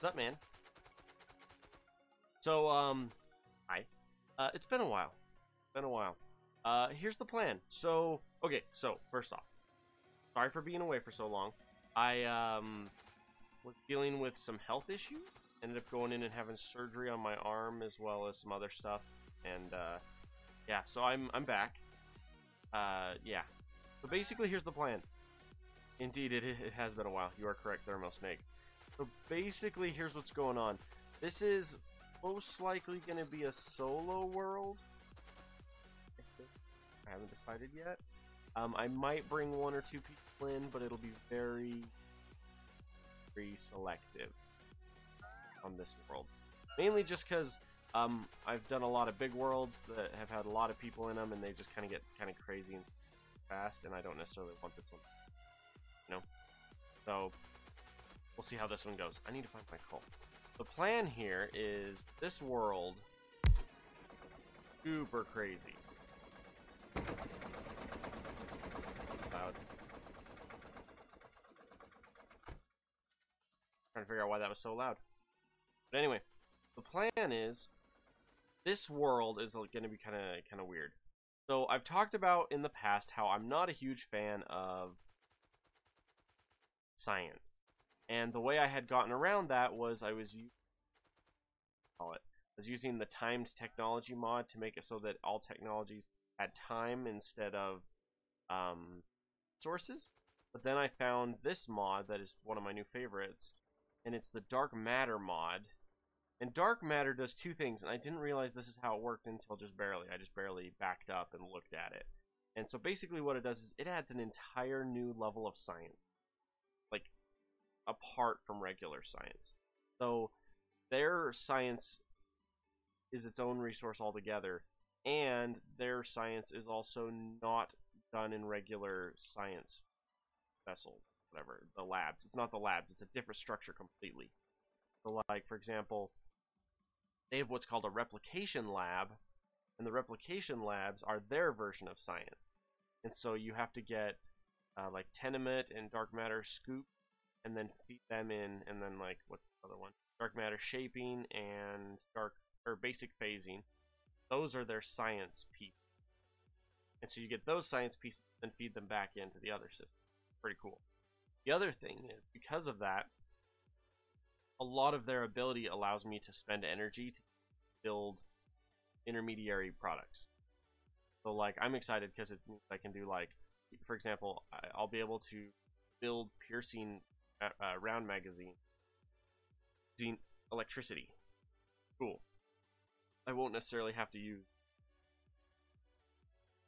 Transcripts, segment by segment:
What's up, man? So, hi. It's been a while. Here's the plan. So, okay, so, first off, sorry for being away for so long. I, was dealing with some health issues. Ended up going in and having surgery on my arm, as well as some other stuff. And, yeah, so I'm back. Yeah. So basically, here's the plan. Indeed, it has been a while. You are correct, Thermo Snake. So basically, here's what's going on. This is most likely going to be a solo world. I haven't decided yet. I might bring 1 or 2 people in, but it'll be very, very selective on this world. Mainly just because I've done a lot of big worlds that have had a lot of people in them, and they just kind of get crazy and fast, and I don't necessarily want this one. You know? So, we'll see how this one goes. I need to find my coal. The plan here is this world super crazy. Loud. Trying to figure out why that was so loud. But anyway, the plan is this world is going to be kind of weird. So I've talked about in the past how I'm not a huge fan of science. And the way I had gotten around that was I was using the timed technology mod to make it so that all technologies had time instead of sources. But then I found this mod that is one of my new favorites, and it's the dark matter mod. And dark matter does 2 things, and I didn't realize this is how it worked until just barely. I just barely backed up and looked at it. And so basically what it does is it adds an entire new level of science, like apart from regular science. So their science is its own resource altogether, and their science is also not done in regular science vessel, whatever, the labs. It's not the labs, it's a different structure completely. So like, for example, they have what's called a replication lab, and the replication labs are their version of science. And so you have to get like tenement and dark matter scoop, and then feed them in, and then like, what's the other one? Dark matter shaping and basic phasing. Those are their science pieces. And so you get those science pieces and feed them back into the other system. Pretty cool. The other thing is, because of that, a lot of their ability allows me to spend energy to build intermediary products. So like, I'm excited because it means I can do, like, for example, I'll be able to build piercing round magazine using electricity. Cool. I won't necessarily have to use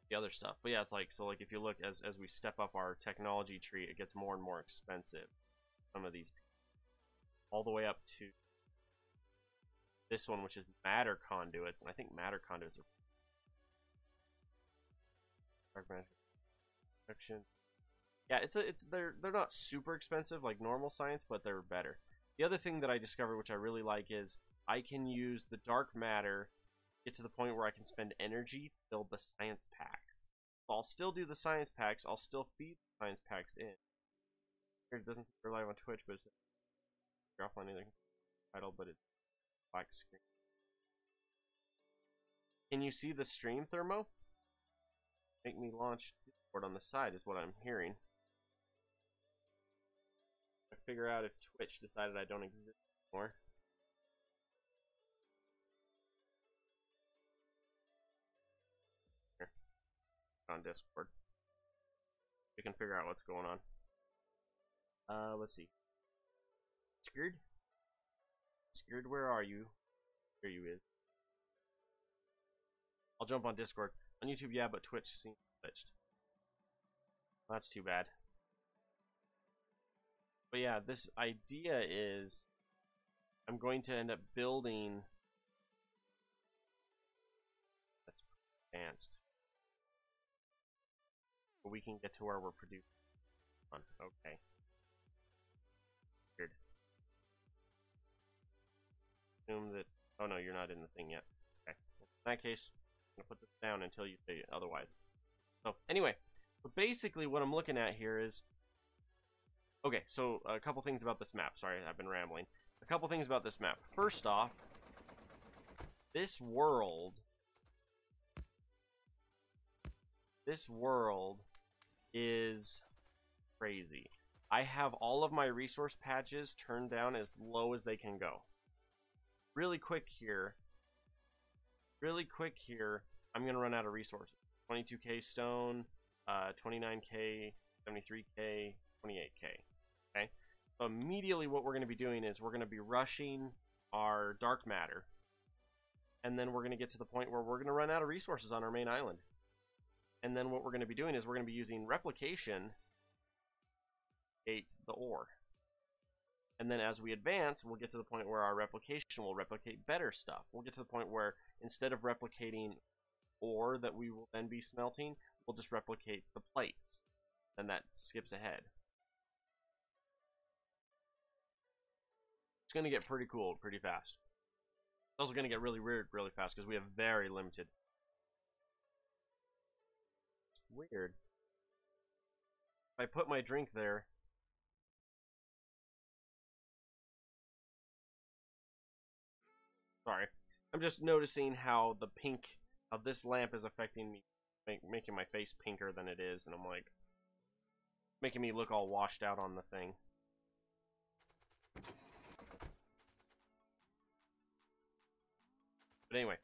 the other stuff. But yeah, it's like, so like, if you look as we step up our technology tree, it gets more and more expensive. Some of these, all the way up to this one, which is matter conduits, and I think matter conduits are dark matter protection. Yeah, they're not super expensive like normal science, but they're better. The other thing that I discovered, which I really like, is I can use the dark matter, get to the point where I can spend energy to build the science packs. So I'll still do the science packs, I'll still feed the science packs in. Here it doesn't say live on Twitch, but it's offline either title, but it's black screen. Can you see the stream, Thermo? Make me launch Discord on the side is what I'm hearing. I figure out if Twitch decided I don't exist anymore. Here. On Discord. We can figure out what's going on. Let's see. Scared? Scared, where are you? Here you is. I'll jump on Discord. On YouTube, yeah, but Twitch seems glitched. That's too bad. But yeah, this idea is I'm going to end up building. That's advanced. But we can get to where we're producing. Okay. Weird. Assume that. Oh no, you're not in the thing yet. Okay. In that case, I'm gonna put this down until you say otherwise. So anyway, but basically what I'm looking at here is, okay, so a couple things about this map. Sorry, I've been rambling. a couple things about this map. First off, this world is crazy. I have all of my resource patches turned down as low as they can go. Really quick here, I'm gonna run out of resources. 22k stone, 29k, 73k, 28k. Okay, so immediately what we're gonna be doing is we're gonna be rushing our dark matter, and then we're gonna get to the point where we're gonna run out of resources on our main island. And then what we're gonna be doing is we're gonna be using replication to the ore. And then as we advance, we'll get to the point where our replication will replicate better stuff. We'll get to the point where instead of replicating ore that we will then be smelting, we'll just replicate the plates. And that skips ahead. It's going to get pretty cool pretty fast. It's also going to get really weird really fast because we have very limited. Weird. If I put my drink there. Sorry. I'm just noticing how the pink of this lamp is affecting me, making my face pinker than it is, and I'm like, making me look all washed out on the thing. But anyway,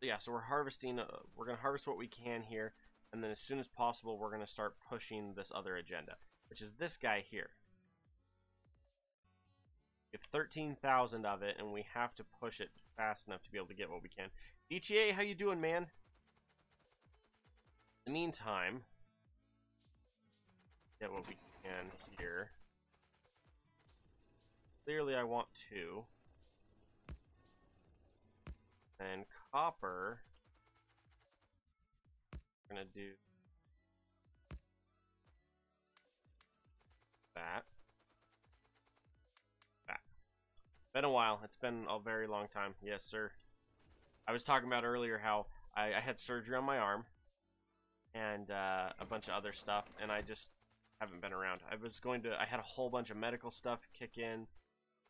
yeah, so we're harvesting, we're going to harvest what we can here, and then as soon as possible, we're going to start pushing this other agenda, which is this guy here. We have 13,000 of it, and we have to push it fast enough to be able to get what we can. DTA, how you doing, man? In the meantime, get what we can here. Clearly, I want 2. And copper, we're gonna do that. Been a while. It's been a very long time. Yes, sir. I was talking about earlier how I had surgery on my arm and a bunch of other stuff, and I just haven't been around. I had a whole bunch of medical stuff kick in.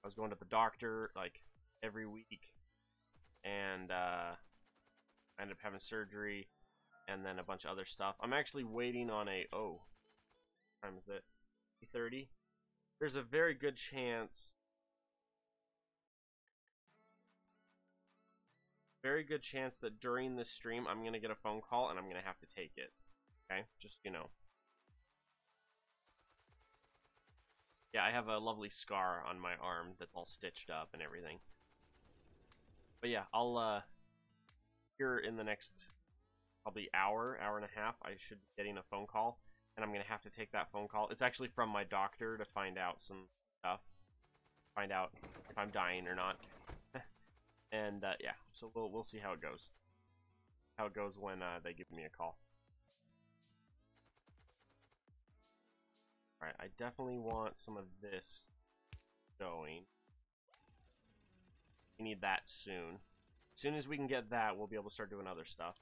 I was going to the doctor like every week, and I ended up having surgery and then a bunch of other stuff. I'm actually waiting on a what time is it? 8:30. There's a very good chance. Very good chance that during this stream I'm gonna get a phone call and I'm gonna have to take it. Okay, just you know. Yeah, I have a lovely scar on my arm that's all stitched up and everything. But yeah, I'll here in the next probably hour and a half, I should be getting a phone call, and I'm gonna have to take that phone call. It's actually from my doctor to find out some stuff, find out if I'm dying or not. And yeah, so we'll see how it goes. How it goes when they give me a call. All right, I definitely want some of this going. We need that soon. As soon as we can get that, we'll be able to start doing other stuff.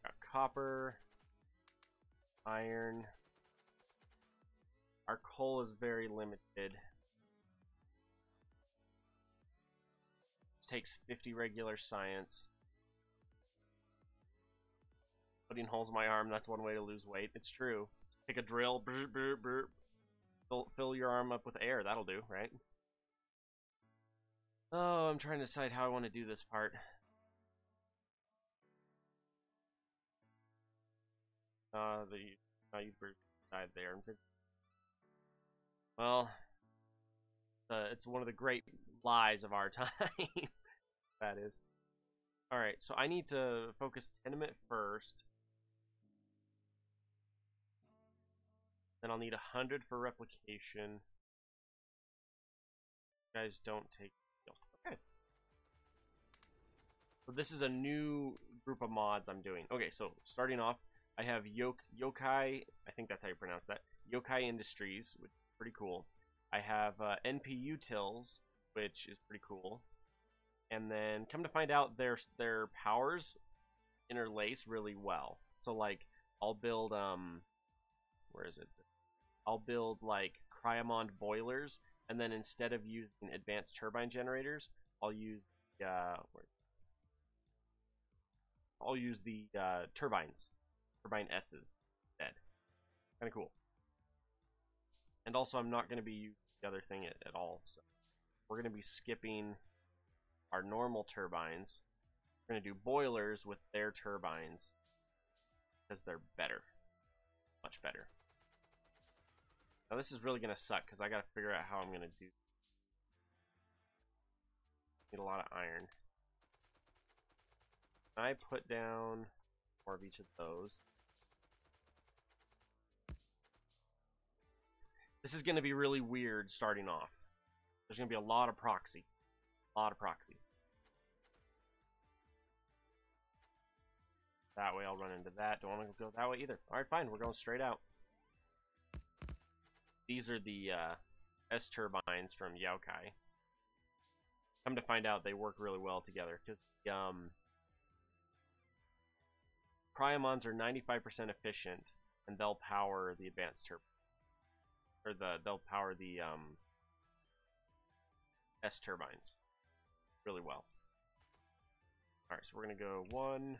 Got copper, iron. Our coal is very limited. Takes 50 regular science. Putting holes in my arm, that's one way to lose weight. It's true. Take a drill, brr, brr, brr. Fill your arm up with air. That'll do, right? Oh, I'm trying to decide how I want to do this part. You died there. Well, it's one of the great lies of our time. That is. Alright, so I need to focus tenement first. Then I'll need 100 for replication. You guys don't take. Okay. So this is a new group of mods I'm doing. Okay, so starting off, I have Yuoki, I think that's how you pronounce that. Yuoki Industries, which is pretty cool. I have NpUtils, which is pretty cool. And then come to find out their powers interlace really well. So like I'll build where is it? I'll build like Cryamond boilers and then instead of using advanced turbine generators, I'll use the turbines, turbine S's instead. Kind of cool. And also, I'm not going to be using the other thing at all. So we're going to be skipping our normal turbines. We're going to do boilers with their turbines because they're better, much better. Now this is really going to suck because I got to figure out how I'm going to do. Need a lot of iron. I put down more of each of those. This is going to be really weird starting off. There's going to be a lot of proxy. A lot of proxy. That way I'll run into that. Don't want to go that way either. Alright, fine. We're going straight out. These are the S-turbines from Yuoki. Come to find out, they work really well together. Because Priamons are 95% efficient, and they'll power the advanced turbine. Or they'll power the S turbines really well. Alright, so we're gonna go 1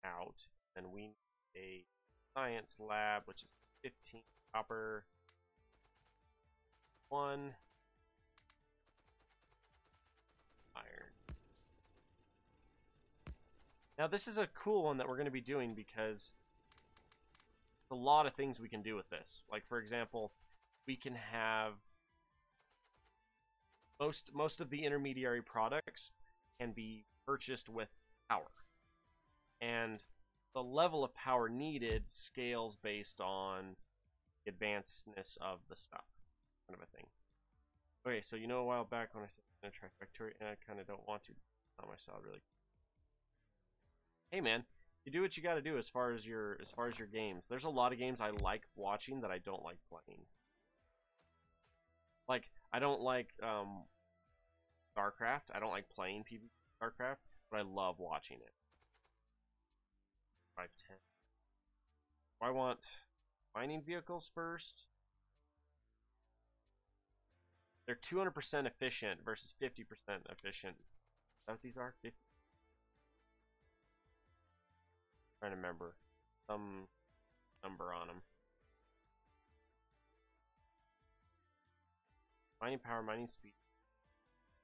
out, and we need a science lab, which is 15 copper, 1 iron. Now this is a cool one that we're gonna be doing because a lot of things we can do with this. Like, for example, we can have most of the intermediary products can be purchased with power, and the level of power needed scales based on the advancedness of the stuff, kind of a thing. Okay, so you know, a while back when I said I'm gonna try Factorio, and I kind of don't want to. Not myself, really. Hey, man. You do what you got to do as far as your games. There's a lot of games I like watching that I don't like playing. Like, I don't like StarCraft. I don't like playing PvP StarCraft, but I love watching it. 510. I want mining vehicles first. They're 200% efficient versus 50% efficient. Is that what these are? 50. Trying to remember some number on them. Mining power, mining speed.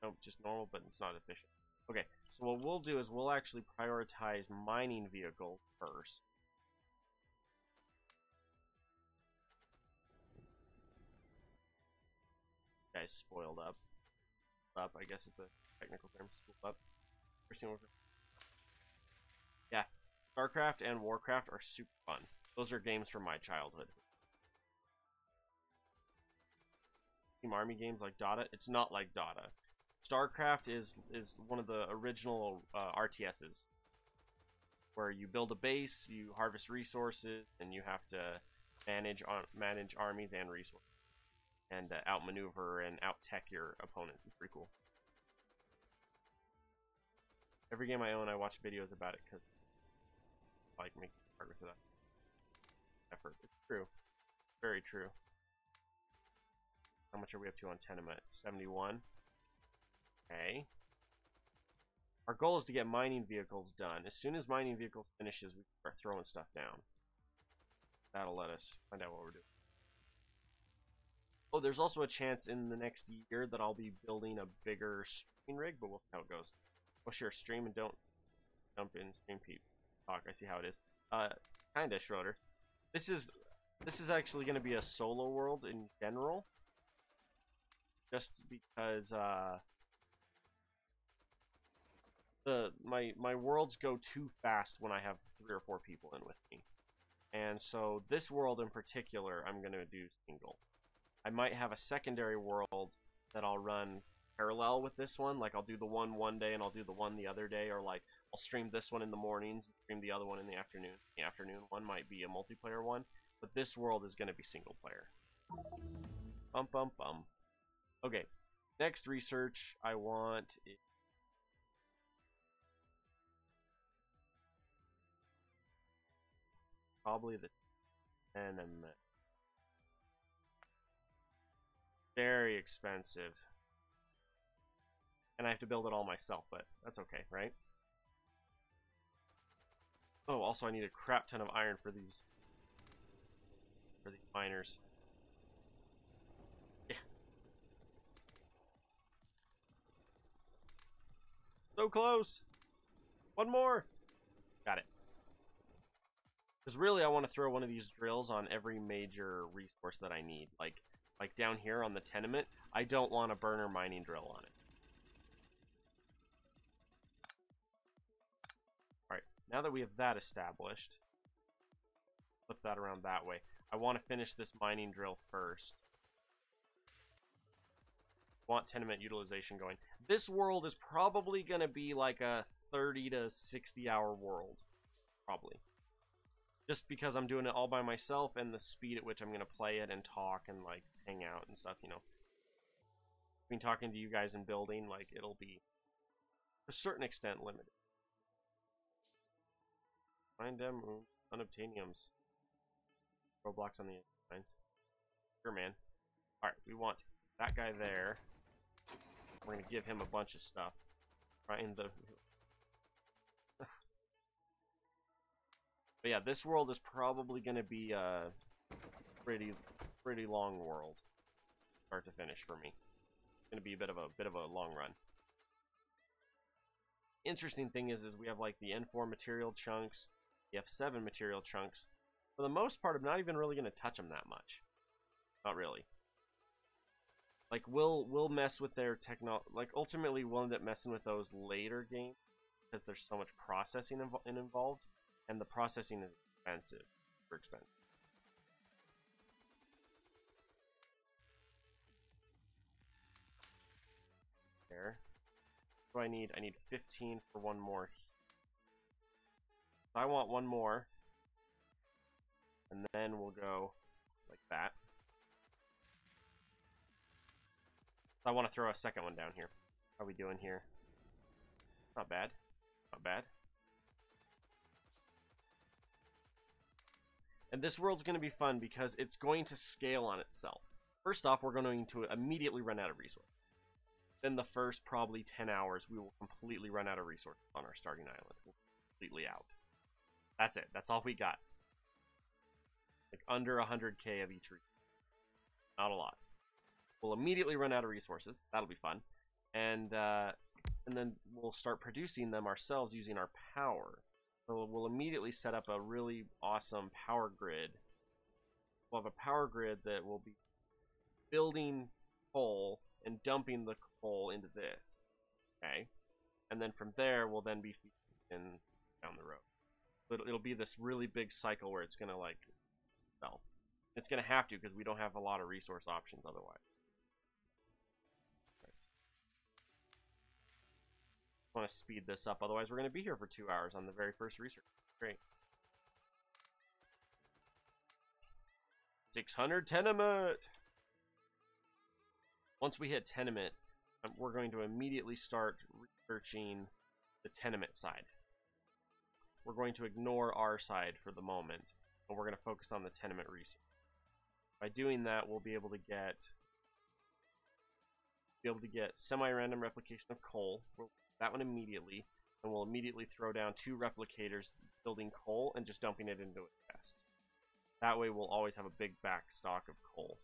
Nope, just normal, but it's not efficient. Okay, so what we'll do is we'll actually prioritize mining vehicles first. Guys, spoiled up. I guess it's the technical term. Spoiled up. Yeah. StarCraft and Warcraft are super fun. Those are games from my childhood. Team Army games like Dota, it's not like Dota. StarCraft is one of the original RTSs, where you build a base, you harvest resources, and you have to manage armies and resources, and outmaneuver and out-tech your opponents. It's pretty cool. Every game I own, I watch videos about it because like making progress to that effort. It's true. Very true. How much are we up to on Tenement? 71. Okay. Our goal is to get mining vehicles done. As soon as mining vehicles finishes, we start throwing stuff down. That'll let us find out what we're doing. Oh, there's also a chance in the next year that I'll be building a bigger streaming rig, but we'll see how it goes. Oh, sure, stream and don't jump in, stream peep. Talk, I see how it is. Kinda, Schroeder. This is actually going to be a solo world in general, just because my worlds go too fast when I have 3 or 4 people in with me, and so this world in particular I'm going to do single. I might have a secondary world that I'll run parallel with this one, like I'll do the one day and I'll do the one the other day, or like I'll stream this one in the mornings and stream the other one in the afternoon. The afternoon one might be a multiplayer one, but this world is going to be single player. Bum bum bum. Okay, next research I want is probably the tenement. Very expensive. And I have to build it all myself, but that's okay, right? Oh, also I need a crap ton of iron for these miners. Yeah. So close. One more. Got it. Because really I want to throw one of these drills on every major resource that I need. Like down here on the tenement, I don't want a burner mining drill on it. Alright, now that we have that established, flip that around that way. I want to finish this mining drill first. Want tenement utilization going. This world is probably going to be like a 30 to 60 hour world. Probably. Just because I'm doing it all by myself and the speed at which I'm going to play it and talk and like hang out and stuff, you know. Between talking to you guys and building, like it'll be to a certain extent limited. Find them unobtainiums. Roadblocks on the signs. Sure, man. Alright, we want that guy there. We're going to give him a bunch of stuff. Right in the... But yeah, this world is probably going to be a pretty long world, start to finish for me. It's going to be a bit of a long run. Interesting thing is we have like the N4 material chunks, the F7 material chunks. For the most part, I'm not even really going to touch them that much. Not really. Like we'll mess with their like ultimately we'll end up messing with those later games because there's so much processing involved. And the processing is expensive. Super expensive. There. What do I need? I need 15 for one more. So I want one more. And then we'll go like that. So I want to throw a second one down here. How are we doing here? Not bad. Not bad. And this world's going to be fun because it's going to scale on itself. First off, we're going to immediately run out of resources. Then the first probably 10 hours, we will completely run out of resources on our starting island. We'll be completely out. That's it. That's all we got. Like under 100k of each resource. Not a lot. We'll immediately run out of resources. That'll be fun. And then we'll start producing them ourselves using our power. So we'll immediately set up a really awesome power grid. We'll have a power grid that will be building coal and dumping the coal into this. Okay? And then from there, we'll then be feeding down the road. So it'll be this really big cycle where it's going to, like, self. It's going to have to because we don't have a lot of resource options otherwise. I want to speed this up, otherwise we're going to be here for 2 hours on the very first research. Great. 600 tenement! Once we hit tenement, we're going to immediately start researching the tenement side. We're going to ignore our side for the moment, and we're going to focus on the tenement research. By doing that, we'll be able to get semi-random replication of coal. We'll that one immediately, and we'll immediately throw down 2 replicators building coal and just dumping it into a chest. That way we'll always have a big back stock of coal.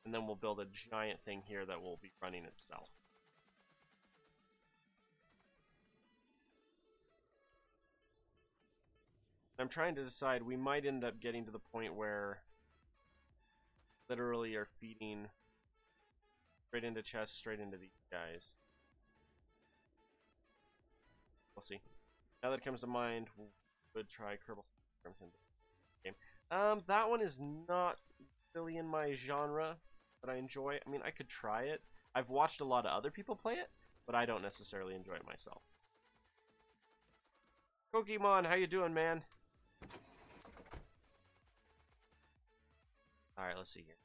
And then we'll build a giant thing here that will be running itself. I'm trying to decide, we might end up getting to the point where literally are feeding straight into chests, straight into these guys. We'll see. Now that it comes to mind, we could try Kerbal game. That one is not really in my genre that I enjoy. I mean, I could try it. I've watched a lot of other people play it, but I don't necessarily enjoy it myself. Pokemon, how you doing, man? Alright, let's see here.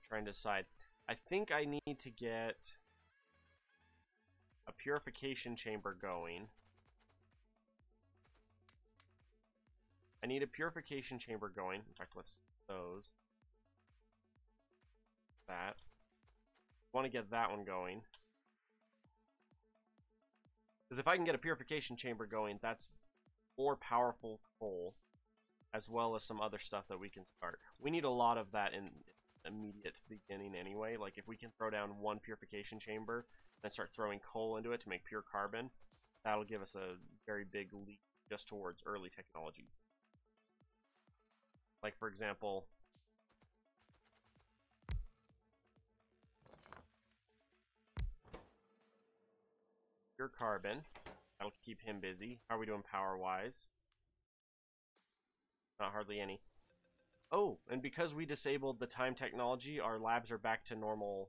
Trying to decide. I think I need to get a purification chamber going. I need a purification chamber going. In fact, let's those. That. Want to get that one going. Because if I can get a purification chamber going, that's more powerful coal, as well as some other stuff that we can start. We need a lot of that in immediate beginning anyway. Like if we can throw down one purification chamber and start throwing coal into it to make pure carbon, that'll give us a very big leap just towards early technologies. Like for example, pure carbon. That'll keep him busy. How are we doing power-wise? Not hardly any. Oh, and because we disabled the time technology, our labs are back to normal.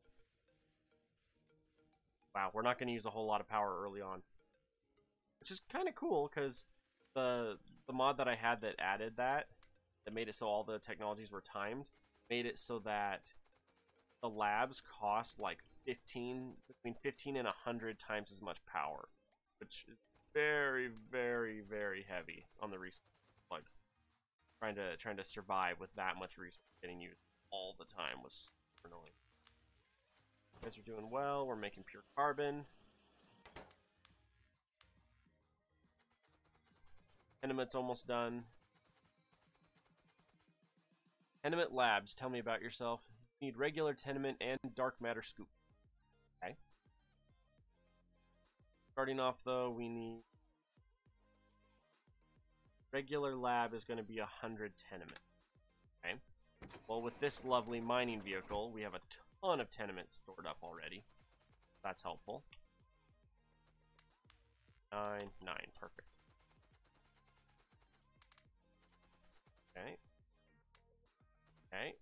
Wow, we're not going to use a whole lot of power early on. Which is kind of cool, because the mod that I had that added that made it so all the technologies were timed, made it so that the labs cost like between 15 and 100 times as much power, which is very, very, very heavy on the resource. Like trying to survive with that much resource getting used all the time was super annoying. You guys are doing well. We're making pure carbon. Tenement's almost done. Tenement labs, tell me about yourself. You need regular tenement and dark matter scoop. Okay. Starting off though, we need regular lab is going to be 100 tenement. Okay. Well, with this lovely mining vehicle, we have a ton of tenements stored up already. That's helpful. 9, perfect. Okay. Okay.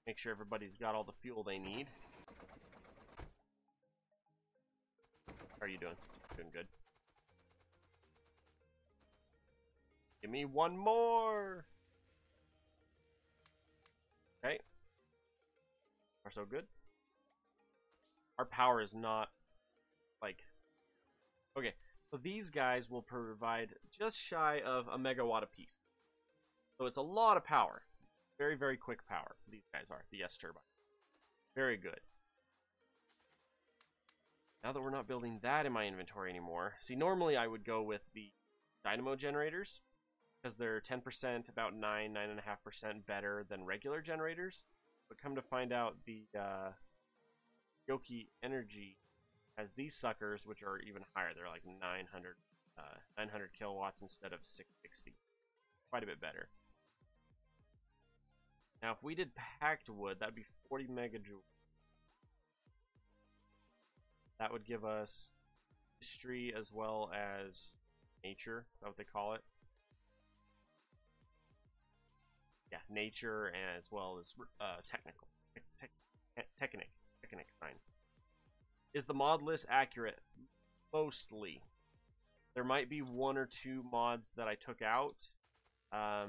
Make sure everybody's got all the fuel they need. How are you doing? Doing good. Give me one more. Okay. Are so good. Our power is not like... Okay, so these guys will provide just shy of a megawatt apiece. So it's a lot of power. Very, very quick power. These guys are, the S turbine. Very good. Now that we're not building that in my inventory anymore. See, normally I would go with the dynamo generators, because they're 10%, about 9.5% better than regular generators. But come to find out, the Yuoki energy has these suckers, which are even higher. They're like 900 kilowatts instead of 660. Quite a bit better. Now, if we did packed wood, that'd be 40 megajoules. That would give us history as well as nature. Is that what they call it? Yeah, nature as well as technical. Technic sign. Is the mod list accurate? Mostly. There might be one or two mods that I took out. I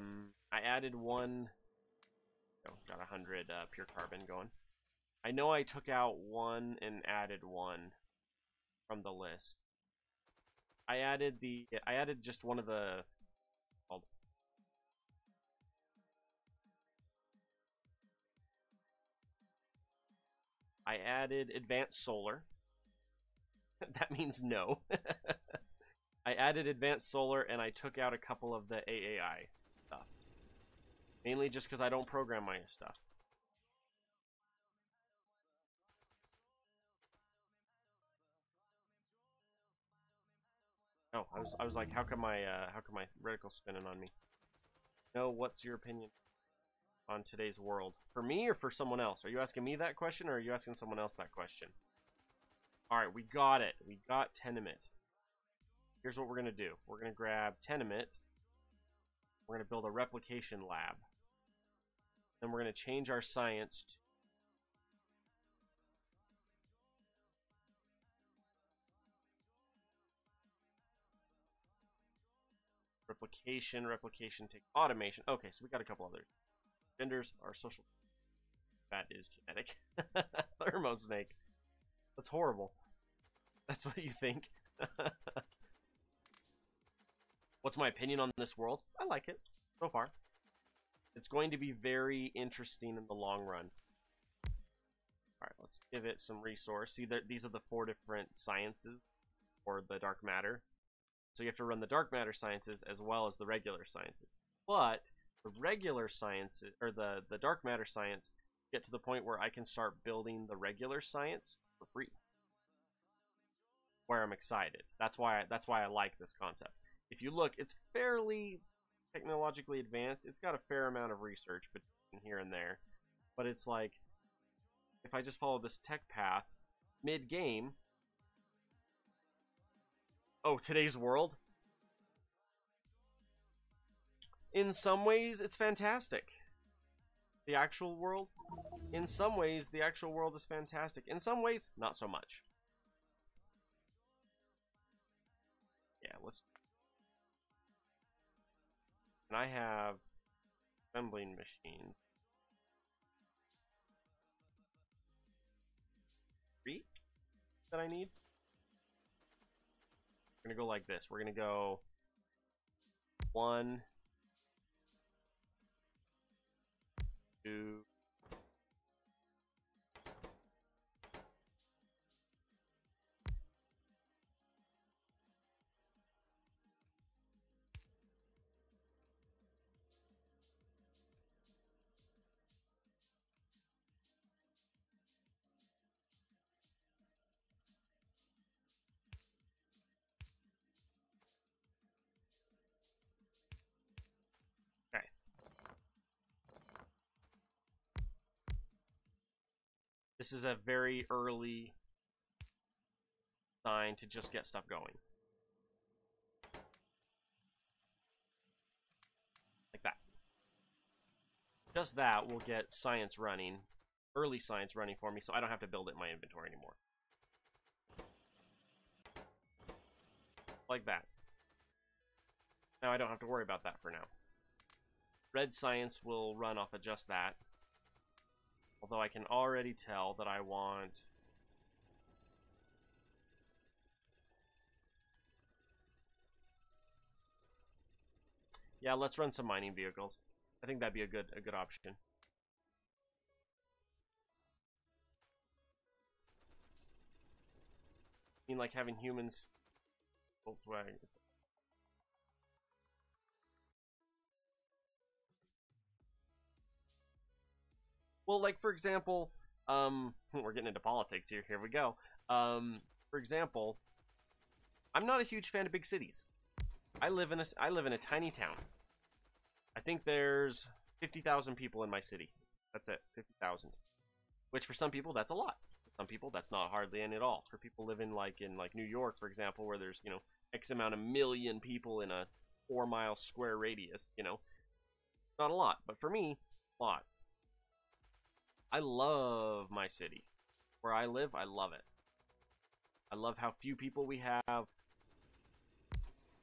added one. Oh, got 100 pure carbon going. I know I took out one and added one from the list. I added just one of the I added advanced solar. That means no. I added advanced solar and I took out a couple of the AAI stuff. Mainly just because I don't program my stuff. Oh, I was like, how come my reticle spinning on me? No, what's your opinion on today's world? For me or for someone else? Are you asking me that question or are you asking someone else that question? Alright, we got it. We got tenement. Here's what we're going to do. We're going to grab tenement. We're going to build a replication lab. Then we're going to change our science to replication, take automation. Okay, so we got a couple others. Vendors are social. That is genetic. Thermosnake. That's horrible. That's what you think. What's my opinion on this world? I like it so far. It's going to be very interesting in the long run. All right, let's give it some resource. See, these are the 4 different sciences for the dark matter. So you have to run the dark matter sciences as well as the regular sciences. But the regular sciences, or the dark matter science, get to the point where I can start building the regular science for free. Where I'm excited. That's why I like this concept. If you look, it's fairly technologically advanced. It's got a fair amount of research between here and there. But it's like, if I just follow this tech path, mid-game... Oh, today's world? In some ways, it's fantastic. The actual world? In some ways, the actual world is fantastic. In some ways, not so much. Yeah, let's... And I have assembling machines. 3 that I need. We're gonna go like this. We're gonna go 1, 2. This is a very early sign to just get stuff going. Like that. Just that will get science running, early science running for me, so I don't have to build it in my inventory anymore. Like that. Now I don't have to worry about that for now. Red science will run off of just that. Although I can already tell that I want... Yeah, let's run some mining vehicles. I think that'd be a good option. I mean, like having humans... Volkswagen... Well, like, for example, we're getting into politics here. Here we go. For example, I'm not a huge fan of big cities. I live in a tiny town. I think there's 50,000 people in my city. That's it, 50,000. Which for some people that's a lot. For some people that's not hardly any at all. For people living in New York, for example, where there's, you know, X amount of million people in a 4-mile square radius, you know, not a lot. But for me, a lot. I love my city. Where I live, I love it. I love how few people we have.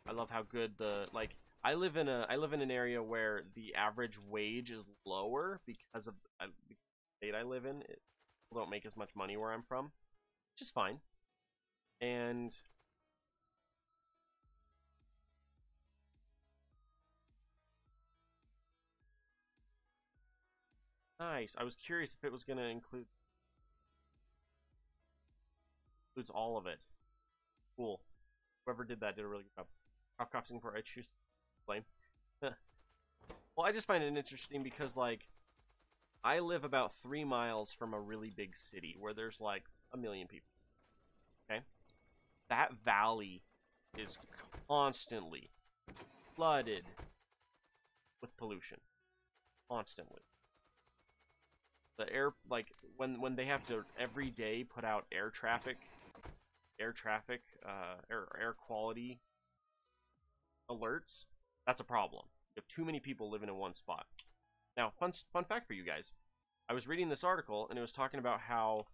I love how good the, like, I live in an area where the average wage is lower because of the state I live in. People don't make as much money where I'm from, which is fine. And nice. I was curious if it was going to includes all of it. Cool. Whoever did that did a really good job. Cough, Singapore, I choose to blame. Well, I just find it interesting because, like, I live about 3 miles from a really big city where there's, like, 1 million people. Okay? That valley is constantly flooded with pollution. Constantly. The air, like, when they have to every day put out air quality alerts, that's a problem. You have too many people living in one spot. Now, fun fact for you guys. I was reading this article, and it was talking about how,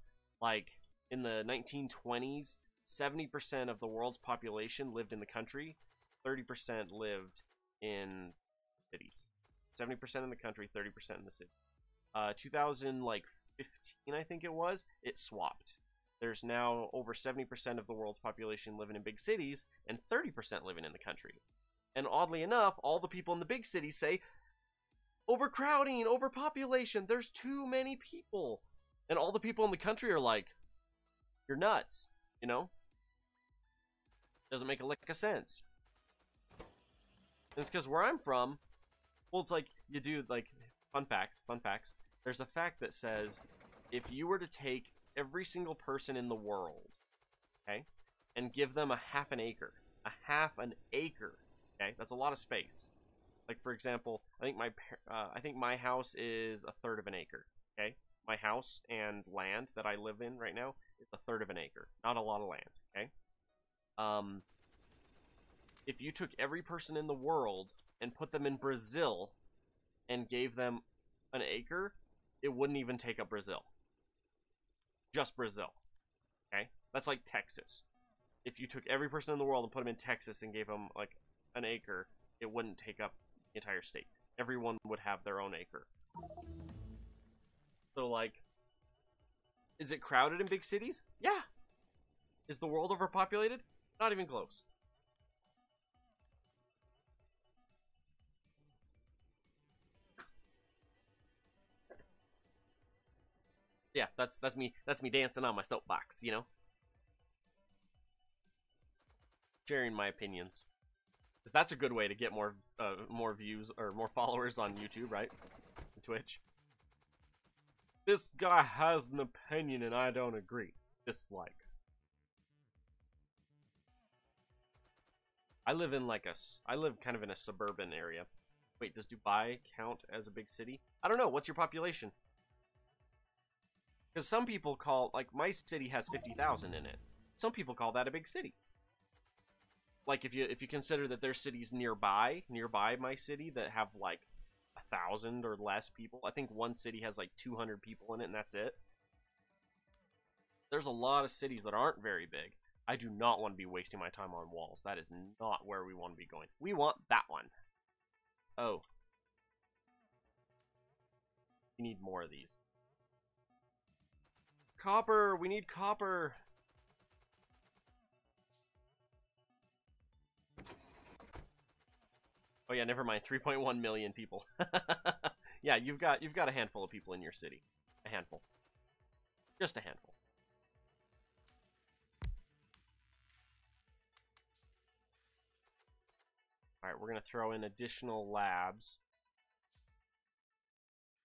like, in the 1920s, 70% of the world's population lived in the country, 30% lived in cities. 70% in the country, 30% in the city. 2015, I think it was, it swapped. There's now over 70% of the world's population living in big cities and 30% living in the country. And oddly enough, all the people in the big cities say, overcrowding, overpopulation, there's too many people. And all the people in the country are like, you're nuts, you know? Doesn't make a lick of sense. And it's because where I'm from, well, it's like, you do, like, fun facts. There's a fact that says, if you were to take every single person in the world, okay, and give them a half an acre, okay, that's a lot of space. Like, for example, I think my house is a third of an acre, okay? My house and land that I live in right now is a third of an acre. Not a lot of land, okay? If you took every person in the world and put them in Brazil and gave them an acre, it wouldn't even take up Brazil. Just Brazil, okay? That's like Texas. If you took every person in the world and put them in Texas and gave them, like, an acre, it wouldn't take up the entire state. Everyone would have their own acre. So, like, is it crowded in big cities? Yeah. Is the world overpopulated? Not even close. Yeah, that's me dancing on my soapbox, you know? Sharing my opinions. Because that's a good way to get more views or more followers on YouTube, right? And Twitch. This guy has an opinion and I don't agree. Dislike. I live kind of in a suburban area. Wait, does Dubai count as a big city? I don't know. What's your population? Because some people call, like, my city has 50,000 in it. Some people call that a big city. Like, if you consider that there's cities nearby my city that have, like, 1,000 or less people. I think one city has, like, 200 people in it, and that's it. There's a lot of cities that aren't very big. I do not want to be wasting my time on walls. That is not where we want to be going. We want that one. Oh. We need more of these. Copper! We need copper! Oh yeah, never mind. 3.1 million people. Yeah, you've got a handful of people in your city. A handful. Just a handful. Alright, we're going to throw in additional labs.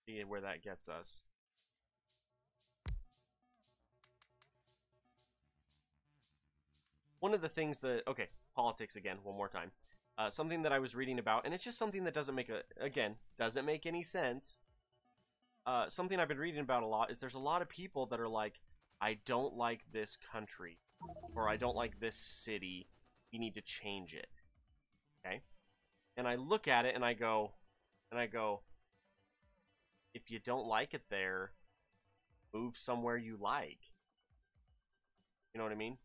See where that gets us. One of the things that... Okay, politics again, one more time. Something that I was reading about, and it's just something that doesn't make any sense. Something I've been reading about a lot is there's a lot of people that are like, I don't like this country, or I don't like this city, you need to change it. Okay? And I look at it and I go, if you don't like it there, move somewhere you like. You know what I mean?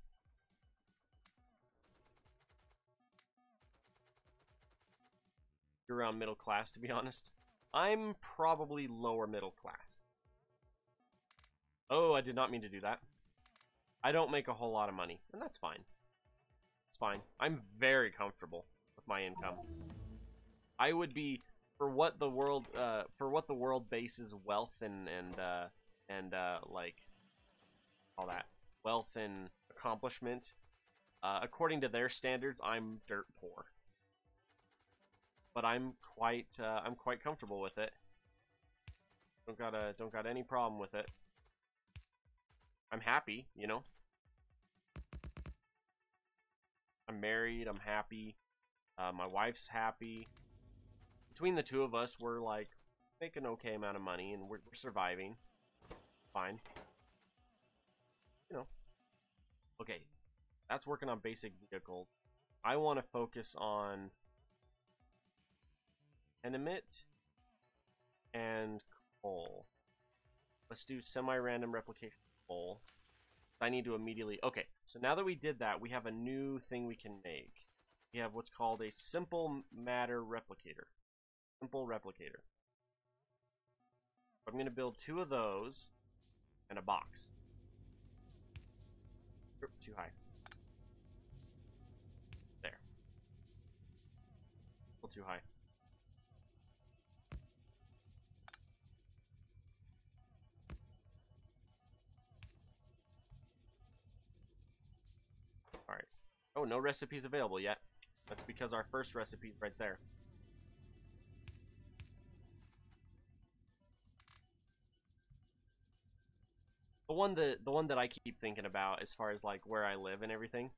You're around middle class, to be honest. I'm probably lower middle class. Oh, I did not mean to do that. I don't make a whole lot of money, and that's fine. It's fine. I'm very comfortable with my income. I would be, for what the world bases wealth and like all that wealth and accomplishment. According to their standards, I'm dirt poor. But I'm quite comfortable with it. Don't got any problem with it. I'm happy, you know. I'm married. I'm happy. My wife's happy. Between the two of us, we're like making an okay amount of money, and we're surviving. Fine. You know. Okay, that's working on basic vehicles. I want to focus on tenement and coal. Let's do semi-random replication coal. I need to immediately... Okay, so now that we did that, we have a new thing we can make. We have what's called a simple matter replicator. Simple replicator. I'm going to build 2 of those and a box. Oop, too high. There. A little too high. Alright. Oh, no recipes available yet. That's because our first recipe is right there. The one that I keep thinking about as far as like where I live and everything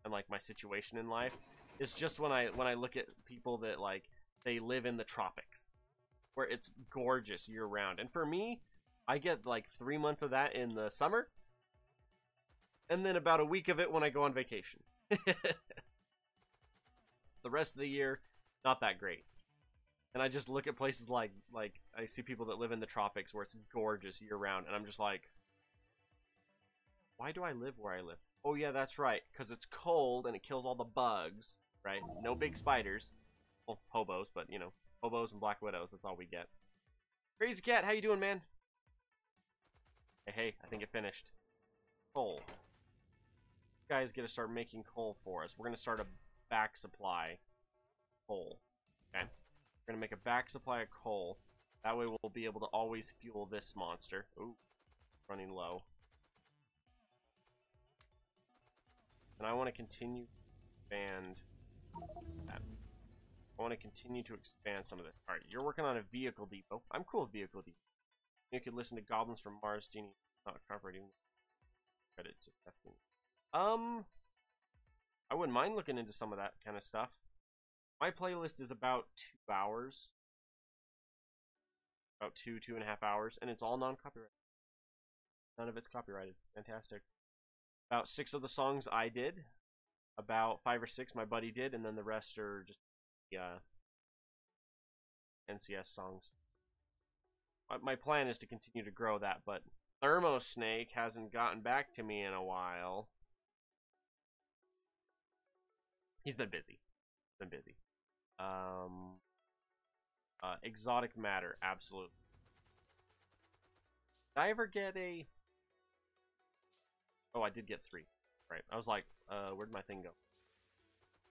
and like my situation in life is just when I look at people that like they live in the tropics where it's gorgeous year round. And for me, I get like 3 months of that in the summer and then about a week of it when I go on vacation. The rest of the year, not that great. And I just look at places like I see people that live in the tropics where it's gorgeous year round and I'm just like, why do I live where I live? Oh yeah, that's right, because it's cold and it kills all the bugs, right? No big spiders. Well, hobos, but you know, hobos and black widows, that's all we get. Crazy Cat, how you doing, man? Hey, I think it finished. Coal. You guys get to start making coal for us. We're going to start a back supply coal. Okay? We're going to make a back supply of coal. That way we'll be able to always fuel this monster. Ooh, running low. And I want to continue to expand that. I want to continue to expand some of this. Alright, you're working on a vehicle depot. I'm cool with vehicle depot. You could listen to Goblins from Mars, Genie, not cooperating. Credit to testing. I wouldn't mind looking into some of that kind of stuff. My playlist is about 2 hours. About 2.5 hours. And it's all non-copyrighted. None of it's copyrighted. Fantastic. About 6 of the songs I did. About 5 or 6 my buddy did. And then the rest are just NCS songs. My plan is to continue to grow that. But Thermosnake hasn't gotten back to me in a while. He's been busy. Exotic Matter, absolutely. Did I ever get a... Oh, I did get 3. Right. I was like, where'd my thing go?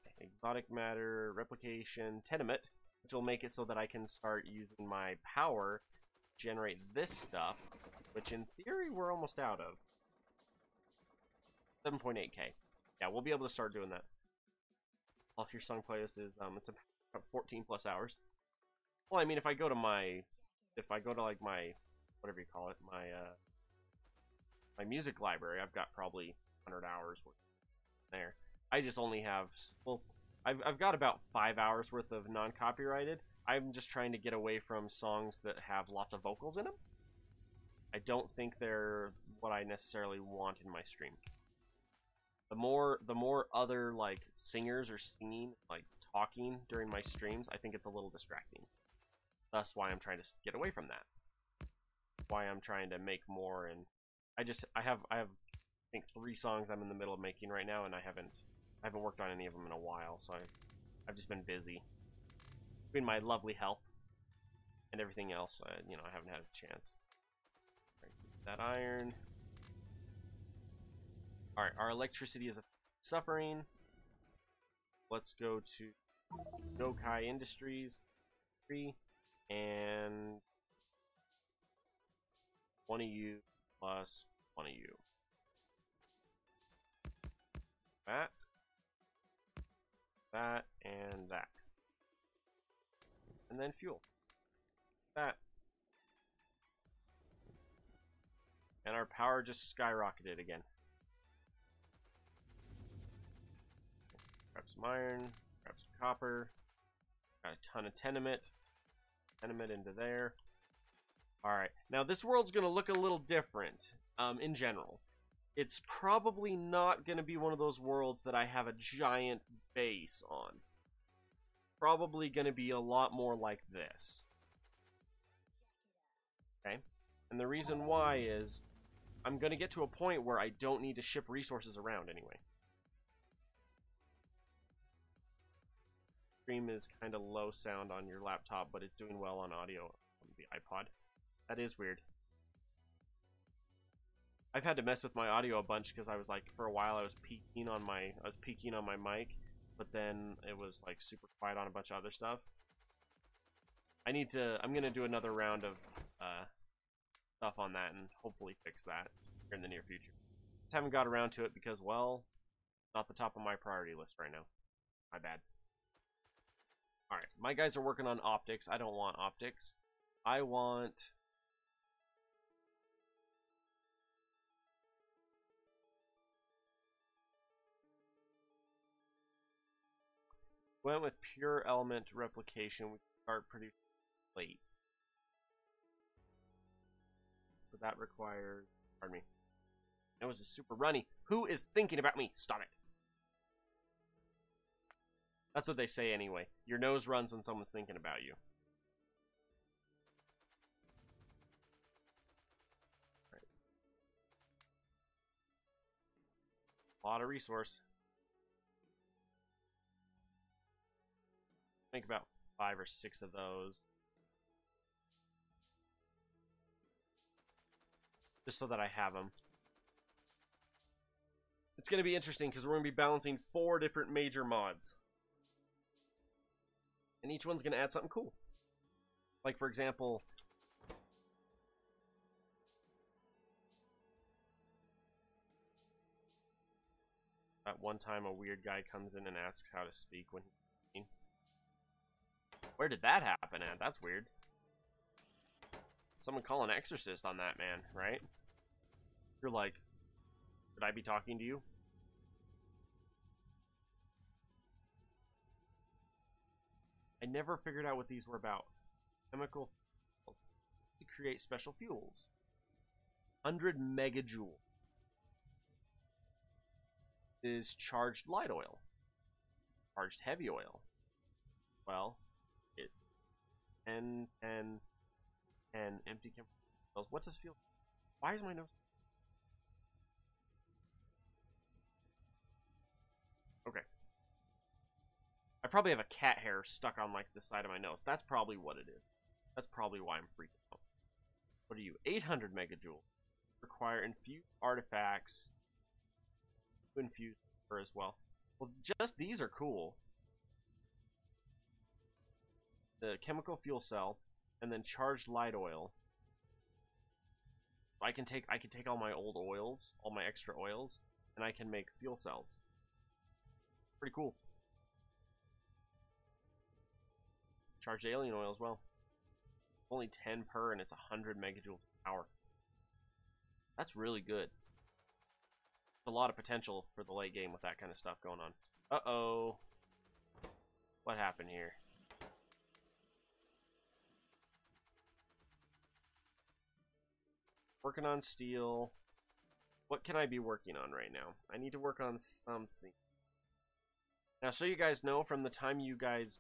Okay. Exotic Matter, Replication, Tenement, which will make it so that I can start using my power to generate this stuff, which in theory we're almost out of. 7.8k. Yeah, we'll be able to start doing that. Off your song playlist is it's about 14 plus hours. Well, I mean, if I go to like my whatever you call it, my music library, I've got probably 100 hours worth there. I just only have, well, I've got about 5 hours worth of non-copyrighted. I'm just trying to get away from songs that have lots of vocals in them. I don't think they're what I necessarily want in my stream. The more other like singers are singing, like talking during my streams, I think it's a little distracting. That's why I'm trying to get away from that. Why I'm trying to make more, and I have I think 3 songs I'm in the middle of making right now, and I haven't worked on any of them in a while, so I've just been busy. Between my lovely health and everything else, you know, I haven't had a chance. Right, that iron. Alright, our electricity is suffering. Let's go to Yokai Industries 3 and 1 of you plus 1 of you. That, and that. And then fuel. That. And our power just skyrocketed again. Grab some iron, grab some copper, got a ton of tenement into there. Alright, now this world's going to look a little different in general. It's probably not going to be one of those worlds that I have a giant base on. Probably going to be a lot more like this. Okay, and the reason why is I'm going to get to a point where I don't need to ship resources around anyway. Stream is kind of low sound on your laptop, but it's doing well on audio on the iPod. That is weird. I've had to mess with my audio a bunch because I was like, for a while I was peaking on my mic, but then it was like super quiet on a bunch of other stuff. I'm gonna do another round of stuff on that and hopefully fix that here in the near future. Just haven't got around to it because, well, not the top of my priority list right now. My bad. Alright, my guys are working on optics. I don't want optics. I want... went with pure element replication. We start producing plates. So that requires... pardon me. That was a super runny. Who is thinking about me? Stop it. That's what they say anyway. Your nose runs when someone's thinking about you. Right. A lot of resource. Make about 5 or 6 of those. Just so that I have them. It's going to be interesting because we're going to be balancing 4 different major mods. And each one's going to add something cool. Like, for example... at one time, a weird guy comes in and asks how to speak when he's... where did that happen at? That's weird. Someone call an exorcist on that man, right? You're like, should I be talking to you? I never figured out what these were about. Chemical fuels to create special fuels. 100 megajoule is charged light oil. Charged heavy oil. Well, it 10 empty chemicals. What's this fuel? Why is my nose? Okay. I probably have a cat hair stuck on like the side of my nose. That's probably what it is. That's probably why I'm freaking out. What are you? 800 megajoule. Require infused artifacts. Infused as well. Well, just these are cool. The chemical fuel cell, and then charged light oil. I can take all my old oils, all my extra oils, and I can make fuel cells. Pretty cool. Charged alien oil as well. Only 10 per, and it's 100 megajoules per hour. That's really good. A lot of potential for the late game with that kind of stuff going on. Uh-oh. What happened here? Working on steel. What can I be working on right now? I need to work on something. Now, so you guys know, from the time you guys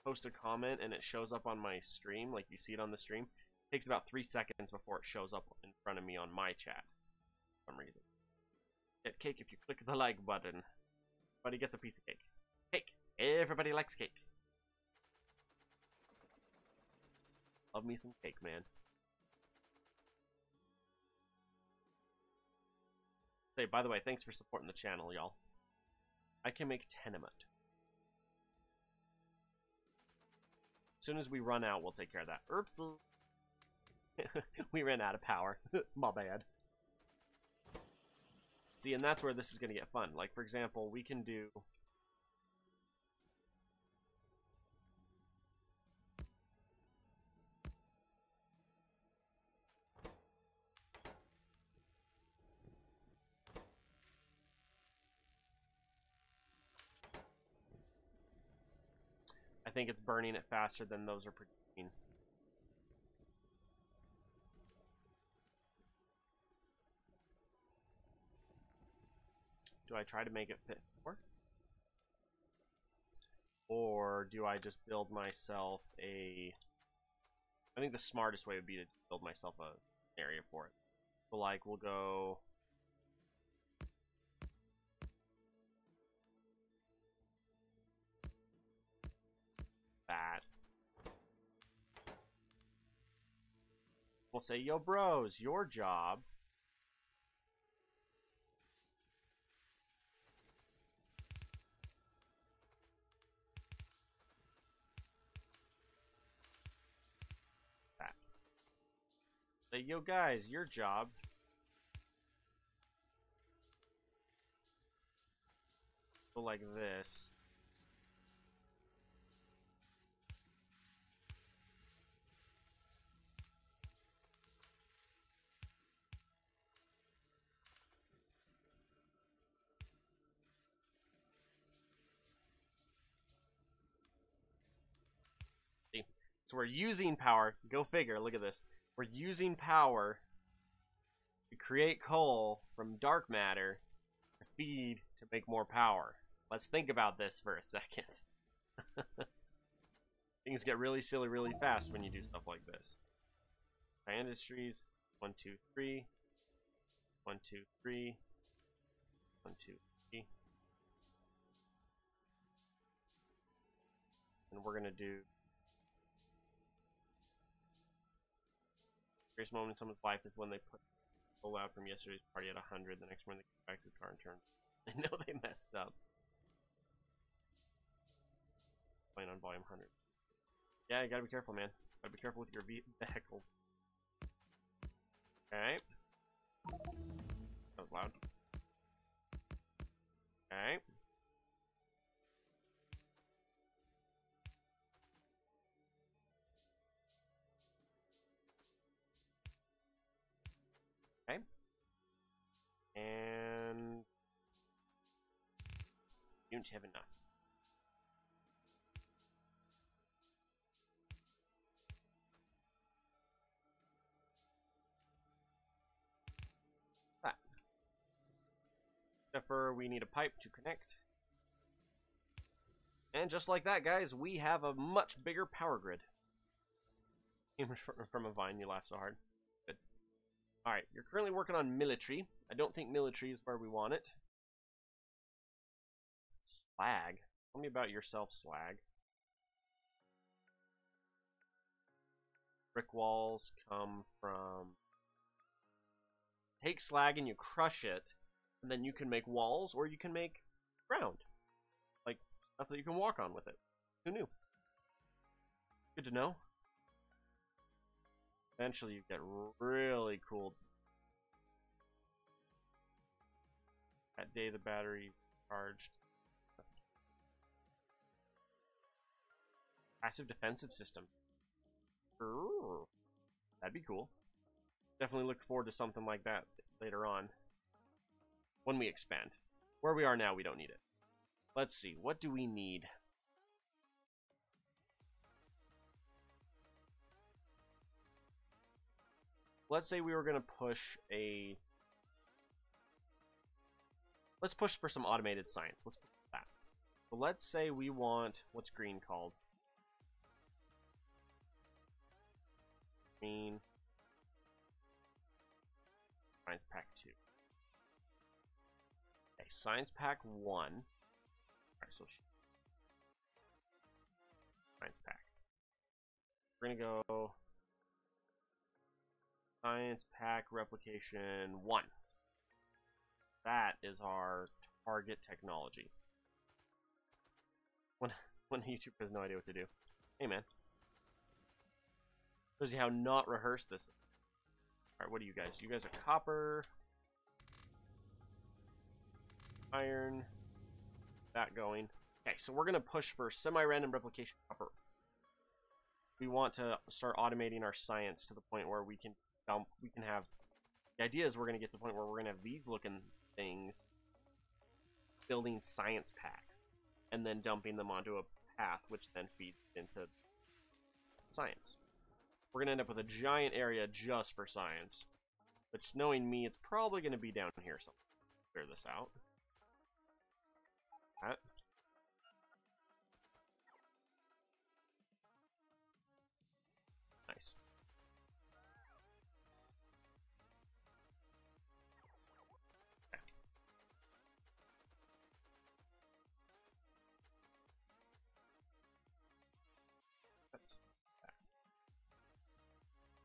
post a comment and it shows up on my stream, like you see it on the stream, it takes about 3 seconds before it shows up in front of me on my chat. For some reason. Get cake if you click the like button. Everybody gets a piece of cake. Cake. Everybody likes cake. Love me some cake, man. Hey, by the way, thanks for supporting the channel, y'all. I can make tenement. As soon as we run out, we'll take care of that. Oops. We ran out of power. My bad. See, and that's where this is going to get fun. Like, for example, we can do... I think it's burning it faster than those are producing. Do I try to make it fit more? Or do I just build myself a... I think the smartest way would be to build myself an area for it. So, like, we'll go... that. We'll say, yo, bros, your job Say, yo guys, your job. Go like this. So we're using power. Go figure. Look at this. We're using power to create coal from dark matter to feed to make more power. Let's think about this for a second. Things get really silly really fast when you do stuff like this. Industries. 1, 2, 3. 1, 2, 3. 1, 2, 3. And we're going to do greatest moment in someone's life is when they put pull out from yesterday's party at 100. The next morning they come back to the car and turn. I know they messed up. Playing on volume 100. Yeah, you gotta be careful, man. Gotta be careful with your vehicles. Okay. That was loud. Okay. Okay. And you don't have enough. That. Except for we need a pipe to connect. And just like that, guys, we have a much bigger power grid. From a vine, you laugh so hard. Good. Alright, you're currently working on military. I don't think military is where we want it. Slag. Tell me about yourself, Slag. Brick walls come from... Take slag and you crush it, and then you can make walls, or you can make ground. Like, stuff that you can walk on with it. Who knew? Good to know. Eventually you get really cool. That day the battery's charged. Passive defensive system. Ooh, that'd be cool. Definitely look forward to something like that later on. When we expand. Where we are now, we don't need it. Let's see, what do we need? Let's say we were going to push a... Let's push for some automated science. Let's push that. So let's say we want... What's green called? Green. Science Pack 2. Okay, Science Pack 1. Alright, so... Science Pack. We're going to go... Science Pack Replication 1. That is our target technology. When a YouTuber has no idea what to do. Hey, man. Shows you how not rehearsed this is. Alright, what are you guys? You guys are copper. Iron. That going. Okay, so we're going to push for semi-random replication copper. We want to start automating our science to the point where we can have... The idea is we're going to get to the point where we're going to have these looking things building science packs and then dumping them onto a path, which then feeds into science. We're going to end up with a giant area just for science, which, knowing me, it's probably going to be down here somewhere. Clear this out. That. Nice. Okay.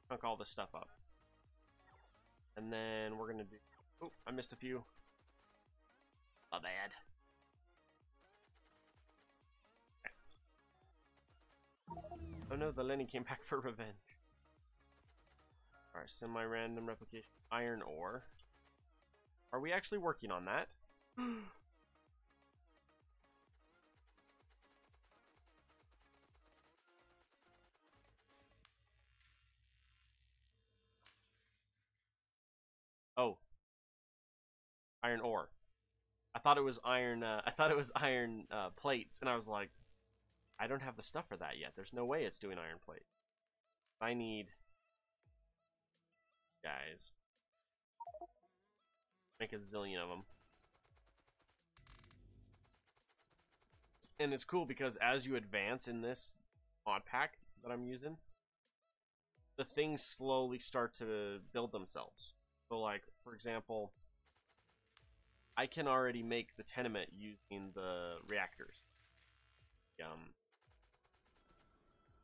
Chunk all this stuff up. And then we're gonna do... Oh, I missed a few. My bad. Okay. Oh no, the Lenny came back for revenge. Alright, semi-random replication. Iron ore. Are we actually working on that? Oh. Iron ore. I thought it was iron, plates, and I was like, I don't have the stuff for that yet. There's no way it's doing iron plate. I need... guys. Make a zillion of them. And it's cool because as you advance in this mod pack that I'm using, the things slowly start to build themselves. So like, for example, I can already make the tenement using the reactors.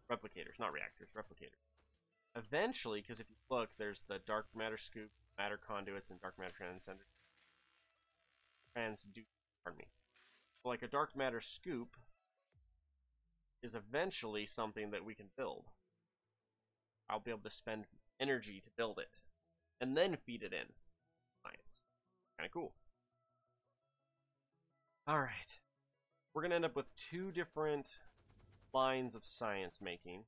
Replicators, not reactors, replicators. Eventually, because if you look, there's the dark matter scoop, matter conduits, and dark matter pardon me. So like a dark matter scoop is eventually something that we can build. I'll be able to spend energy to build it, and then feed it in. Science. Kind of cool. Alright. We're going to end up with 2 different lines of science making.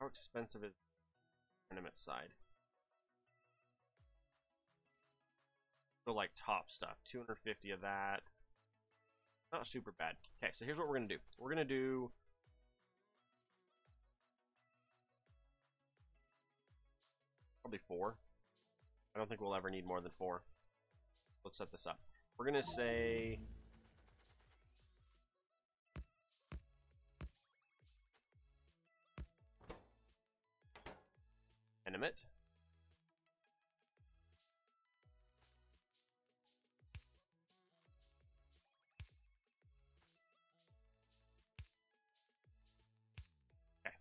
How expensive is the tenement side? So like top stuff. 250 of that. Not super bad. Okay, so here's what we're going to do. We're going to do... probably 4. I don't think we'll ever need more than 4. Let's set this up. We're going to say... tenement. Okay.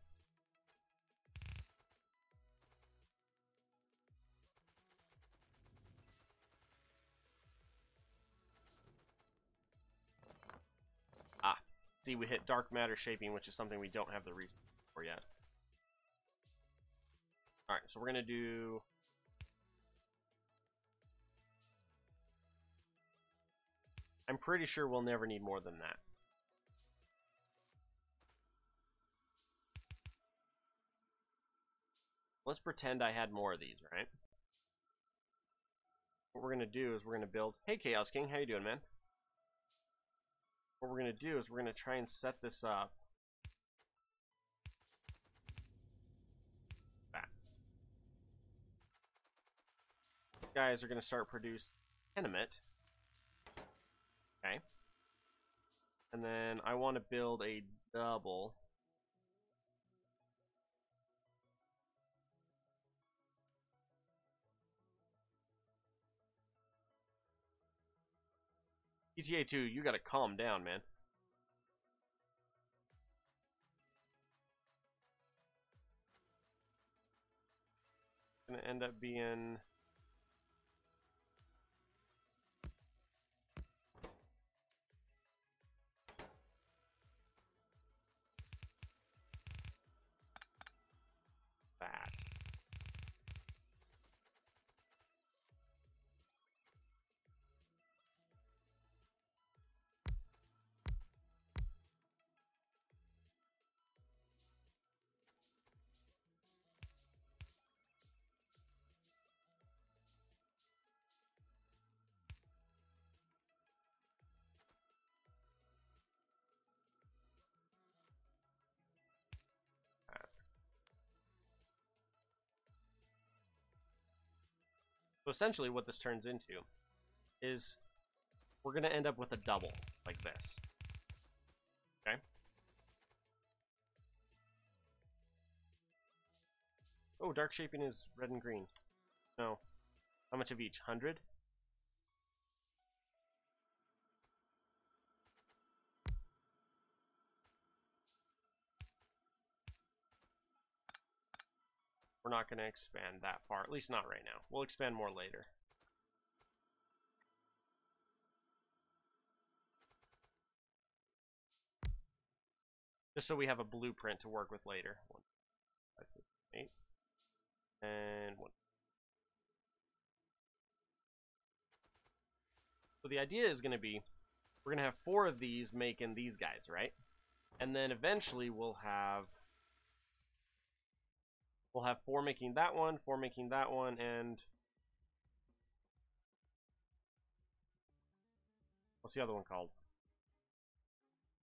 See, we hit dark matter shaping, which is something we don't have the reason for yet. Alright, so we're going to do... I'm pretty sure we'll never need more than that. Let's pretend I had more of these, right? What we're going to do is we're going to build... Hey, Chaos King, how you doing, man? What we're going to do is we're going to try and set this up. That. Guys are going to start produce tenement. Okay. And then I want to build a double. GTA 2, you gotta calm down, man. Gonna end up being... that. So essentially what this turns into is we're going to end up with a double like this. Okay? Oh, dark shaping is red and green. No. How much of each? 100? We're not going to expand that far, at least not right now. We'll expand more later. Just so we have a blueprint to work with later. 1, 5, 6, 8. And 1. So the idea is going to be, we're going to have 4 of these making these guys, right? And then eventually we'll have 4 making that one, 4 making that one, and what's the other one called?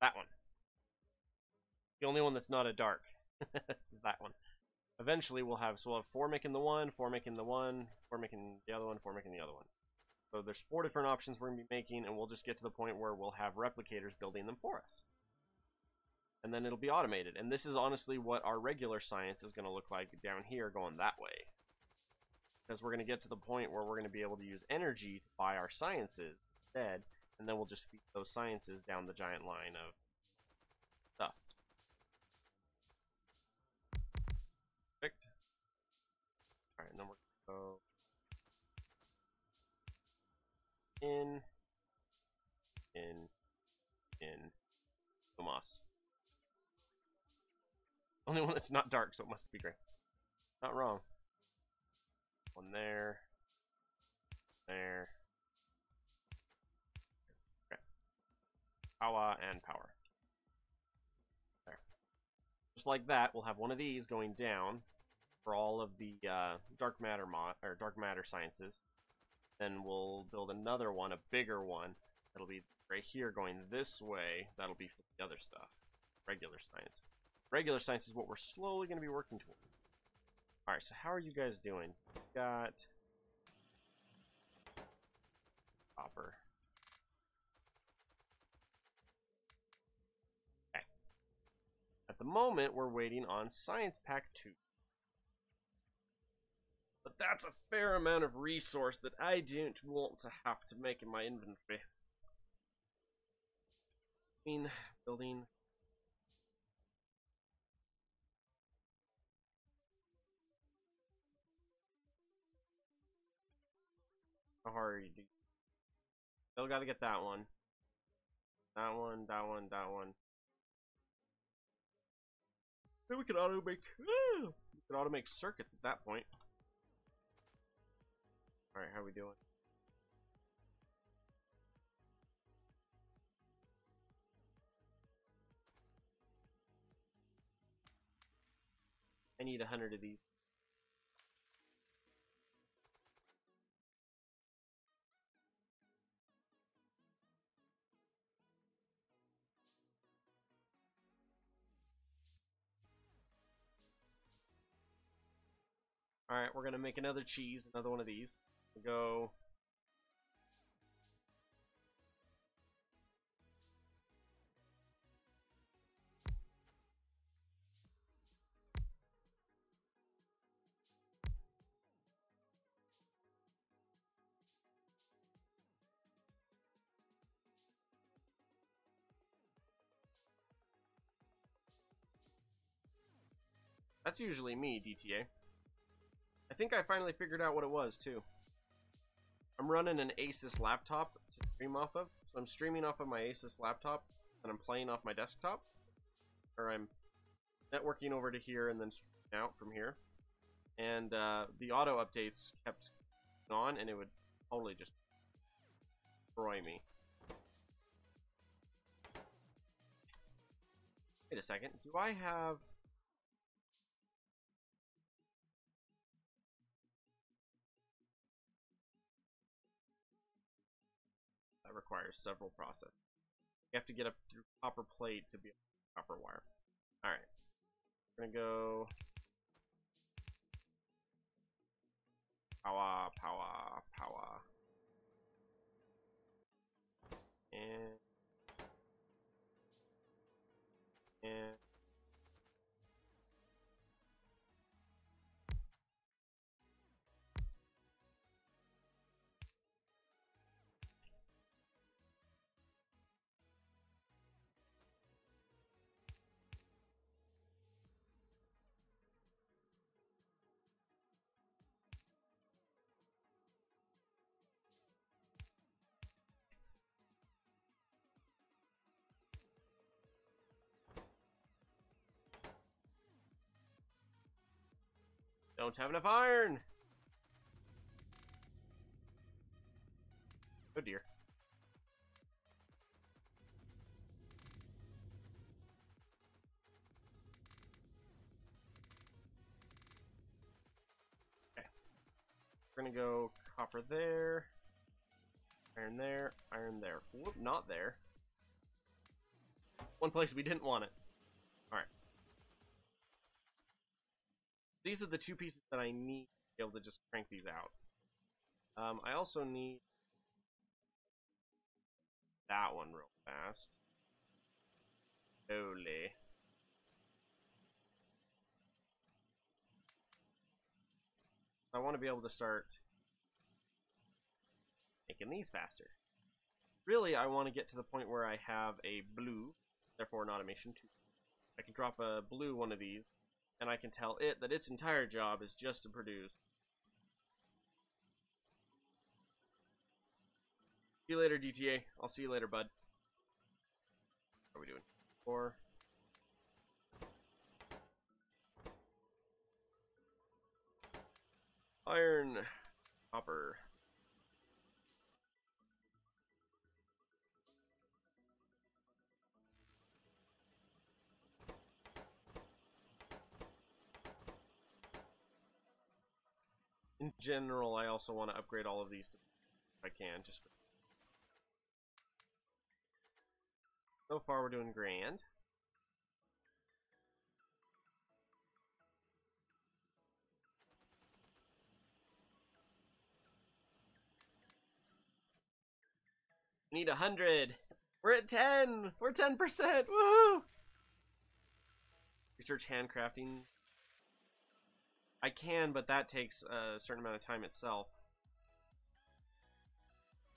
That one. The only one that's not a dark is that one. Eventually we'll have 4 making the one, 4 making the one, 4 making the other one, 4 making the other one. So there's 4 different options we're going to be making, and we'll just get to the point where we'll have replicators building them for us. And then it'll be automated. And this is honestly what our regular science is going to look like down here going that way. Because we're going to get to the point where we're going to be able to use energy to buy our sciences instead, and then we'll just feed those sciences down the giant line of stuff. Perfect. Alright, and then we're going to go in, moss. Only one that's not dark, so it must be gray. Not wrong. One there. There. Okay. Power and power. There. Just like that, we'll have one of these going down for all of the dark matter sciences. Then we'll build another one, a bigger one. That'll be right here going this way. That'll be for the other stuff. Regular science. Regular science is what we're slowly going to be working toward. Alright, so how are you guys doing? We've got copper. Okay. At the moment, we're waiting on Science Pack 2. But that's a fair amount of resource that I don't want to have to make in my inventory. I mean, building. How hard are you? Still gotta get that one. That one, that one, that one. Then we can auto make. We can auto make circuits at that point. Alright, how are we doing? I need 100 of these. Alright, we're gonna make another cheese, another one of these. We'll go. That's usually me, DTA. I think I finally figured out what it was, too. I'm running an Asus laptop to stream off of. So I'm streaming off of my Asus laptop, and I'm playing off my desktop. Or I'm networking over to here and then streaming out from here. And the auto updates kept on, and it would totally just destroy me. Wait a second. Do I have... That requires several processes. You have to get up through copper plate to be copper wire. Alright. We're gonna go power, power, power. And Don't have enough iron! Oh dear. Okay. We're gonna go copper there, iron there, iron there. Whoop, not there. One place we didn't want it. Alright. These are the two pieces that I need to be able to just crank these out. I also need that one real fast. Holy. I want to be able to start making these faster. Really, I want to get to the point where I have a blue, therefore an automation 2. I can drop a blue one of these, and I can tell it that its entire job is just to produce. See you later, GTA. I'll see you later, bud. What are we doing? 4. Iron. Copper. In general, I also want to upgrade all of these if I can. Just for... So far, we're doing grand. We need 100. We're at 10. We're 10%. Woohoo! Research handcrafting. I can, but that takes a certain amount of time itself.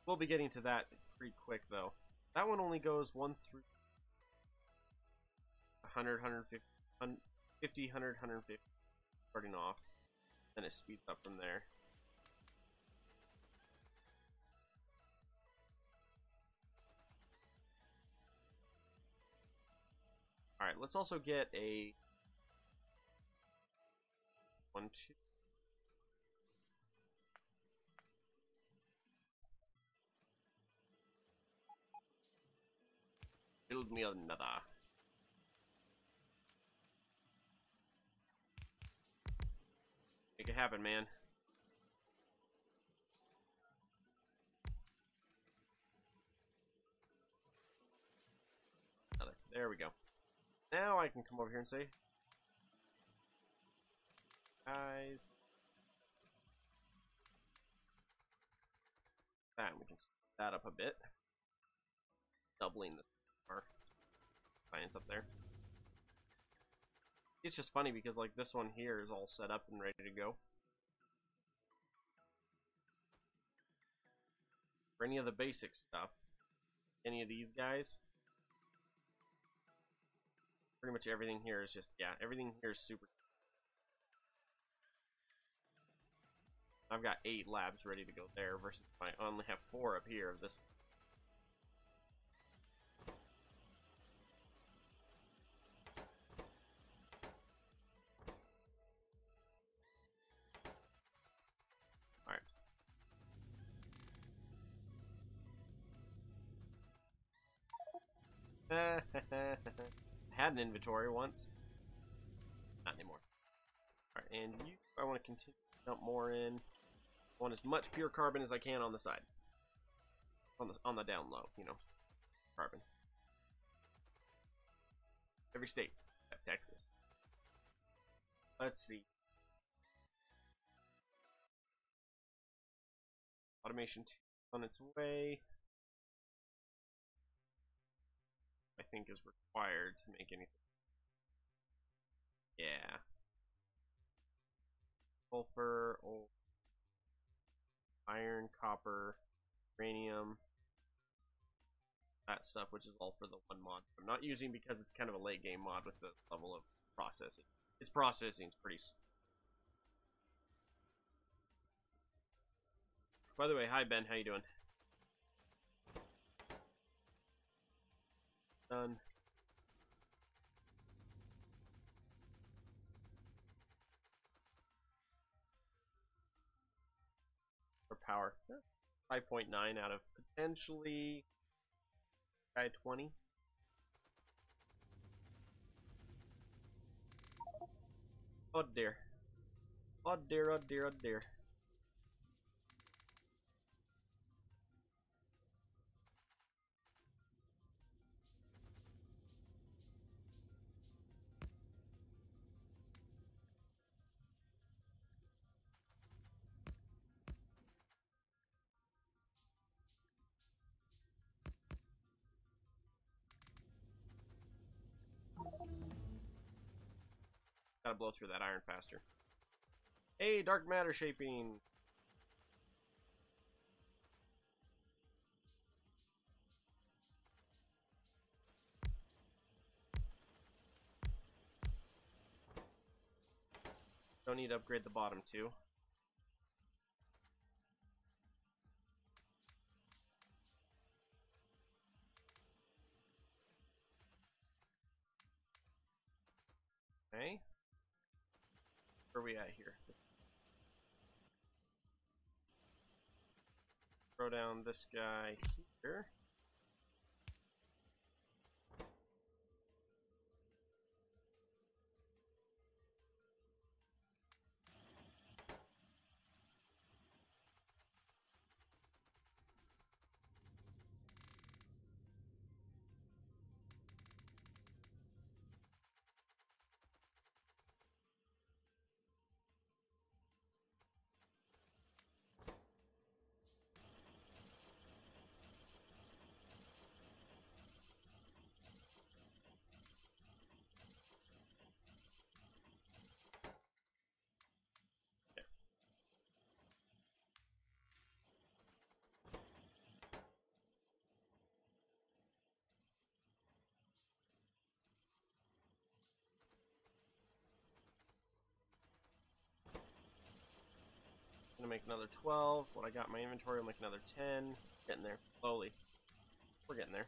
We'll be getting to that pretty quick, though. That one only goes 1 through 100, 150, 50, 100, 150, starting off. Then it speeds up from there. Alright, let's also get a 1, 2. Build me another. Make it happen, man. Another. There we go. Now I can come over here and say, guys, and we can set that up a bit, doubling our science up there. It's just funny because like this one here is all set up and ready to go. For any of the basic stuff, any of these guys, pretty much everything here is just, yeah, everything here is super. I've got 8 labs ready to go there versus I only have 4 up here of this. Alright. I had an inventory once. Not anymore. Alright, and you, I want to continue to dump more in. I want as much pure carbon as I can on the side. On the down low, you know. Carbon. Every state except Texas. Let's see. Automation 2 on its way. I think is required to make anything. Yeah. Sulfur, iron, copper, uranium, that stuff, which is all for the one mod I'm not using because it's kind of a late game mod with the level of processing. Its processing is pretty. By the way, hi Ben, how you doing? Done. power. 5.9 out of potentially 20. Oh dear. Oh dear, oh dear, oh dear. Gotta blow through that iron faster. Hey, dark matter shaping. Don't need to upgrade the bottom too. Okay. Where are we at here? Throw down this guy here. Gonna make another 12. What I got in my inventory will make another 10. Getting there. Slowly. We're getting there.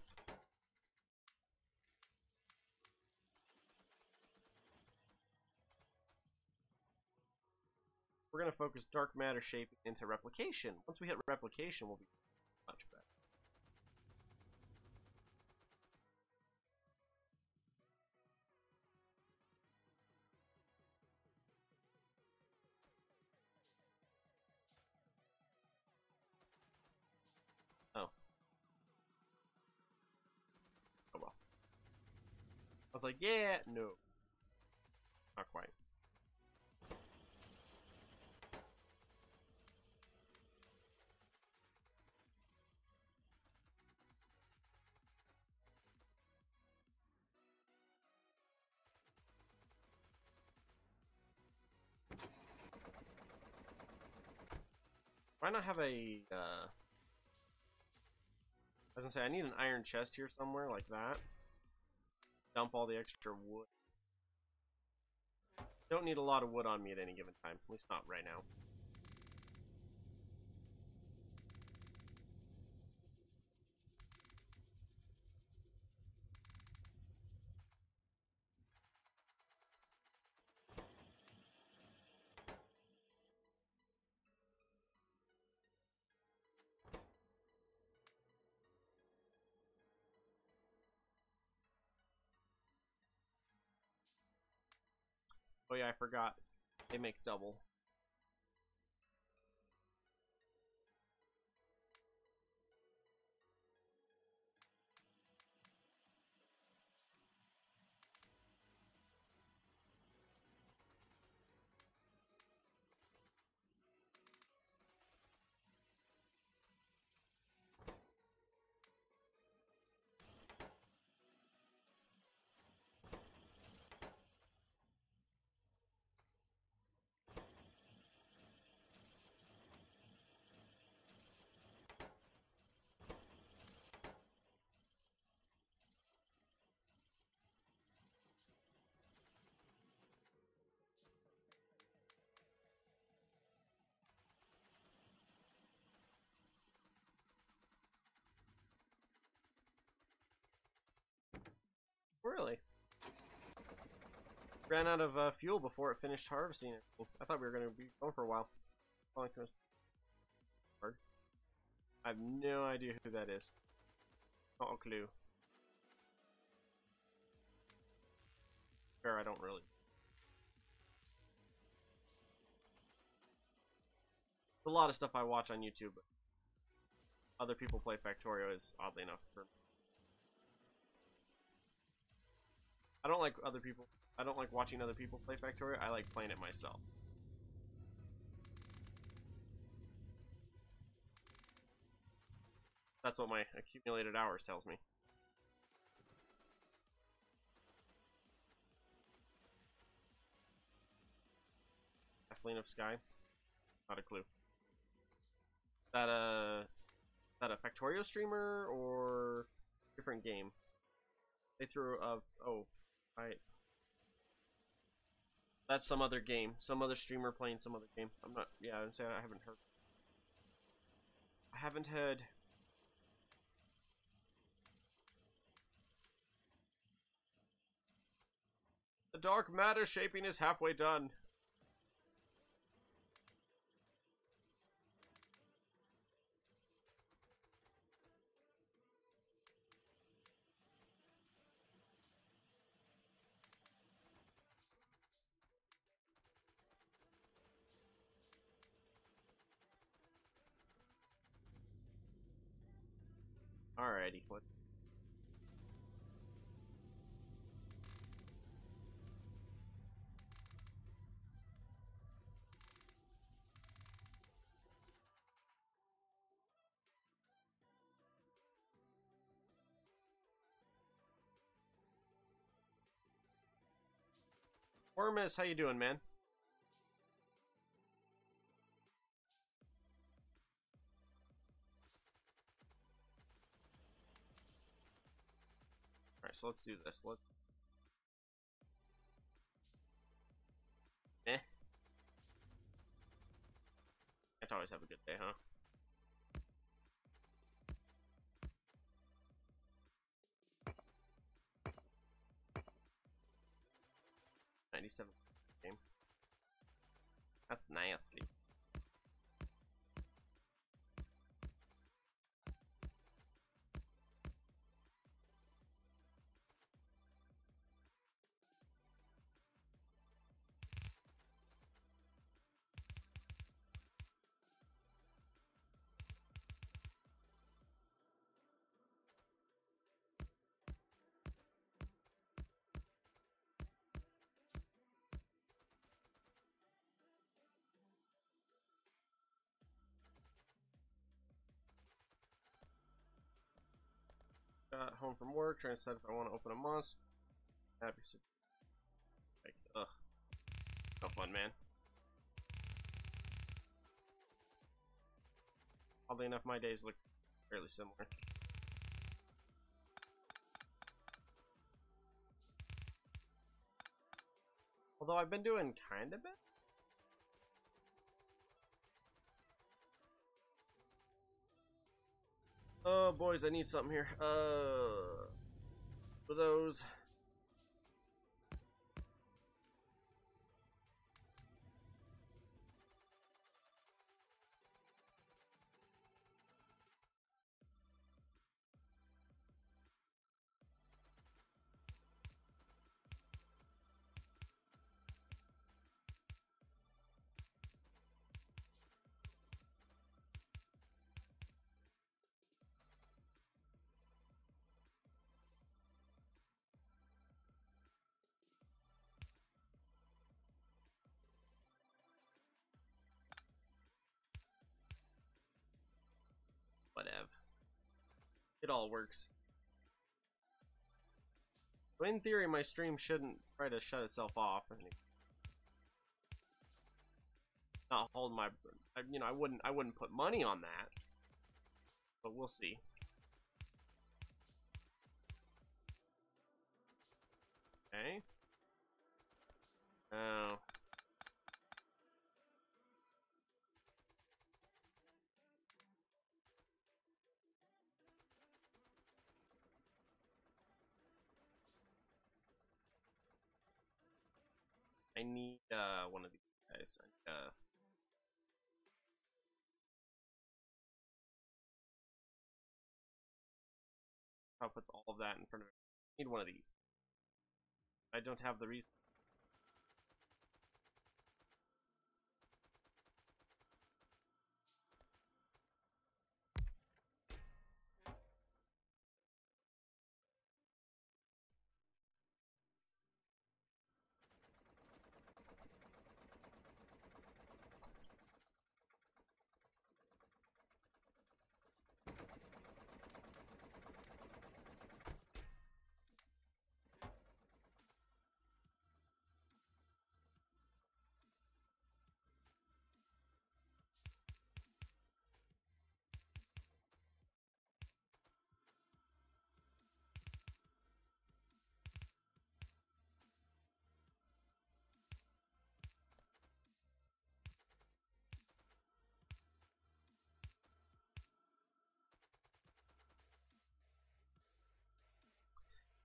We're gonna focus dark matter shaping into replication. Once we hit replication, we'll be much better. Oh. Oh well. I was like, yeah, no. Not quite. Why not have a, I was gonna say, I need an iron chest here somewhere, like that. Dump all the extra wood. Don't need a lot of wood on me at any given time, at least not right now. Oh yeah, I forgot. They make double. Really? Ran out of fuel before it finished harvesting it. I thought we were going to be going for a while. Hard. I have no idea who that is. Not a clue. Fair, I don't really. A lot of stuff I watch on YouTube. Other people play Factorio is oddly enough for me. I don't like other people. I don't like watching other people play Factorio. I like playing it myself. That's what my accumulated hours tells me. Kathleen of Sky? Not a clue. Is that a Factorio streamer or different game? They threw a oh, right. That's some other game. Some other streamer playing some other game. I'm not. Yeah, I would say I haven't heard. I haven't heard. The dark matter shaping is halfway done. Alrighty, what? Wormmus, how you doing, man? Alright, so let's do this. Let's. Eh. Can't always have a good day, huh? '97 game. That's nasty. Got home from work, trying to decide if I want to open a mosque. Happy. Like, ugh. No fun, man. Oddly enough, my days look fairly similar. Although I've been doing kind of bit. Oh, boys, I need something here. For those. Whatever. It all works. So in theory, my stream shouldn't try to shut itself off. Not hold my, you know, I wouldn't put money on that, but we'll see. Okay. Oh. I need one of these guys. how it puts all of that in front of it. I need one of these. I don't have the reason.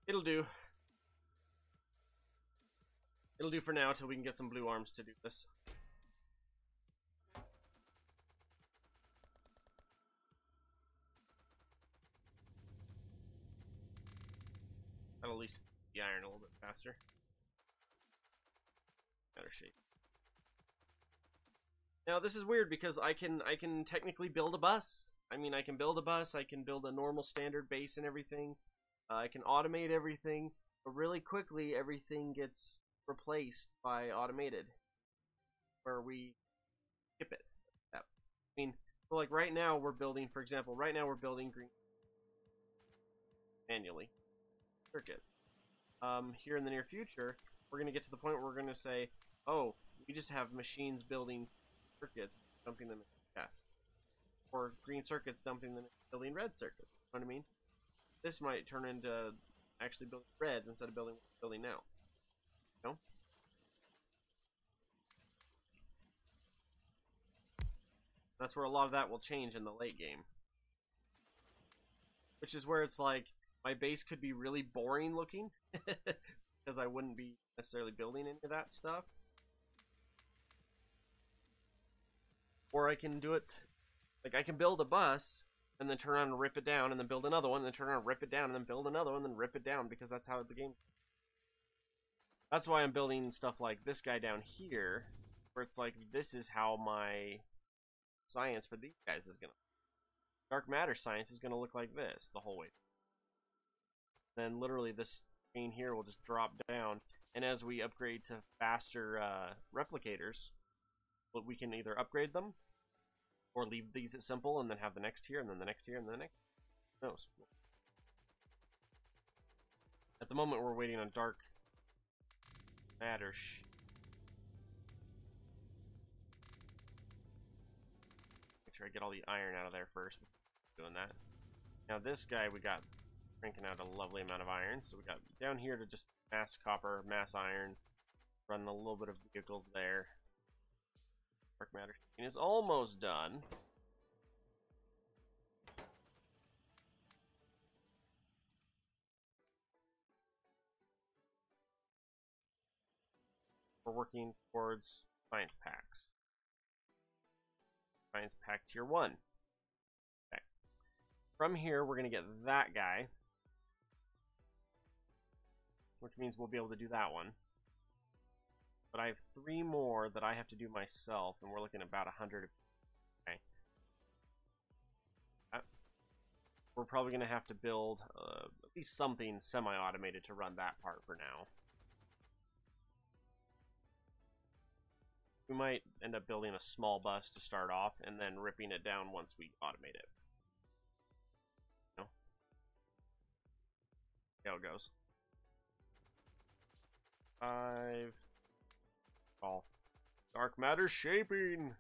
It'll do. It'll do for now until we can get some blue arms to do this. That'll at least the iron a little bit faster. Better shape. Now this is weird because I can technically build a bus. I mean, I can build a bus, I can build a normal standard base and everything. I can automate everything, but really quickly everything gets replaced by automated, where we skip it. I mean, so like right now we're building, for example, right now we're building green manually circuits. Here in the near future, we're gonna get to the point where we're gonna say, oh, we just have machines building circuits, dumping them in tests, or green circuits dumping them in building red circuits. You know what I mean? This might turn into actually building reds instead of building what we're building now. You know? That's where a lot of that will change in the late game. Which is where it's like, my base could be really boring looking, because I wouldn't be necessarily building any of that stuff. Or I can do it, like I can build a bus, and then turn around and rip it down, and then build another one, and then turn around and rip it down, and then build another one, and then rip it down, because that's how the game... That's why I'm building stuff like this guy down here, where it's like, this is how my science for these guys is gonna... Dark matter science is gonna look like this the whole way. Then literally this screen here will just drop down, and as we upgrade to faster replicators, we can either upgrade them, or leave these at simple and then have the next tier, and then the next tier, and then the next. No. At the moment, we're waiting on dark matter. Make sure I get all the iron out of there first before doing that. Now this guy, we got cranking out a lovely amount of iron, so we got down here to just mass copper, mass iron, run a little bit of vehicles there. Dark matter is almost done. We're working towards science packs. Science pack tier 1. Okay. From here, we're going to get that guy, which means we'll be able to do that one. But I have 3 more that I have to do myself, and we're looking at about 100. Okay. We're probably going to have to build at least something semi-automated to run that part for now. We might end up building a small bus to start off, and then ripping it down once we automate it. You know? See how it goes. 5... Oh. Dark matter shaping.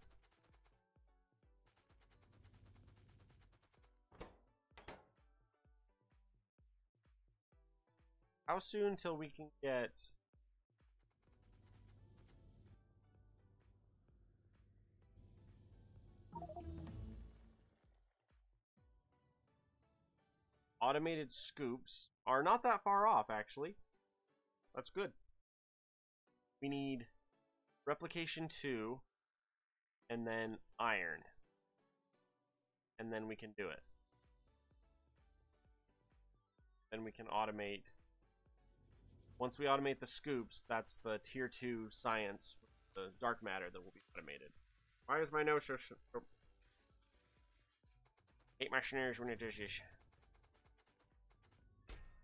How soon till we can get automated scoops are not that far off, actually. That's good. We need replication 2, and then iron, and then we can do it. then we can automate. Once we automate the scoops, that's the tier 2 science, the dark matter that will be automated. Why is my nose so... Oh. Hate my snares when it does this.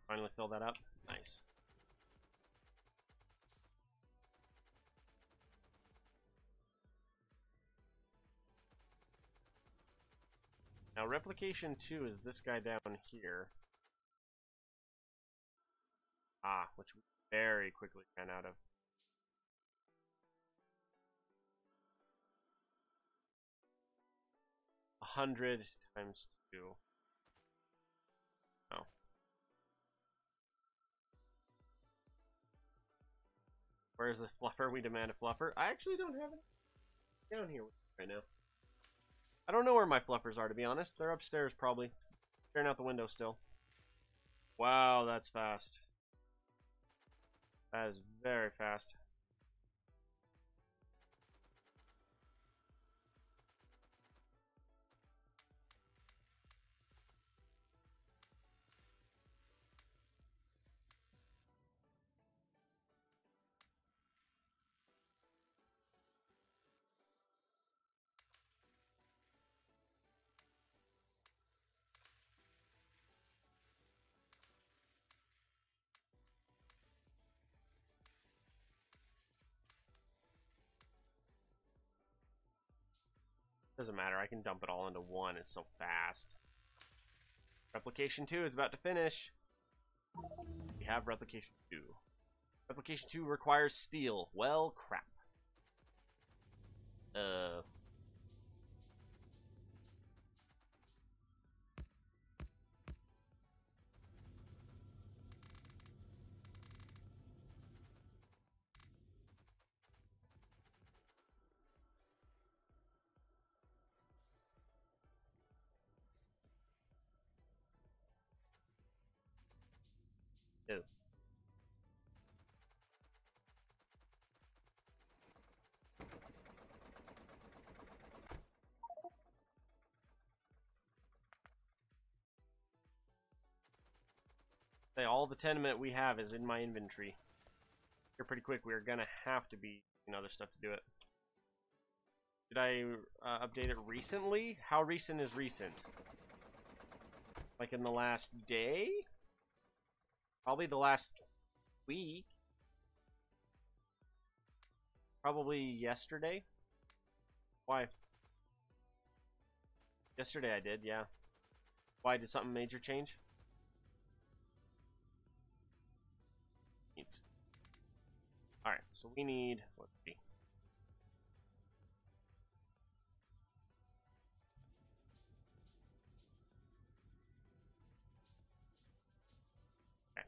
Finally fill that up. Nice. Now, replication 2 is this guy down here. Ah, which we very quickly ran out of. $100 times 2. Oh. Where's the fluffer? We demand a fluffer. I actually don't have it down here right now. I don't know where my fluffers are, to be honest. They're upstairs, probably. Staring out the window still. Wow, that's fast. That is very fast. Doesn't matter, I can dump it all into one. It's so fast. Replication 2 is about to finish. We have Replication 2. Replication 2 requires steel. Well, crap. Ew. All the tenement we have is in my inventory. Here pretty quick. We're gonna have to be doing other stuff to do it. Did I update it recently? How recent is recent? Like in the last day? Probably the last week. Probably yesterday. Why? Yesterday I did, yeah. Why, did something major change? Alright, so we need, let's see. Okay.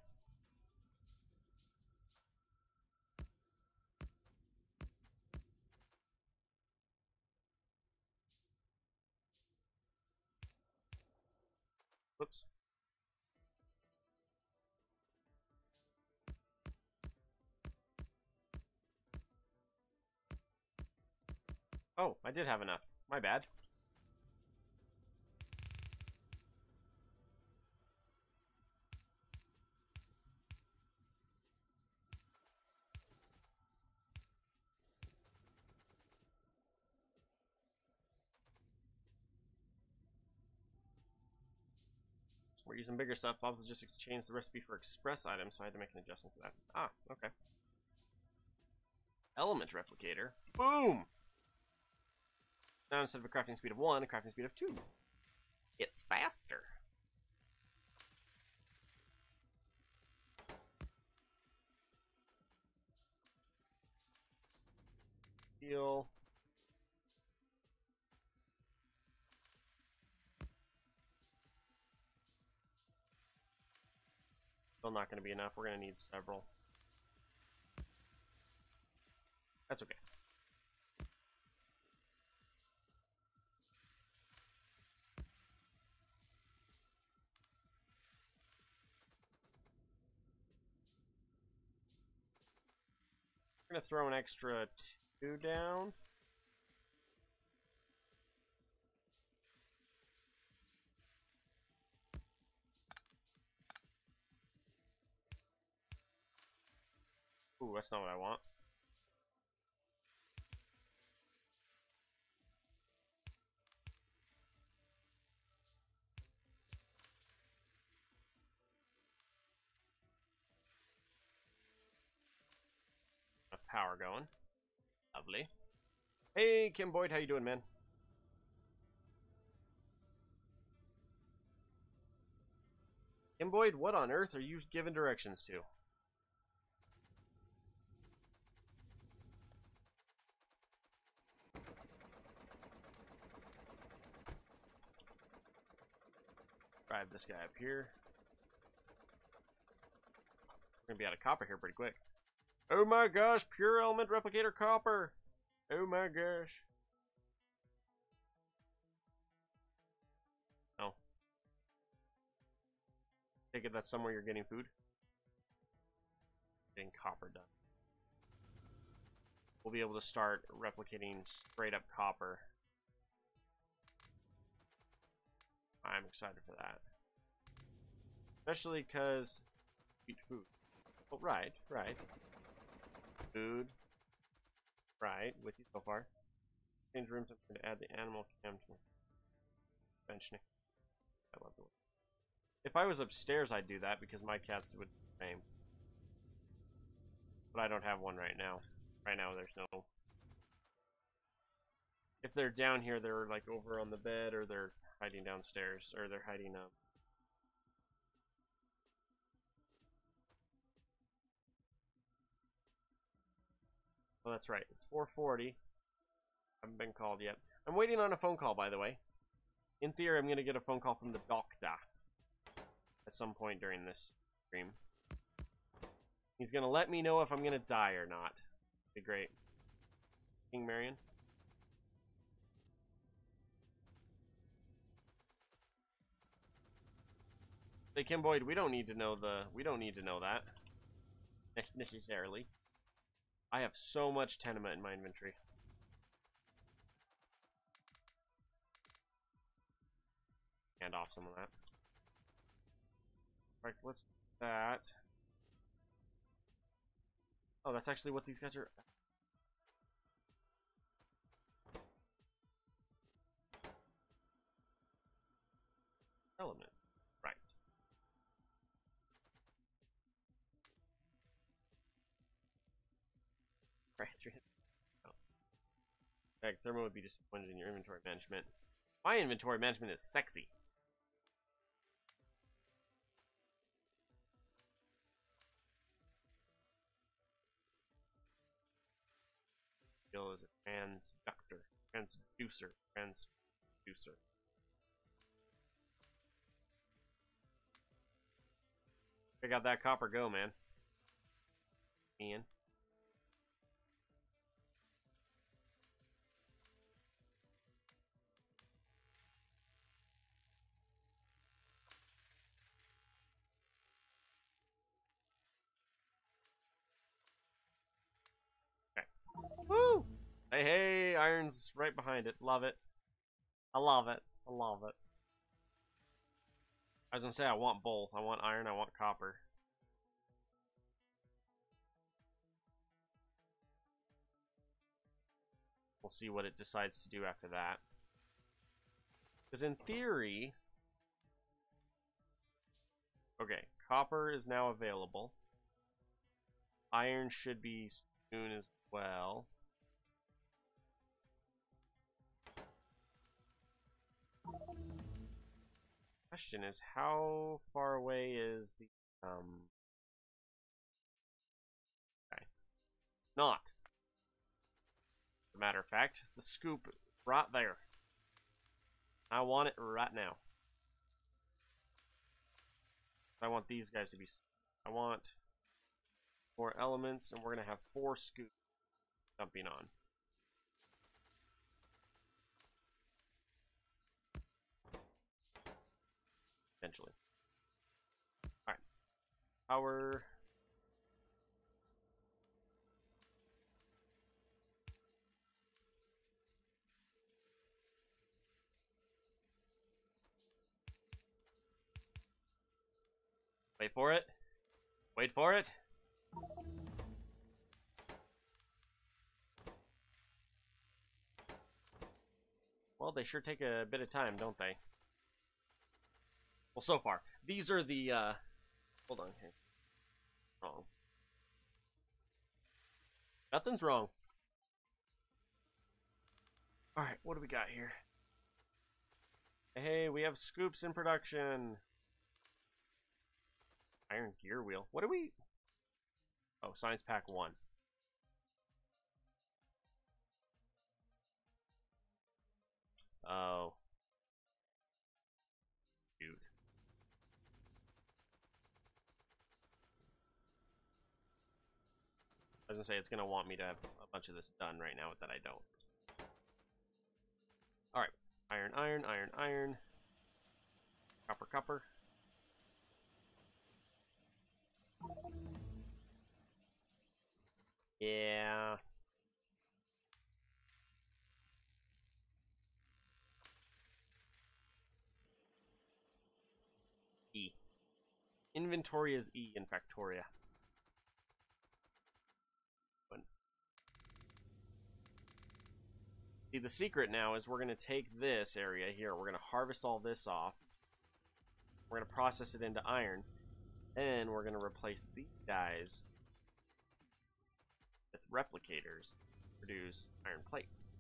Whoops. Oh, I did have enough. My bad. We're using bigger stuff. Bob's Logistics changed the recipe for express items, so I had to make an adjustment for that. Ah, okay. Element replicator. Boom! Now instead of a crafting speed of 1, a crafting speed of 2. It's faster. Steel. Still not going to be enough. We're going to need several. That's okay. We're going to throw an extra 2 down. Ooh, that's not what I want. Power going. Lovely. Hey, Kim Boyd, how you doing, man? Kim Boyd, what on earth are you giving directions to? Drive this guy up here. We're gonna be out of copper here pretty quick. Oh my gosh, pure element replicator copper. Oh my gosh. Oh. Take it that's somewhere you're getting food. Getting copper done. We'll be able to start replicating straight up copper. I'm excited for that. Especially because eat food. Oh, right. Food. Right, with you so far. Change rooms, I'm going to add the animal cam to mentioning. I love the way. If I was upstairs, I'd do that because my cats would name. But I don't have one right now. Right now, there's no. If they're down here, they're like over on the bed, or they're hiding downstairs, or they're hiding up. Oh, that's right. It's 4:40. Haven't been called yet. I'm waiting on a phone call, by the way. In theory, I'm going to get a phone call from the doctor at some point during this stream. He's going to let me know if I'm going to die or not. Be great. King Marion. Hey, Kim Boyd, we don't need to know that necessarily. I have so much tenement in my inventory. Hand off some of that. Alright, let's do that. Oh, that's actually what these guys are. Element. Right. Right, 300. Oh. In fact, Thermo would be disappointed in your inventory management. My inventory management is sexy. Skill is a transducer. I got that copper go, man. Ian. Woo! Hey, hey, iron's right behind it. Love it. I love it. I love it. I was gonna say I want both. I want iron, I want copper. We'll see what it decides to do after that. Because in theory... Okay, copper is now available. Iron should be soon as well. Question is, how far away is the okay. Not. As a matter of fact, the scoop right there. I want it right now. I want these guys to be. I want 4 elements, and we're gonna have 4 scoops dumping on. Eventually. Alright. Power. Wait for it. Wait for it. Well, they sure take a bit of time, don't they? Well, so far. These are the, hold on here. Wrong. Nothing's wrong. Alright, what do we got here? Hey, we have scoops in production. Iron gear wheel. What do we... Oh, Science Pack 1. Oh. Dude. I was gonna say it's gonna want me to have a bunch of this done right now that I don't. Alright. Iron, iron, iron, iron. Copper, copper. Yeah. E. Inventory is E in Factorio. See, the secret now is we're going to take this area here. We're going to harvest all this off. We're going to process it into iron. Then we're going to replace these guys with replicators to produce iron plates.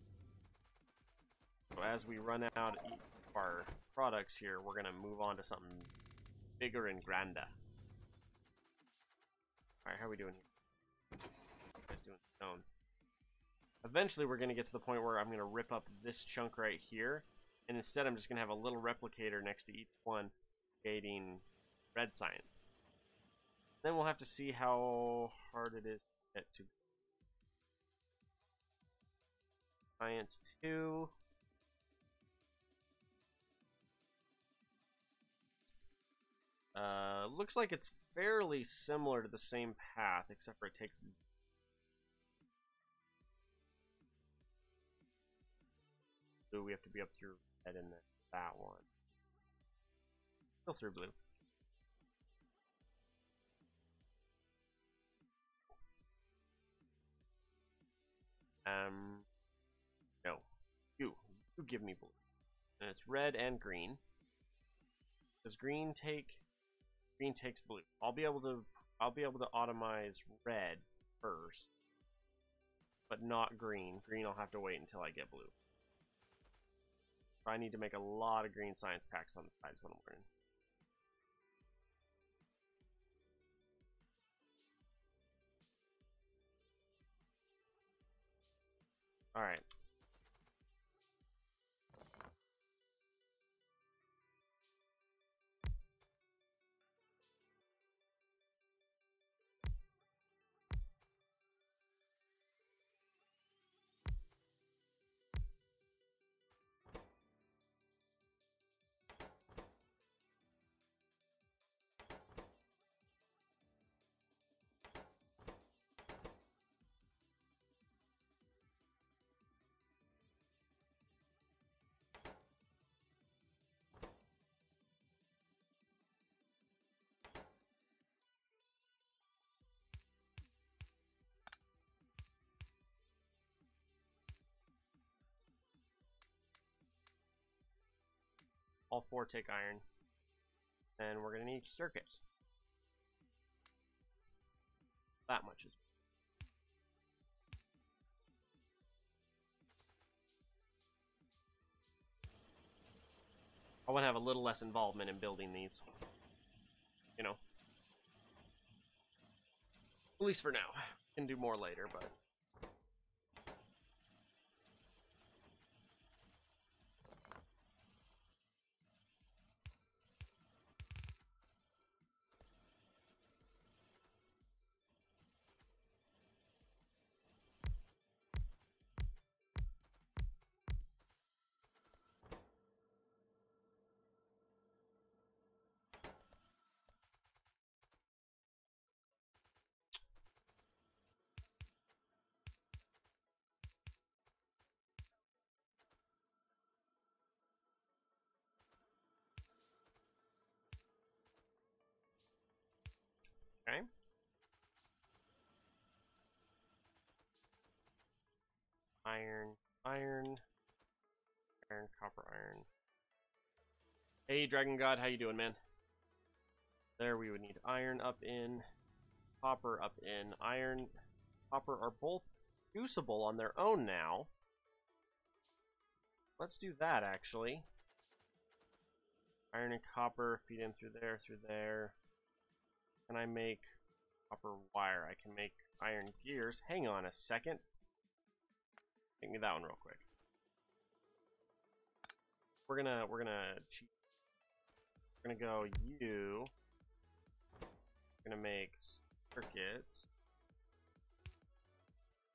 So as we run out of our products here, we're going to move on to something bigger and grander. Alright, how are we doing here? You guys doing stone? Eventually we're going to get to the point where I'm going to rip up this chunk right here, and instead I'm just going to have a little replicator next to each one creating red science. Then we'll have to see how hard it is to get to science 2. Looks like it's fairly similar to the same path, except for it takes... So we have to be up through red and then that one. Still through blue. No. You give me blue. And it's red and green. Does green take... Green takes blue. I'll be able to automize red first. But not green. Green I'll have to wait until I get blue. I need to make a lot of green science packs on the sides when I'm wearing. Alright. All 4 take iron. And we're going to need circuits. That much is... I want to have a little less involvement in building these. You know. At least for now. Can do more later, but... Okay. Iron, iron, Iron, copper, iron. Hey, Dragon God, how you doing, man? There, we would need iron up in, copper up in. Iron, copper are both usable on their own now. Let's do that, actually. Iron and copper feed in through there. Can I make copper wire? I can make iron gears. Hang on a second. Make me that one real quick. We're gonna cheat. We're gonna go U. We're gonna make circuits.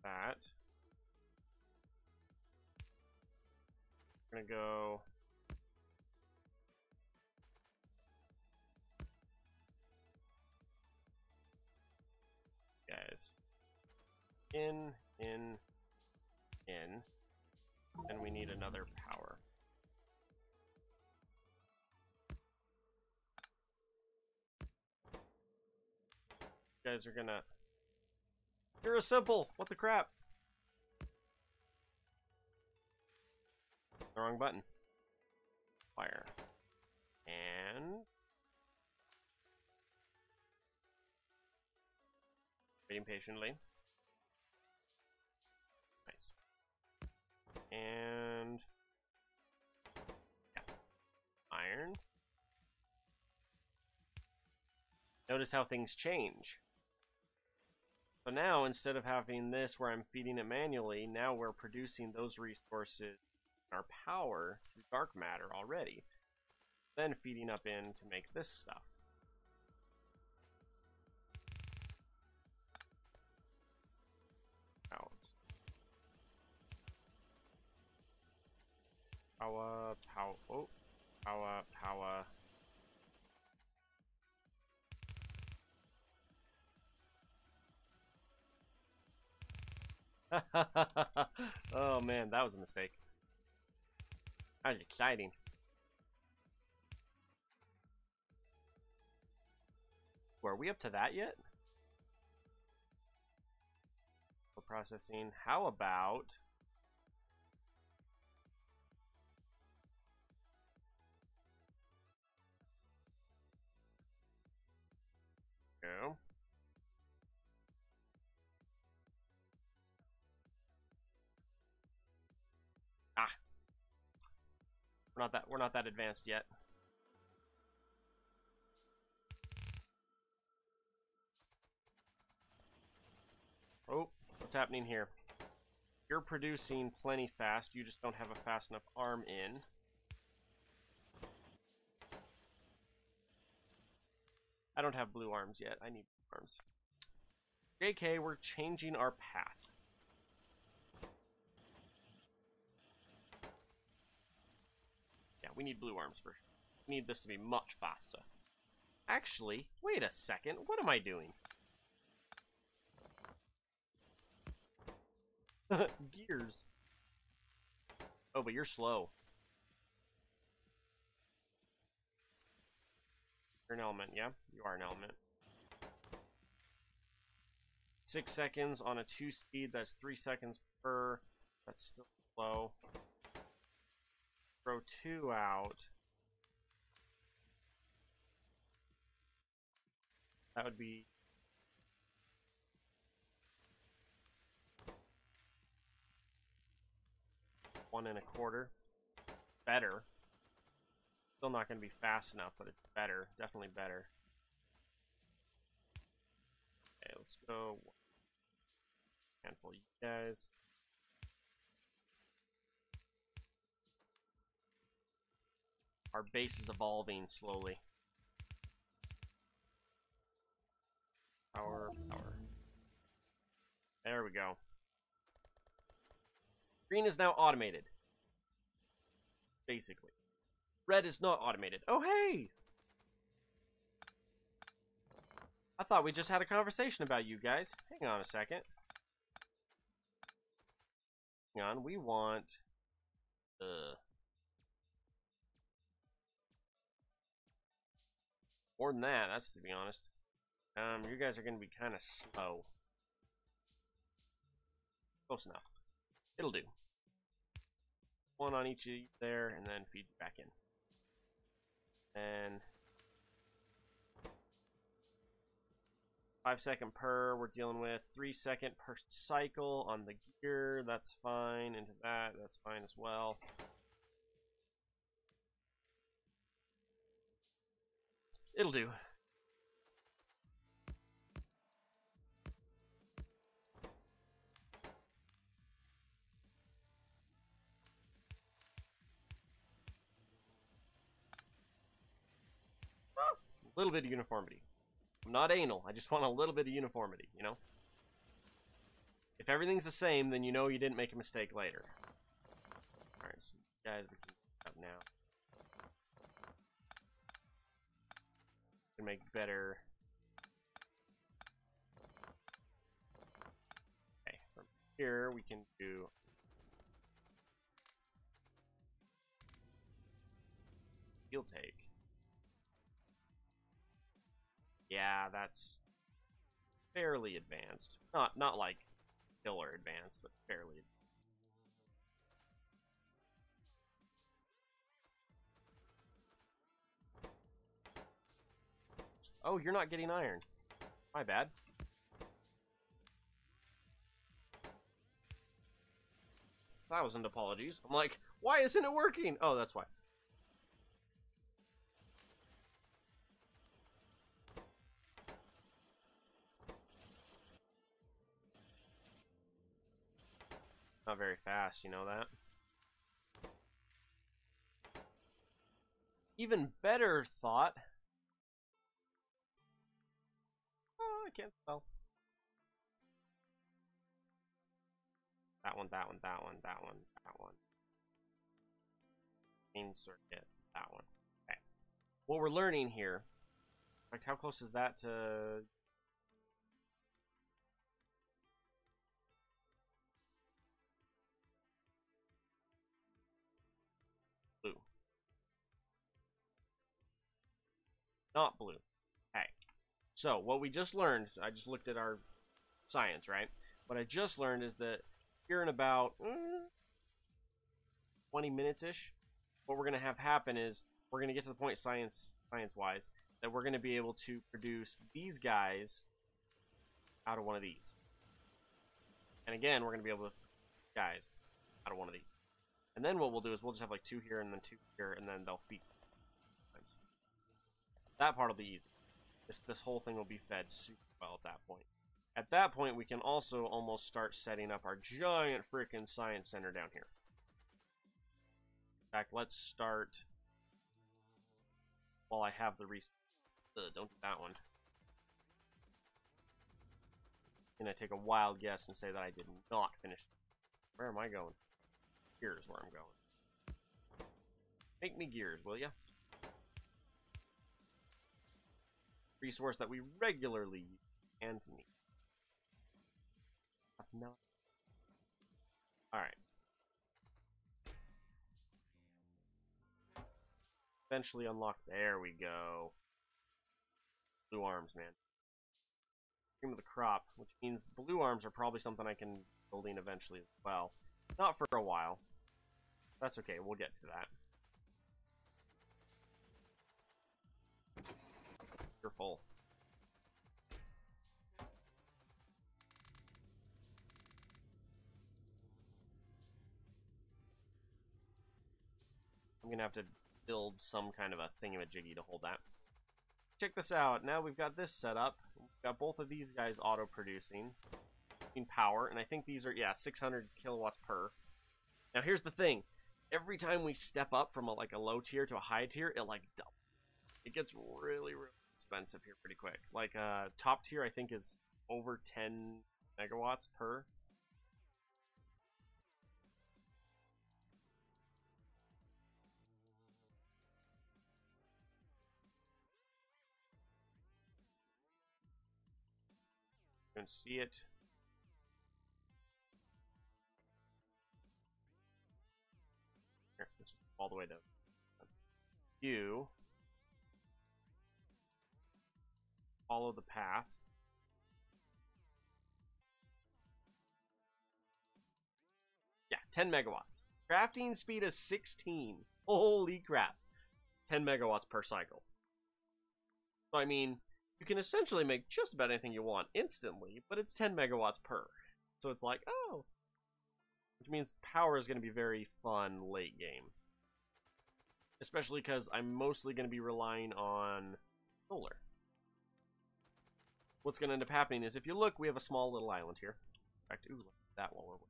That. We're gonna go. Guys. In. And we need another power. You guys are gonna. You're a simple. What the crap? The wrong button. Fire. And. Waiting patiently. Nice. And. Yeah. Iron. Notice how things change. So now, instead of having this where I'm feeding it manually, now we're producing those resources, our power, through dark matter already. Then feeding up in to make this stuff. Out. Power. Oh. Power. Oh man, that was a mistake. That was exciting. Are we up to that yet? For processing. How about go. We're not that advanced yet. Oh, what's happening here? You're producing plenty fast, you just don't have a fast enough arm in. I don't have blue arms yet. I need blue arms. JK, we're changing our path. We need blue arms first. We need this to be much faster. Actually, wait a second. What am I doing? Gears. Oh, but you're slow. You're an element, yeah? You are an element. 6 seconds on a 2-speed. That's 3 seconds per. That's still slow. Throw 2 out. That would be 1 1/4. Better. Still not going to be fast enough, but it's better. Definitely better. Okay, let's go. Handful of you guys. Our base is evolving slowly. Power. There we go. Green is now automated. Basically. Red is not automated. Oh, hey! I thought we just had a conversation about you guys. Hang on a second. Hang on, we want... more than that, that's to be honest. You guys are going to be kind of slow. Close enough. It'll do. one on each of you there, and then feed you back in. And 5-second per we're dealing with, 3-second per cycle on the gear, that's fine. Into that, that's fine as well. It'll do. A little bit of uniformity. I'm not anal, I just want a little bit of uniformity, you know? If everything's the same, then you know you didn't make a mistake later. Alright, so guys, we can up now. We can make better. Okay, from here we can do field take. Yeah, that's fairly advanced. Not like killer advanced, but fairly advanced. Oh, you're not getting iron. My bad. Thousand apologies. I'm like, why isn't it working? Oh, that's why. Not very fast, you know that? Even better thought. Oh, I can't spell. That one, that one, that one, that one, that one. Main circuit, that one. Okay. What we're learning here, in fact, how close is that to... blue? Not blue. Okay. So, what we just learned, I just looked at our science, right? What I just learned is that here in about 20 minutes-ish, what we're going to have happen is we're going to get to the point science-wise that we're going to be able to produce these guys out of one of these. And again, we're going to be able to guys out of one of these. And then what we'll do is we'll just have like 2 here and then 2 here, and then they'll feed. That part will be easy. This whole thing will be fed super well at that point. At that point, we can also almost start setting up our giant freaking science center down here. In fact, let's start while I have the resource. Don't do that one. I'm gonna take a wild guess and say that I did not finish. Where am I going? Here's where I'm going. Make me gears, will ya? Resource that we regularly use and need. No. Alright. Eventually unlock. There we go. Blue arms, man. Cream of the crop, which means blue arms are probably something I can build in eventually as well. Not for a while. That's okay, we'll get to that. You're full. I'm gonna have to build some kind of a thingamajiggy to hold that. Check this out. Now we've got this set up. We've got both of these guys auto-producing in power, and I think these are, yeah, 600 kilowatts per. Now here's the thing. Every time we step up from a low tier to a high tier, it like doubles. It gets really, really expensive here pretty quick. Like top tier I think is over 10 megawatts per. You can see it. Here, let's just all the way down. You follow the path. Yeah, 10 megawatts. Crafting speed is 16. Holy crap. 10 megawatts per cycle. So, I mean, you can essentially make just about anything you want instantly, but it's 10 megawatts per. So it's like, oh. Which means power is going to be very fun late game. Especially because I'm mostly going to be relying on solar. What's going to end up happening is, if you look, we have a small little island here. In fact, ooh, look at that while we're going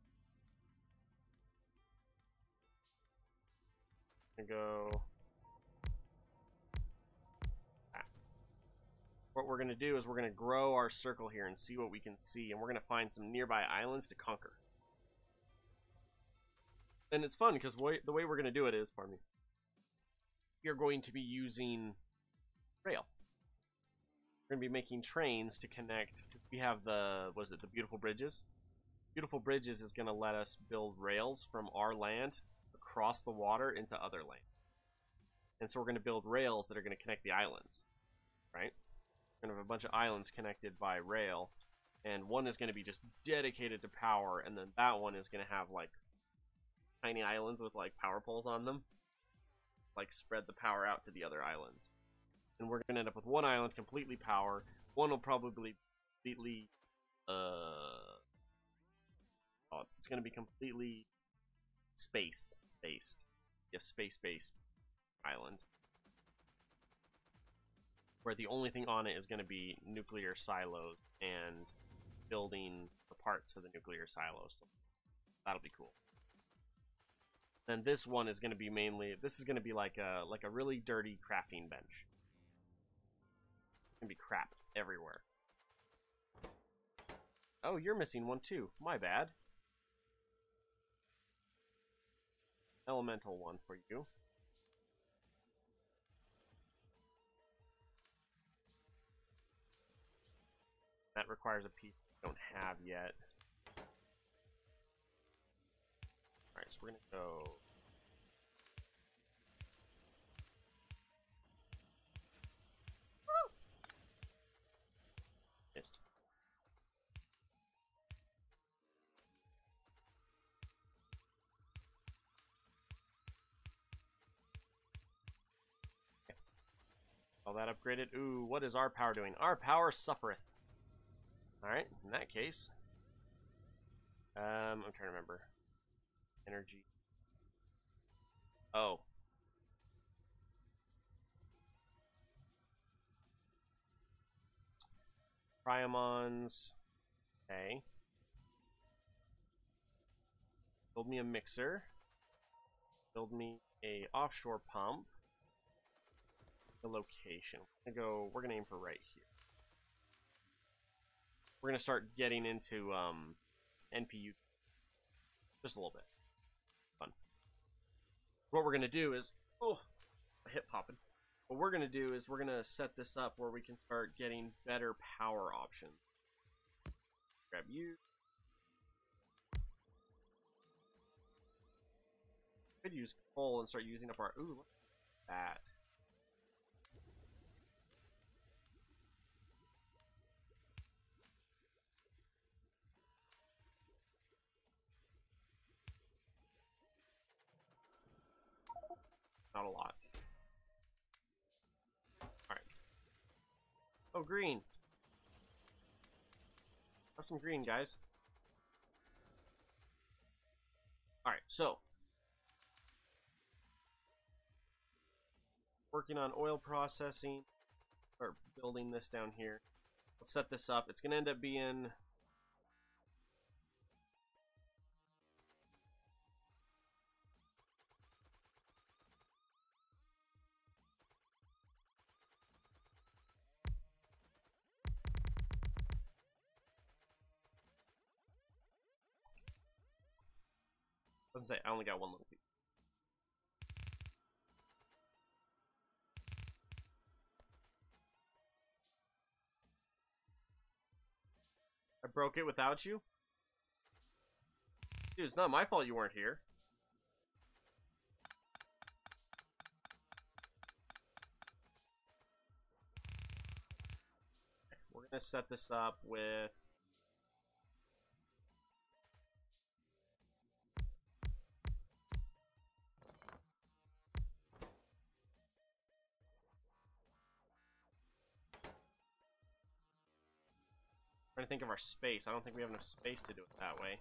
to go. What we're going to do is we're going to grow our circle here and see what we can see, and we're going to find some nearby islands to conquer. And it's fun because the way we're going to do it is, pardon me, you're going to be using rail. We're going to be making trains to connect. We have the, what is it, the Beautiful Bridges? Beautiful Bridges is going to let us build rails from our land across the water into other land. And so we're going to build rails that are going to connect the islands, right? We're going to have a bunch of islands connected by rail, and one is going to be just dedicated to power, and then that one is going to have like tiny islands with like power poles on them, like spread the power out to the other islands. And we're going to end up with one island completely power. One will probably completely it's going to be completely space-based. Yes, space-based island. Where the only thing on it is going to be nuclear silos and building the parts for the nuclear silos. That'll be cool. Then this one is going to be mainly, this is going to be like a really dirty crafting bench. It's going to be crap everywhere. Oh, you're missing one too. My bad. Elemental one for you. That requires a piece we don't have yet. Alright, so we're gonna go. Missed. Okay. All that upgraded. Ooh, what is our power doing? Our power suffereth. Alright, in that case. I'm trying to remember. Energy. Oh. Priamons. Okay. Build me a mixer. Build me a offshore pump. The location. We're gonna aim for right here. We're gonna start getting into NpU just a little bit. Fun. What we're gonna do is, oh, my hip popping. What we're gonna do is we're gonna set this up where we can start getting better power options. Grab you. Could use coal and start using up our. Ooh, look at that. Not a lot. Alright. Oh, green. Have some green, guys. Alright, so. Working on oil processing. Or building this down here. Let's set this up. It's going to end up being. Doesn't say, I only got one little piece. I broke it without you? Dude, it's not my fault you weren't here. Okay, we're gonna set this up with trying to think of our space. I don't think we have enough space to do it that way.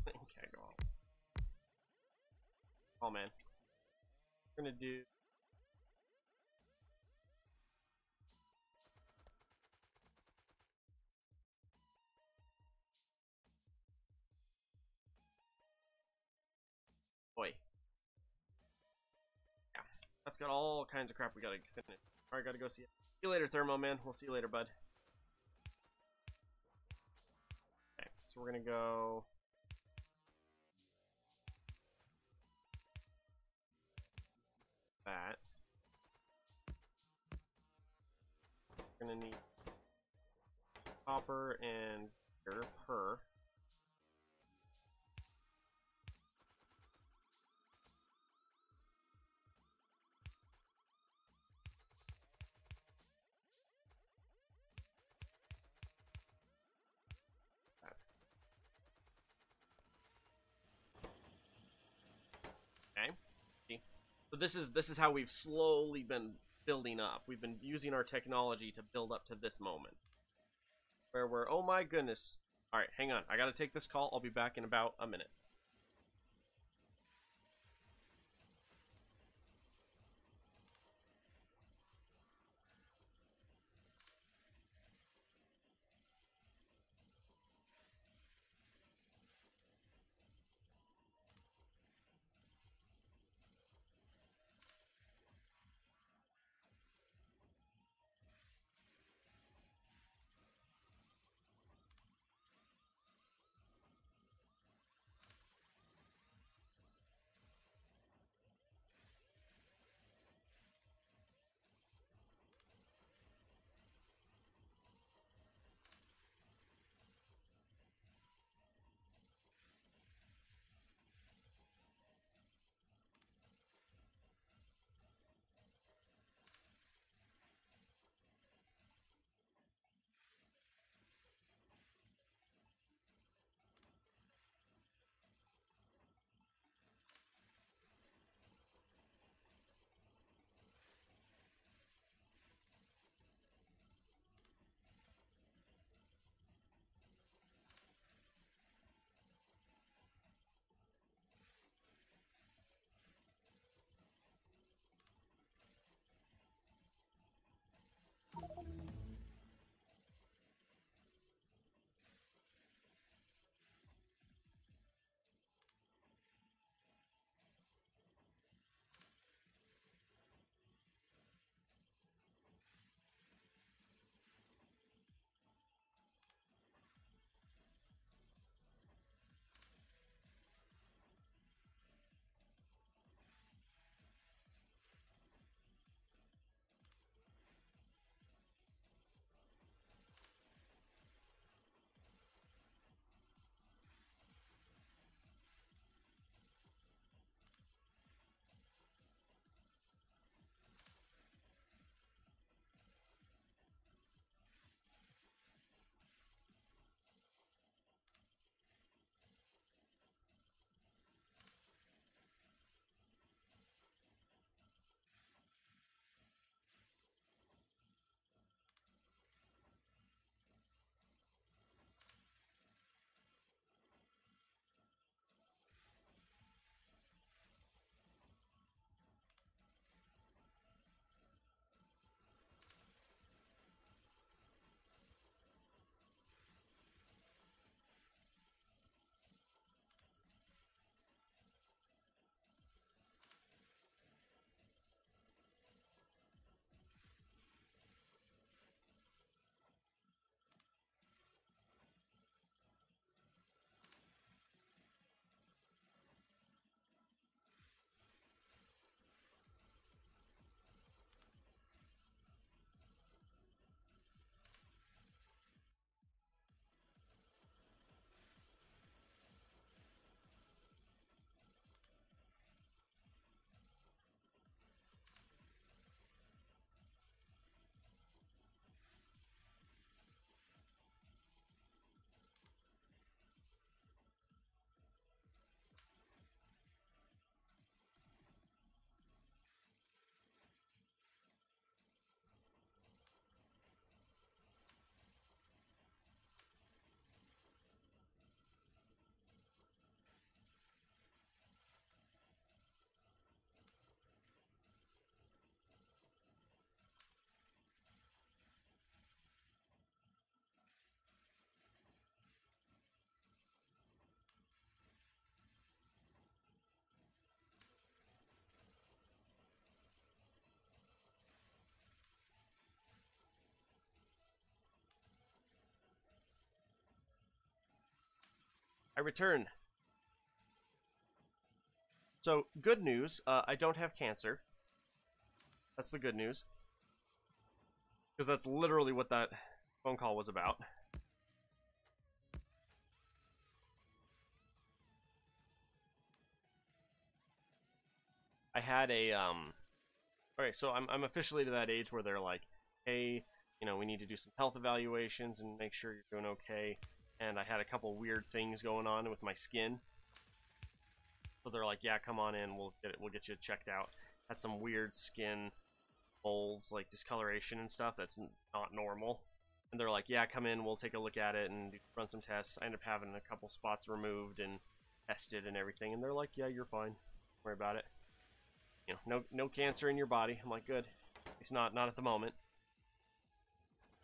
Okay, go on. Oh man. We're gonna do. Boy. Yeah. That's got all kinds of crap we gotta finish. Alright, gotta go see it. See you later, Thermo Man. We'll see you later, bud. Okay, so we're gonna go. That. We're gonna need copper and per. Okay. So this is how we've slowly been building up. We've been using our technology to build up to this moment. Where we're, oh my goodness. Alright, hang on. I gotta take this call. I'll be back in about a minute. I returned. So, good news, I don't have cancer. That's the good news. Because that's literally what that phone call was about. I had a, alright, so I'm officially to that age where they're like, hey, you know, we need to do some health evaluations and make sure you're doing okay. And I had a couple weird things going on with my skin. So they're like, yeah, come on in, we'll get you checked out. Had some weird skin moles, like discoloration and stuff that's not normal. And they're like, yeah, come in, we'll take a look at it and run some tests. I ended up having a couple spots removed and tested and everything. And they're like, yeah, you're fine. Don't worry about it. You know, no cancer in your body. I'm like, good. It's not at the moment.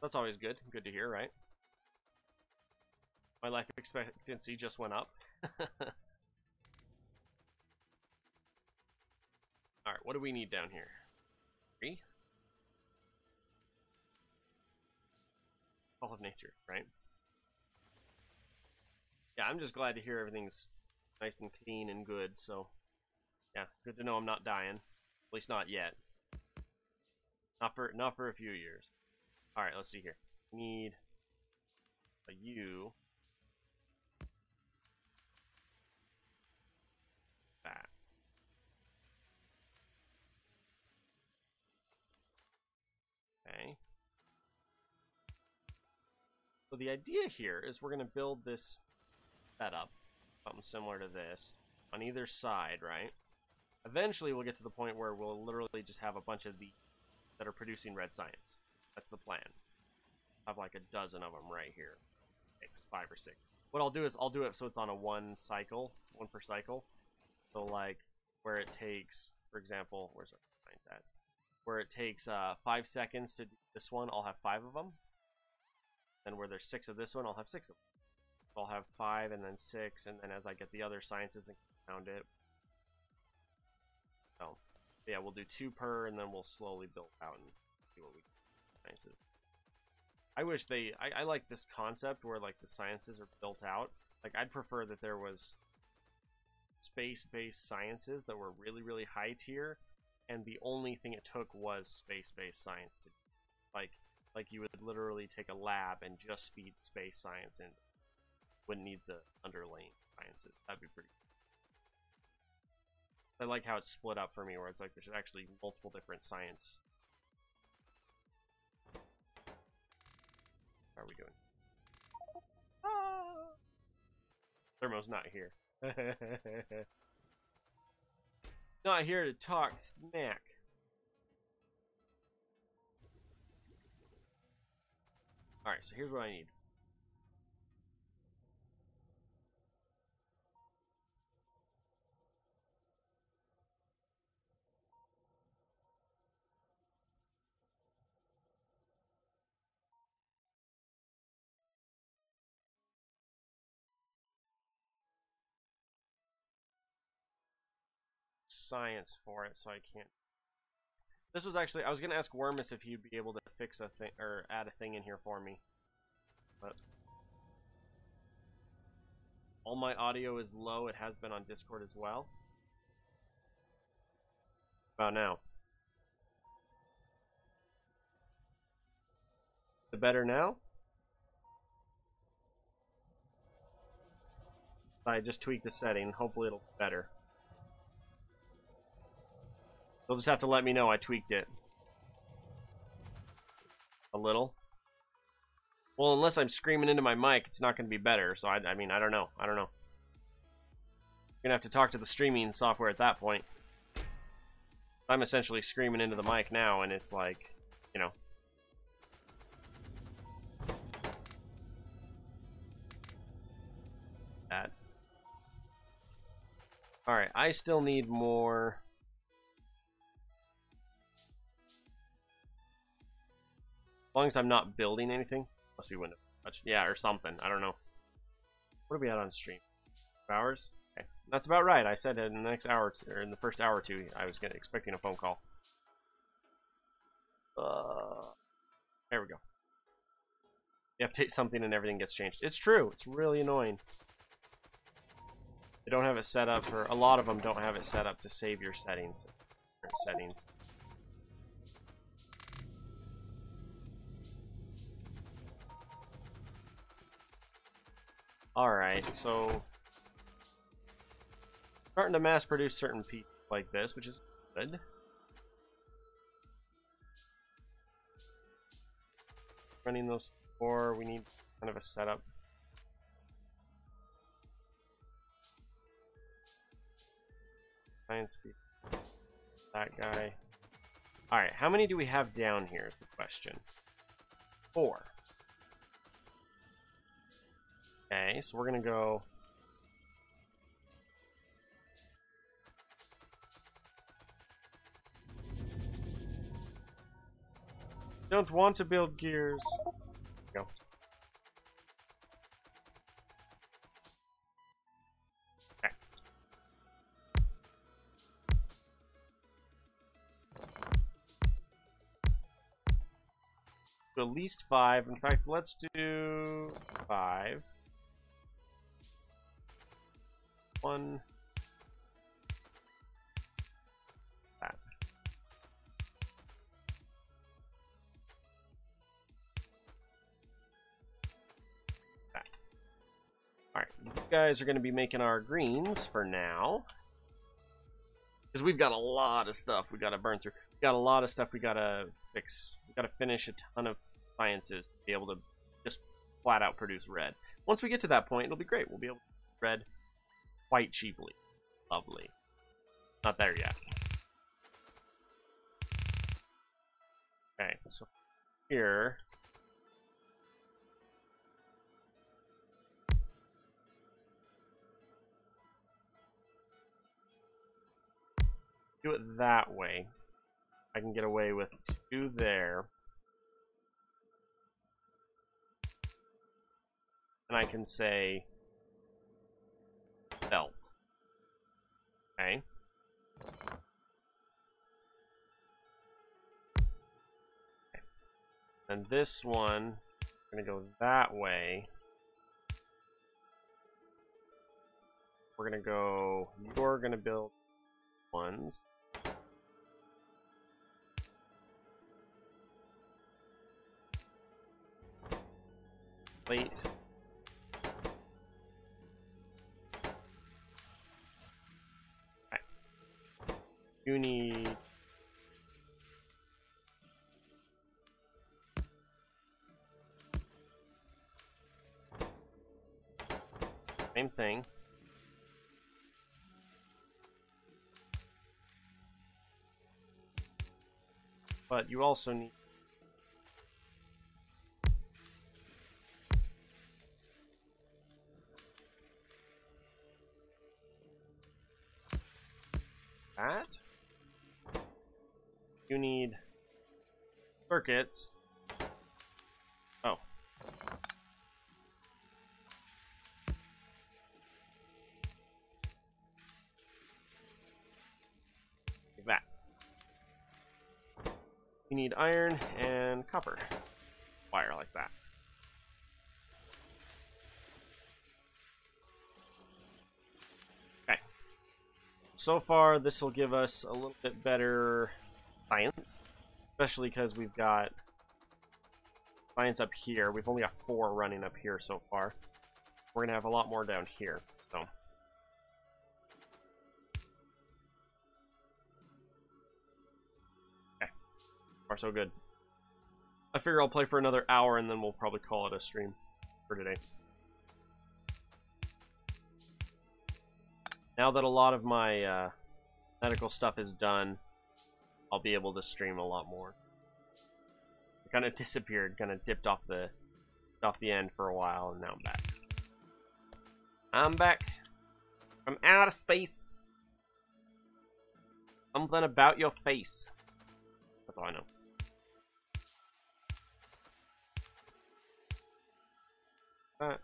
That's always good. Good to hear, right? My life expectancy just went up. Alright, what do we need down here? 3? All of nature, right? Yeah, I'm just glad to hear everything's nice and clean and good, so yeah, good to know I'm not dying. At least not yet. Not for a few years. Alright, let's see here. We need a U. That. Okay. So the idea here is we're going to build this setup, something similar to this, on either side, right? Eventually we'll get to the point where we'll literally just have a bunch of these that are producing red science. That's the plan. I have like a dozen of them right here. 5 or 6. What I'll do is I'll do it so it's on a one per cycle. So like where it takes, for example, where's our science at? Where it takes 5 seconds to do this one, I'll have 5 of them. And where there's 6 of this one, I'll have 6 of them. So I'll have 5 and then 6, and then as I get the other sciences and compound it. So yeah, we'll do 2 per, and then we'll slowly build out and see what we get. Sciences. I wish I like this concept where like the sciences are built out. Like I'd prefer that there was space-based sciences that were really, really high tier, and the only thing it took was space-based science to like you would literally take a lab and just feed space science in. Wouldn't need the underlying sciences. That'd be pretty cool. I like how it's split up for me, where it's like there's actually multiple different science. How are we doing? Ah! Thermo's not here. Not here to talk smack. Alright, so here's what I need. Science for it, so I can't. This was actually, I was gonna ask Wormus if he'd be able to fix a thing or add a thing in here for me, but all my audio is low. It has been on Discord as well. About now. The better now? I just tweaked the setting. Hopefully it'll be better. You'll just have to let me know I tweaked it. A little. Well, unless I'm screaming into my mic, it's not going to be better. So, I mean, I don't know. I don't know. You're going to have to talk to the streaming software at that point. I'm essentially screaming into the mic now, and it's like, you know. That. Alright, I still need more. As long as I'm not building anything. Must be window touch. Yeah, or something. I don't know. What are we at on stream? 2 hours? Okay. That's about right. I said in the next hour, or in the first hour or two, I was expecting a phone call. There we go. You update something and everything gets changed. It's true. It's really annoying. They don't have it set up for, a lot of them don't have it set up to save your settings. Alright, so starting to mass produce certain pieces like this, which is good. Running those 4, we need kind of a setup. Science speed. That guy. Alright, how many do we have down here is the question. 4. Okay, so we're gonna go. Don't want to build gears. Go. Okay. So at least 5. In fact, let's do 5. 1. That. That. Alright, you guys are going to be making our greens for now. Because we've got a lot of stuff we got to burn through. We've got a lot of stuff we got to fix. We've got to finish a ton of sciences to be able to just flat out produce red. Once we get to that point, it'll be great. We'll be able to produce red quite cheaply. Lovely. Not there yet. Okay, so here. Do it that way. I can get away with 2 there. And I can say belt. Okay. And this one, we're gonna go that way. We're gonna go, you're gonna build ones. Plate. You need same thing. But you also need that. You need circuits. Oh. Like that. You need iron and copper wire like that. Okay. So far, this will give us a little bit better science, especially because we've got science up here. We've only got 4 running up here so far. We're gonna have a lot more down here. So okay, far so good. I figure I'll play for another hour and then we'll probably call it a stream for today. Now that a lot of my medical stuff is done, I'll be able to stream a lot more. I kind of disappeared, kind of dipped off the end for a while, and now I'm back. I'm back from outer space. Something about your face. That's all I know. That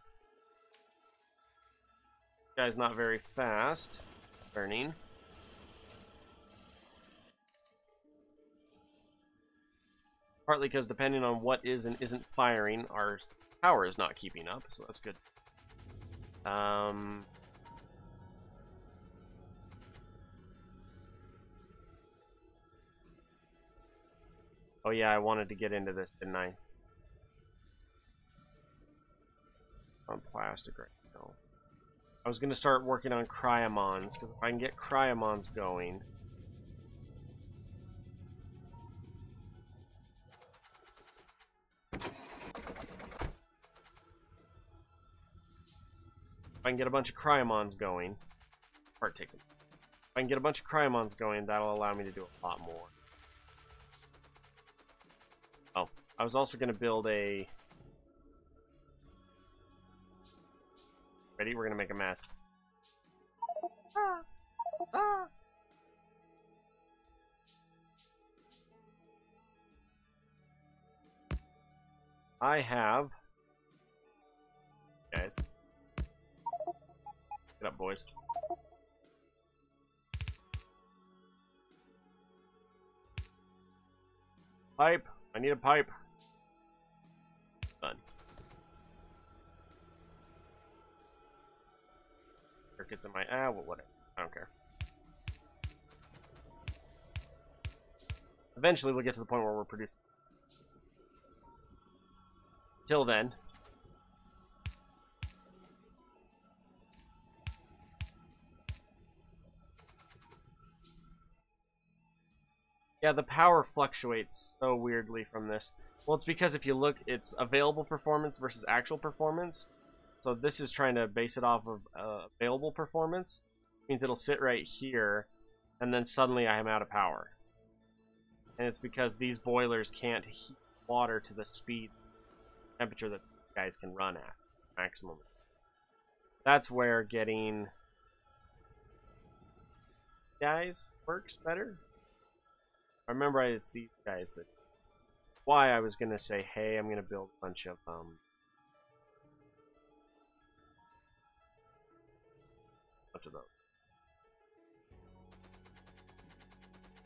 guy's not very fast. Burning. Partly because depending on what is and isn't firing, our power is not keeping up, so that's good. Oh yeah, I wanted to get into this, didn't I? On plastic right now. I was gonna start working on cryomons, because if I can get cryomons going. If I can get a bunch of cryomons going, part takes it. If I can get a bunch of cryomons going, that'll allow me to do a lot more. Oh, I was also gonna build a. Ready? We're gonna make a mess. I have. Guys. Get up, boys. Pipe. I need a pipe. Done. Circuits in my well, whatever. I don't care. Eventually, we'll get to the point where we're producing. Till then. Yeah, the power fluctuates so weirdly from this. Well, it's because if you look, it's available performance versus actual performance. So this is trying to base it off of available performance. It means it'll sit right here, and then suddenly I am out of power. And it's because these boilers can't heat water to the speed, temperature that guys can run at maximum. That's where getting guys works better. I remember it's these guys that. Why I was gonna say, hey, I'm gonna build a bunch of those.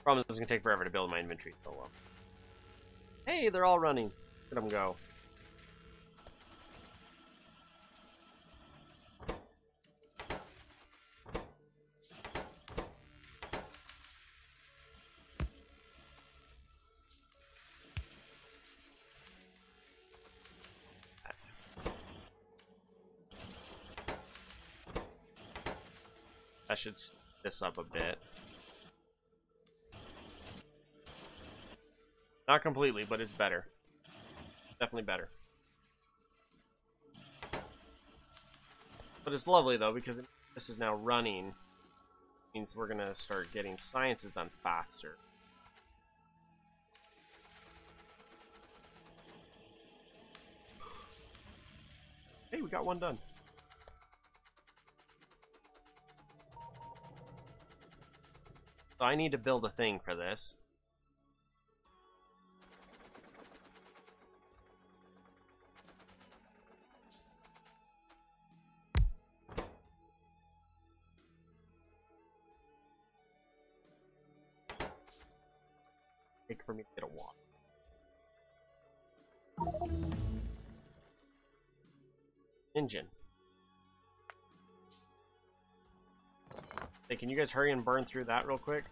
Problem is, it's gonna take forever to build my inventory. So well. Hey, they're all running. Let them go. I should speed this up a bit. Not completely, but it's better. Definitely better. But it's lovely though, because this is now running. It means we're gonna start getting sciences done faster. Hey, we got one done. So I need to build a thing for this. Take for me to get a walk. Engine. Hey, can you guys hurry and burn through that real quick?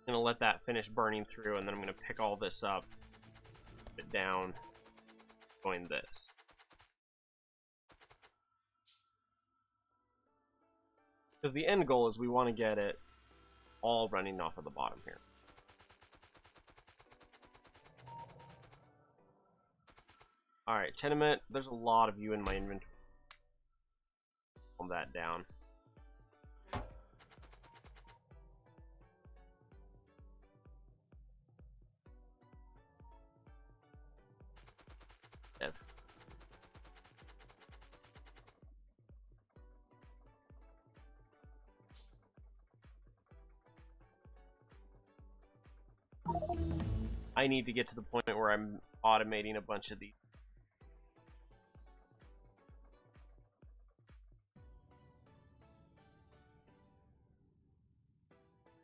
I'm gonna let that finish burning through, and then I'm gonna pick all this up, put it down, join this. Because the end goal is we want to get it all running off of the bottom here. Alright, tenement. There's a lot of you in my inventory. Calm that down. Dev. I need to get to the point where I'm automating a bunch of these.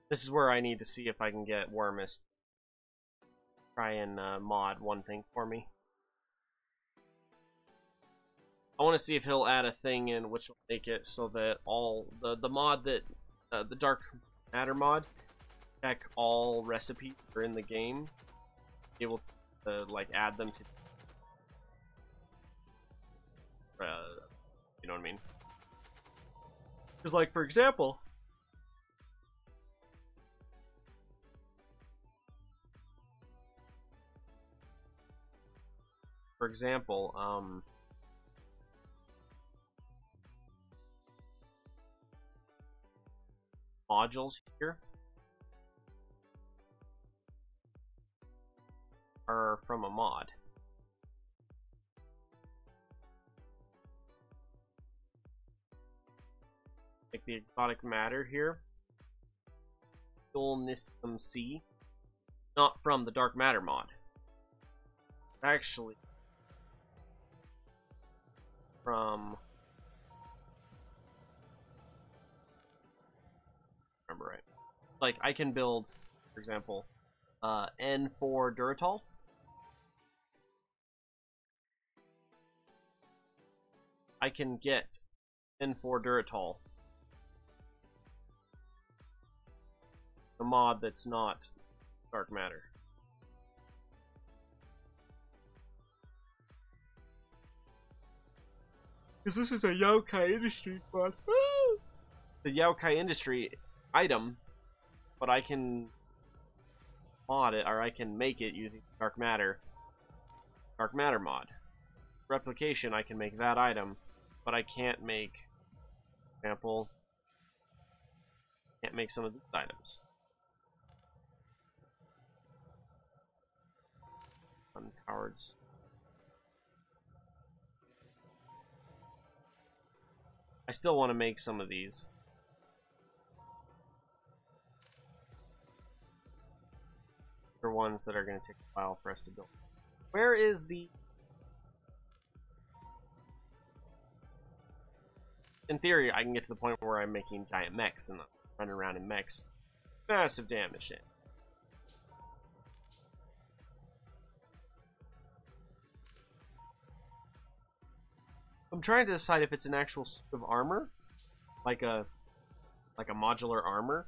This is where I need to see if I can get wormmus try and mod one thing for me. I want to see if he'll add a thing in which will make it so that all the mod that the dark matter mod, check all recipes that are in the game, be able to like add them to you know what I mean? Because like for example, modules here are from a mod. Like the exotic matter here, C, not from the dark matter mod. Actually, from remember right. Like I can build, for example, N4 Duratol. I can get N4 Duratol, a mod that's not dark matter. Because this is a Yokai Industry mod. The Yokai Industry item, but I can mod it, or I can make it using dark matter mod. Replication, I can make that item, but I can't make, for example, can't make some of these items. Unpowered. I still want to make some of these. For ones that are going to take a while for us to build. Where is the... In theory, I can get to the point where I'm making giant mechs and running around in mechs. Massive damage in. I'm trying to decide if it's an actual suit of armor, like a modular armor.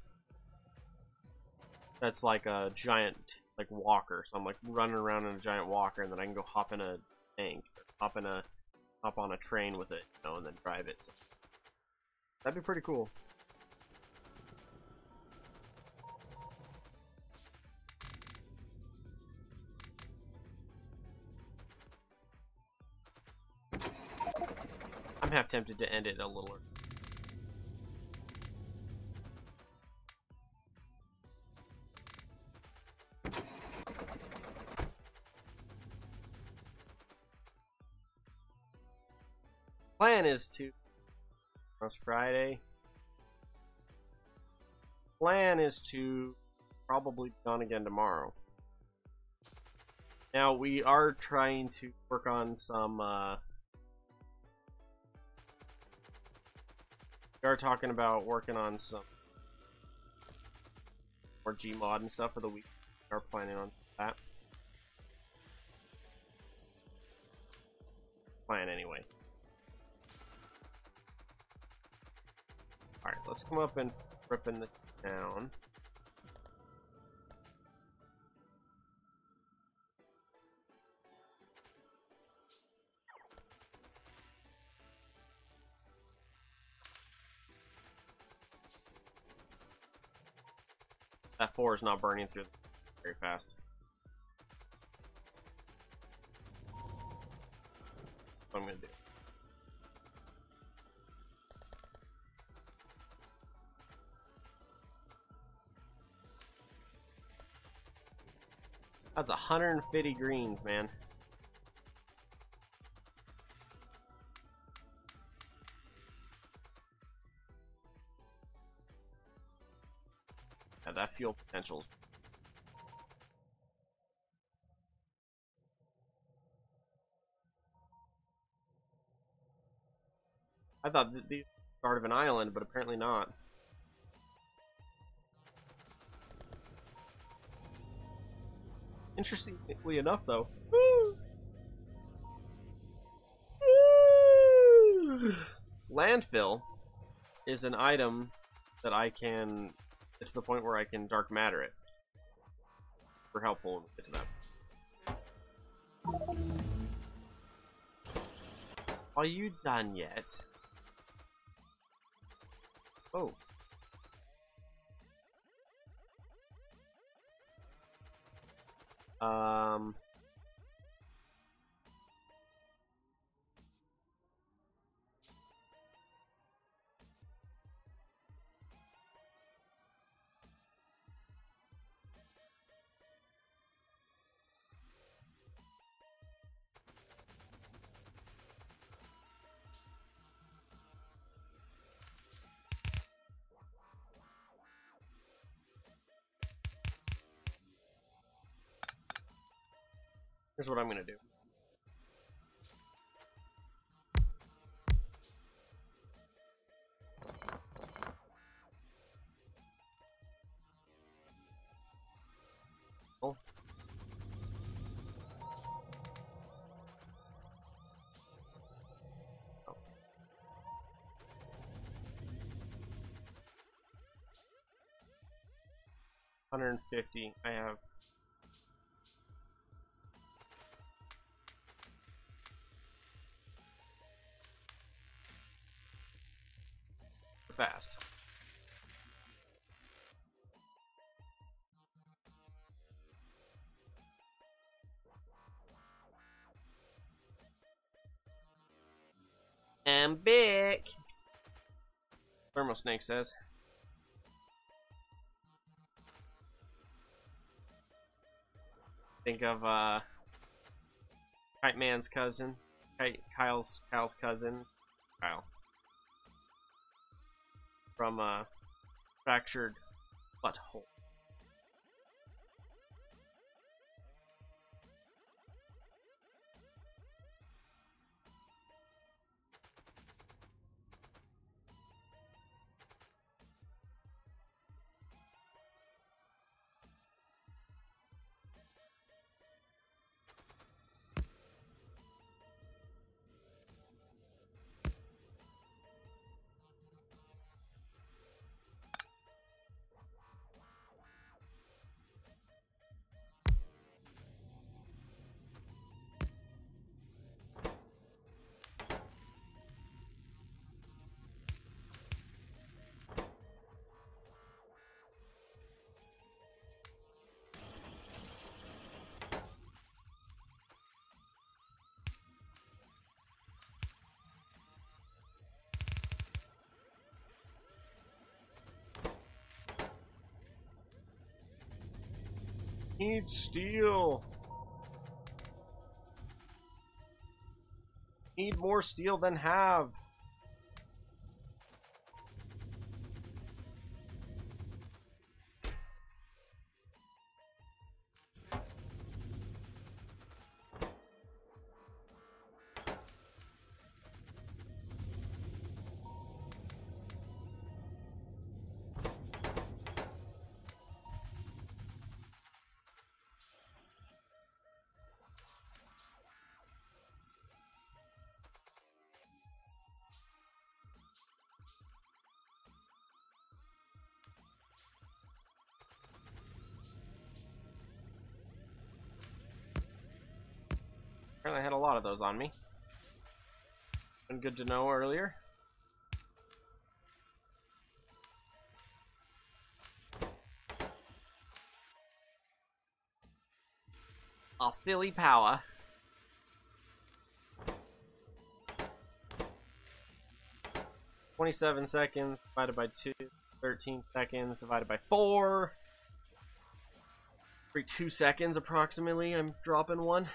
That's like a giant like walker. So I'm like running around in a giant walker, and then I can go hop in a tank, hop on a train with it, you know, and then drive it. So that'd be pretty cool. I'm half tempted to end it a little early. Plan is to tomorrow's Friday. Plan is to probably be on again tomorrow. Now we are trying to work on some we are talking about working on some more Gmod and stuff for the week. We are planning on that. Plan anyway. Alright, let's come up and rip in the town. That 4 is not burning through very fast. That's what I'm gonna do. That's 150 greens, man. Yeah, that fuel potential. I thought these were part of an island, but apparently not. Interestingly enough, though, landfill is an item that I can, it's to the point where I can dark matter it. Super helpful when we get to that. Are you done yet? Oh. Here's what I'm gonna do. Oh. Oh. 150. I have. Fast. I'm big. Thermosnake says. Think of Kite Man's cousin, Kyle's cousin, Kyle. From Fractured Butthole. Need steel. Need more steel than have. Apparently I had a lot of those on me. Been good to know earlier. Silly power. $27 seconds divided by 2, 13 seconds divided by 4. Every 2 seconds approximately, I'm dropping one.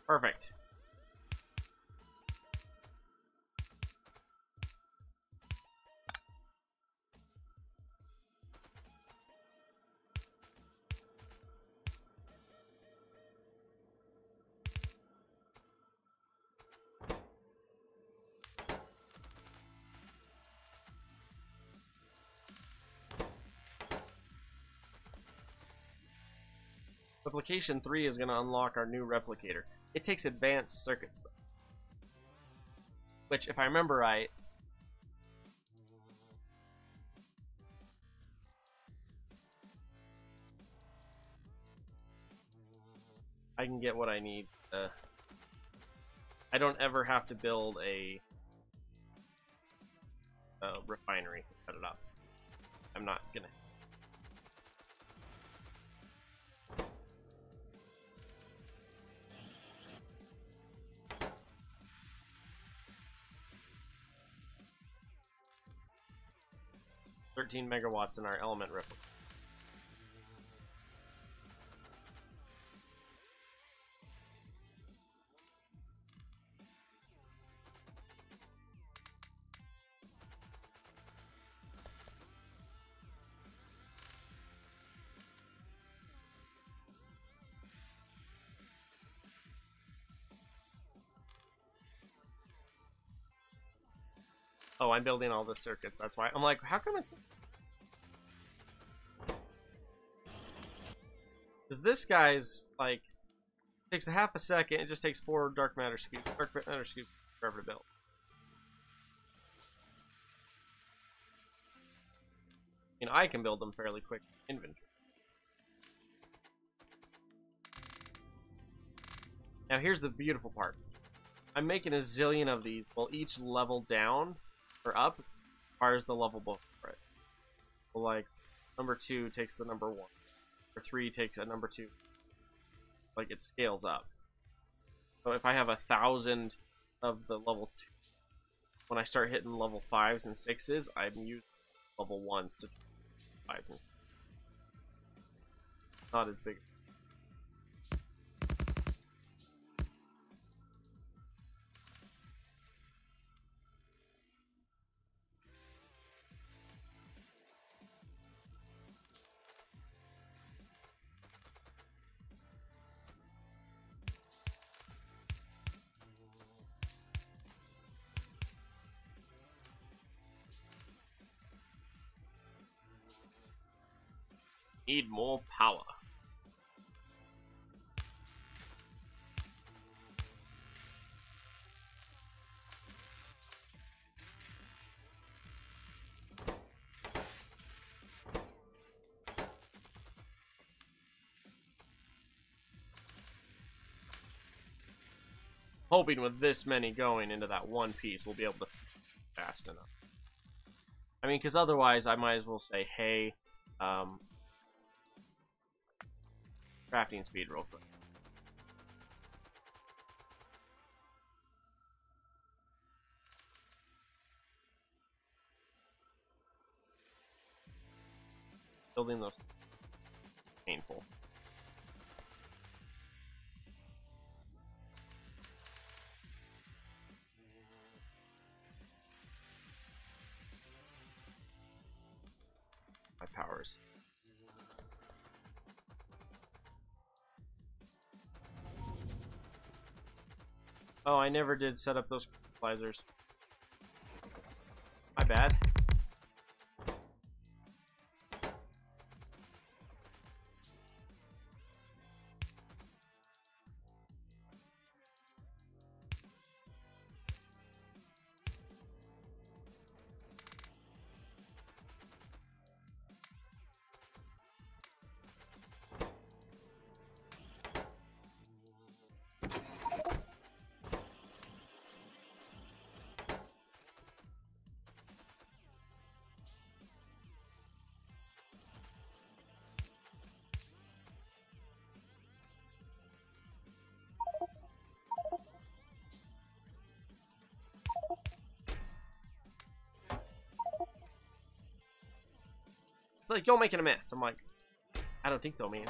Perfect. Replication 3 is going to unlock our new replicator. It takes advanced circuits, though. Which, if I remember right, I can get what I need. I don't ever have to build a refinery to set it up. I'm not gonna. $13 megawatts in our element replicator. Oh, I'm building all the circuits. That's why. I'm like, how come it's... Because this guy's, like, takes a half a second. It just takes 4 dark matter scoops. Dark matter scoops forever to build. And I can build them fairly quick in inventory. Now here's the beautiful part. I'm making a zillion of these. Well, each level down or up requires the level before it. So like, number 2 takes the number 1. Or 3 takes a number 2. Like, it scales up. So if I have 1,000 of the level 2, when I start hitting level 5s and 6s, I'm using level 1s to 5s and 6s. Not as big. Need more power. Hoping with this many going into that one piece, we'll be able to fast enough. I mean, because otherwise I might as well say, hey, crafting speed real quick. Building those painful. My powers. Oh, I never did set up those fertilizers. My bad. It's like, you're making a mess. I'm like, I don't think so, man.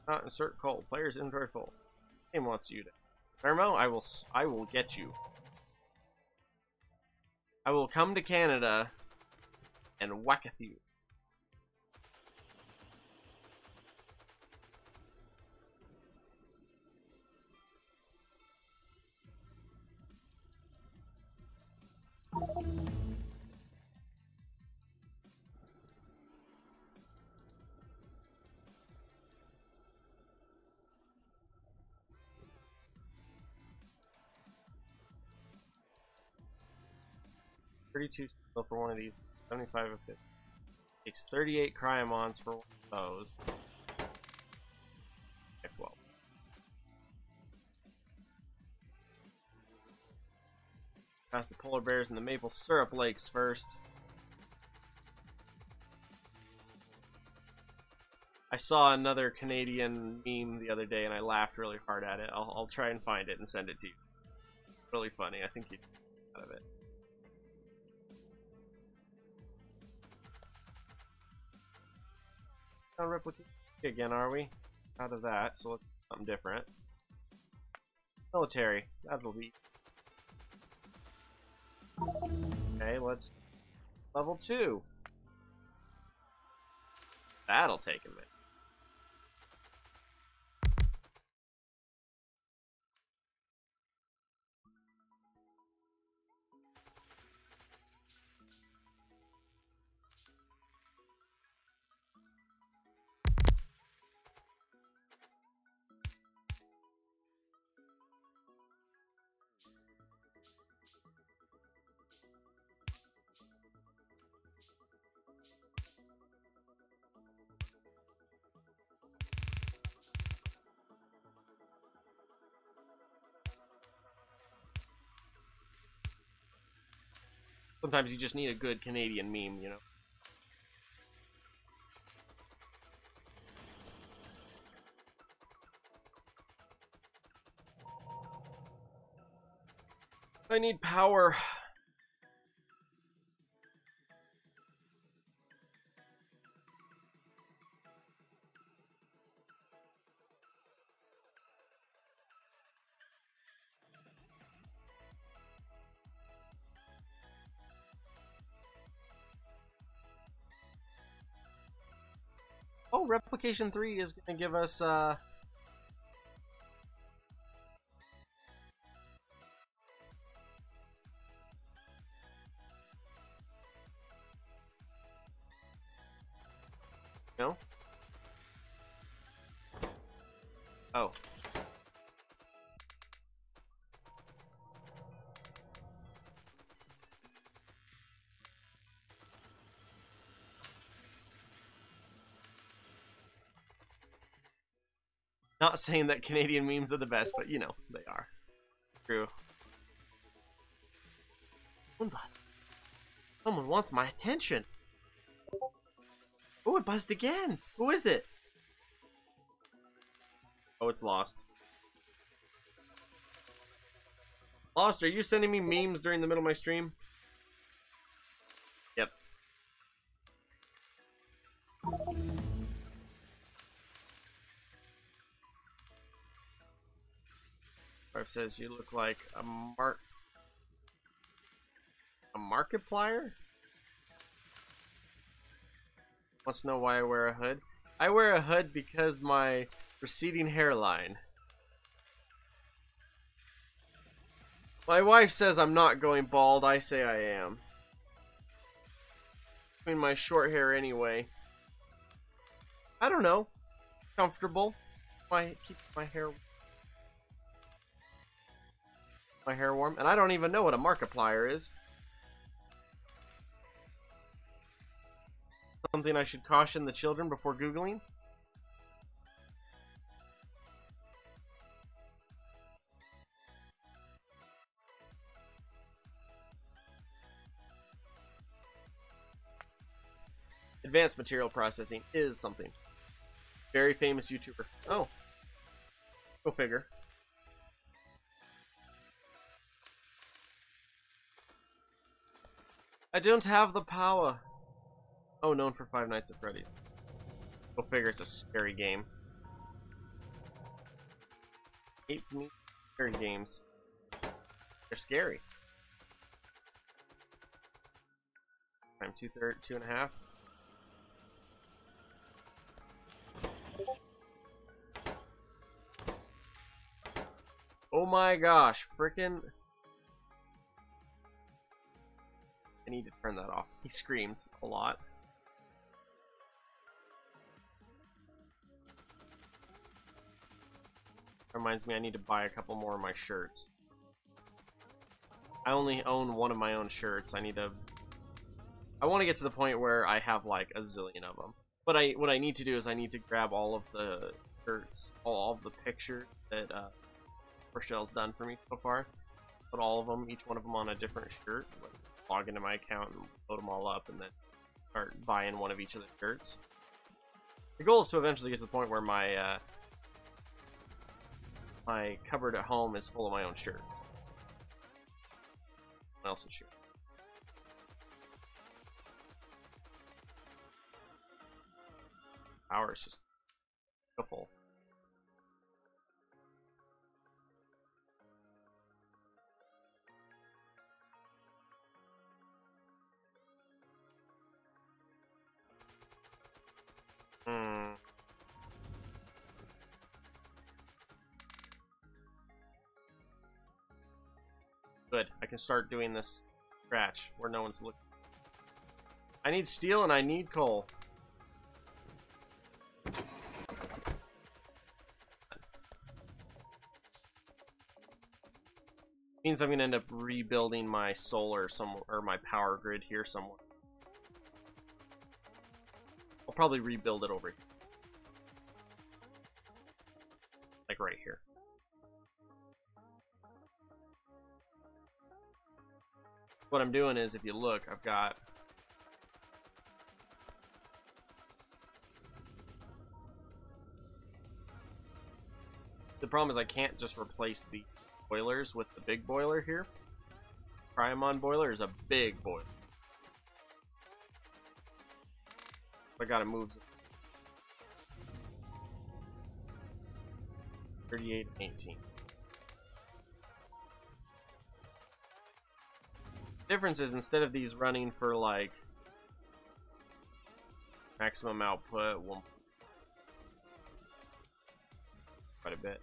Not insert coal. Player's inventory full. Game wants you to Thermo, I will get you. I will come to Canada and whack at you. $32 for one of these. 75 of it. Takes 38 cryomons for one of those. Well. Past the polar bears and the maple syrup lakes first. I saw another Canadian meme the other day and I laughed really hard at it. I'll try and find it and send it to you. Really funny. I think you'd get out of it. Not replicate again, are we? Out of that, so let's do something different. Military. That'll be. Okay, let's level 2. That'll take a minute. Sometimes you just need a good Canadian meme, you know? I need power. Oh, Replication 3 is going to give us, no? Oh. Not saying that Canadian memes are the best, but you know, they are. True. Someone wants my attention. Oh, it buzzed again. Who is it? Oh, it's Lost. Lost, are you sending me memes during the middle of my stream? Yep. Barf says you look like a Markiplier? Wants to know why I wear a hood. I wear a hood because my receding hairline. My wife says I'm not going bald. I say I am. I mean, my short hair anyway. I don't know. Comfortable. Keep my hair warm. And I don't even know what a Markiplier is. Something I should caution the children before Googling? Advanced material processing is something. Very famous YouTuber. Oh. Go figure. I don't have the power. Oh, known for Five Nights at Freddy's. Go figure, it's a scary game. Hates me. Scary games. They're scary. I'm 2.5. Oh my gosh, frickin'. I need to turn that off. He screams a lot. Reminds me I need to buy a couple more of my shirts. I only own one of my own shirts. I want to get to the point where I have like a zillion of them. But what I need to do is I need to grab all of the shirts, all of the pictures that Rochelle's done for me so far. Put all of them, each one of them on a different shirt. Log into my account and load them all up, and then start buying one of each of the shirts. The goal is to eventually get to the point where my my cupboard at home is full of my own shirts. Someone else's shirt. Power is just full. Good. I can start doing this scratch where no one's looking. I need steel and I need coal. Means I'm gonna end up rebuilding my solar somewhere, or my power grid here somewhere. I'll probably rebuild it over here. Like right here. What I'm doing is, if you look, I've got the problem is I can't just replace the boilers with the big boiler here. Cryomon boiler is a big boiler. I gotta move 38 and 18. Difference is, instead of these running for like maximum output, quite a bit.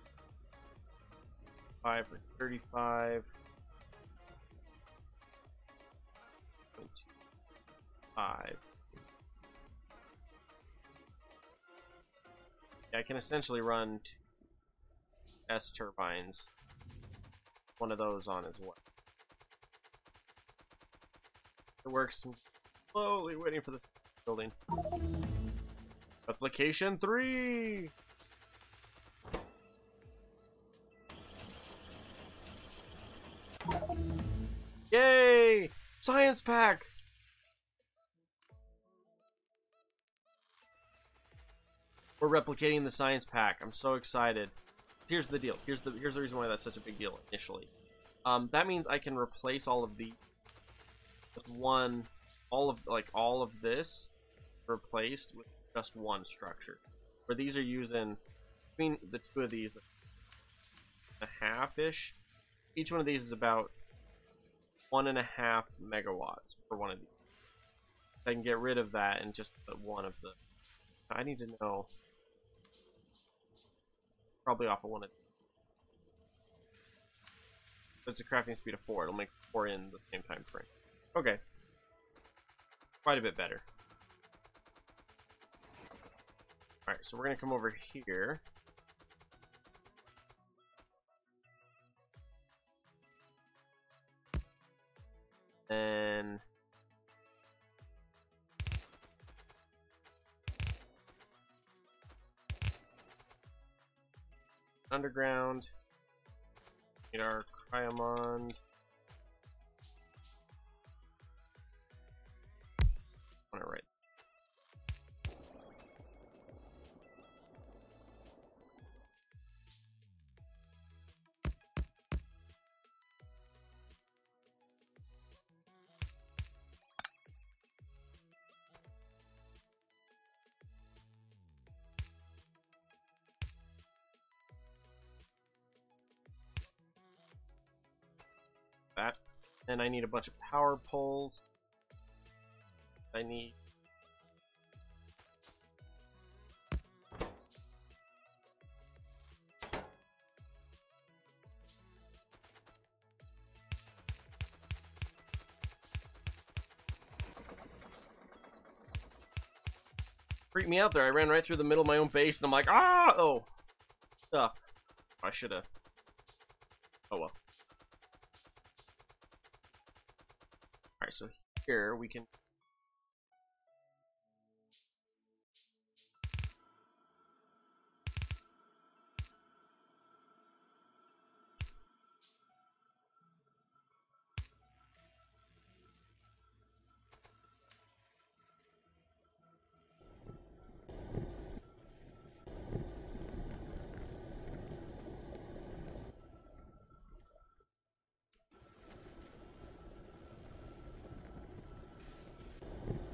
5 for 35. 5. Yeah, I can essentially run 2 S turbines. One of those on as well. It works. I'm slowly waiting for this building. Application 3. Yay! Science pack. We're replicating the science pack. I'm so excited. Here's the deal. Here's the reason why that's such a big deal initially. That means I can replace all of these with one, all of this replaced with just one structure. Where these are using, between the two of these, a half-ish. Each one of these is about 1.5 megawatts for one of these. I can get rid of that and just put one of the. I need to know. Probably off of one of these. But it's a crafting speed of 4. It'll make 4 in the same time frame. Okay. Quite a bit better. Alright, so we're going to come over here. And underground. Need our Cryomon. On it right. And I need a bunch of power poles. I need... Freaked me out there. I ran right through the middle of my own base, and I'm like, ah! Oh. Stuff. I should have. Oh well. Alright, so here we can...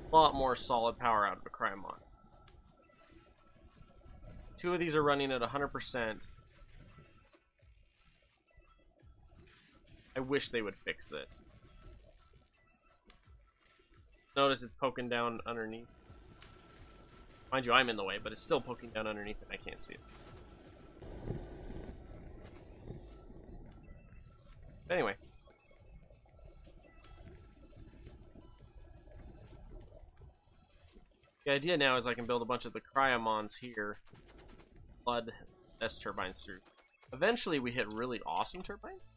a lot more solid power out of a Cryomon. 2 of these are running at 100%. I wish they would fix that. Notice it's poking down underneath. Mind you, I'm in the way, but it's still poking down underneath and I can't see it. Anyway. The idea now is I can build a bunch of the Cryomons here. Flood S turbines through. Eventually we hit really awesome turbines.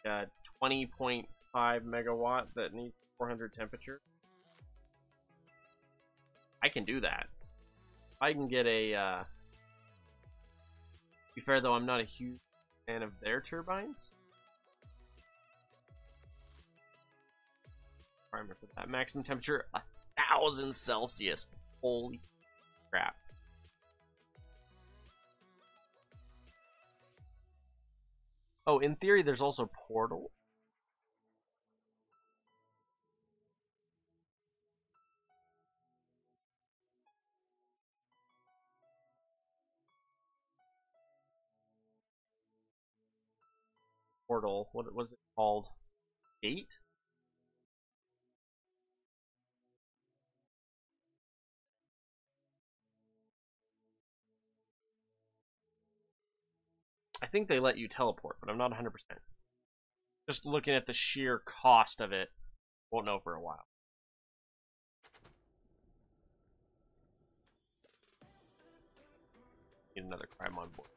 20.5 megawatt that needs 400 temperature. I can do that. I can get a... to be fair though, I'm not a huge fan of their turbines. Primer for that. Maximum temperature 1,000 Celsius. Holy crap. Oh, in theory, there's also portal. Portal. What was it called? Gate? I think they let you teleport, but I'm not 100%. Just looking at the sheer cost of it, won't know for a while. Need another crime on board.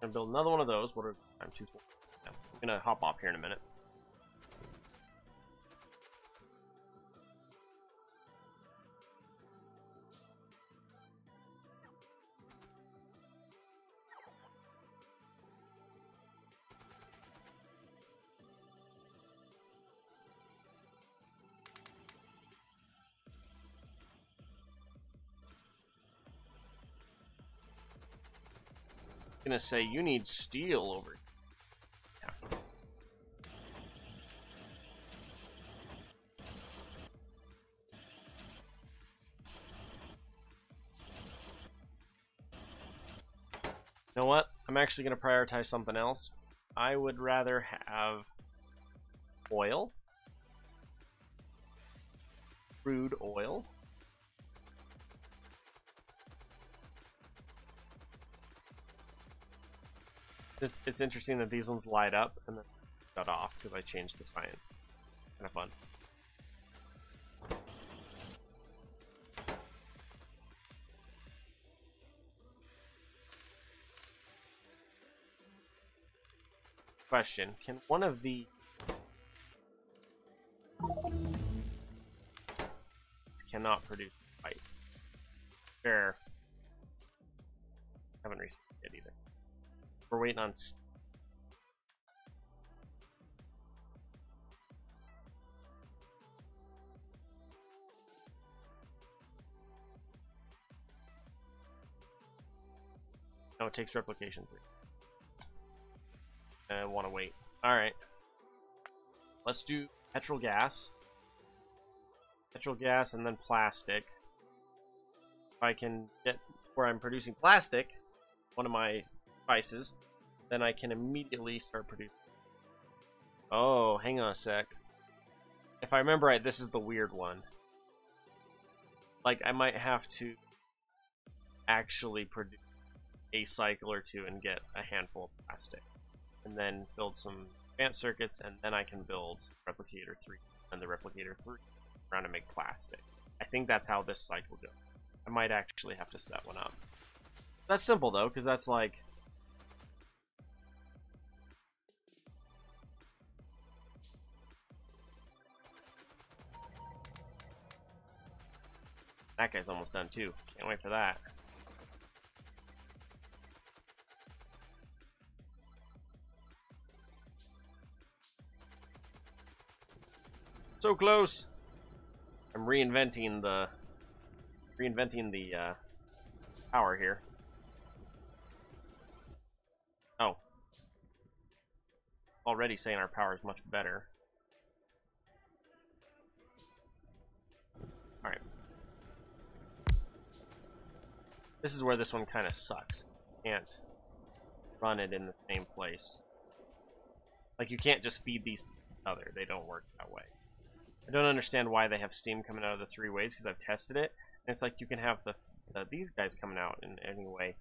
Gonna build another one of those. What are I'm 2? Yeah, I'm gonna hop off here in a minute. Gonna say you need steel over here. Yeah. You know what? I'm actually gonna prioritize something else. I would rather have oil, crude oil. It's interesting that these ones light up and then shut off because I changed the science. Kind of fun. Question: can one of the cannot produce bytes? Fair. Haven't researched it either. We're waiting on. No, it takes replication 3. I want to wait. Alright. Let's do petrol gas. Petrol gas and then plastic. If I can get where I'm producing plastic, one of my devices, then I can immediately start producing. Oh, hang on a sec. If I remember right, this is the weird one. Like, I might have to actually produce a cycle or two and get a handful of plastic. And then build some advanced circuits, and then I can build Replicator 3 and the Replicator 3 around to make plastic. I think that's how this cycle goes. I might actually have to set one up. That's simple, though, because that's like... That guy's almost done, too. Can't wait for that. So close! I'm reinventing the power here. Oh. Already saying our power is much better. Alright. This is where this one kind of sucks. You can't run it in the same place. Like, you can't just feed these to each other. They don't work that way. I don't understand why they have steam coming out of the 3 ways, because I've tested it, and it's like you can have these guys coming out in any way.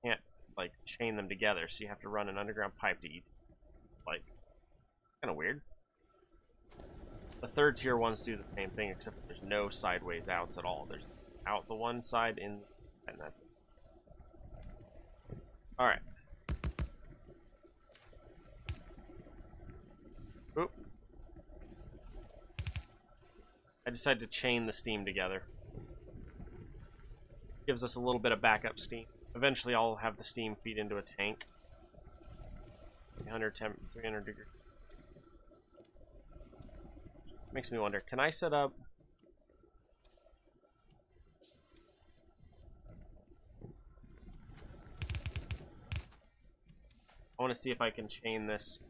You can't, like, chain them together, so you have to run an underground pipe to eat. Like, kind of weird. The 3rd tier ones do the same thing, except there's no sideways outs at all. There's out the one side, in, and that's it. Alright. Oop. I decided to chain the steam together. Gives us a little bit of backup steam. Eventually I'll have the steam feed into a tank. 300 degrees. Makes me wonder, can I set up... I want to see if I can chain this.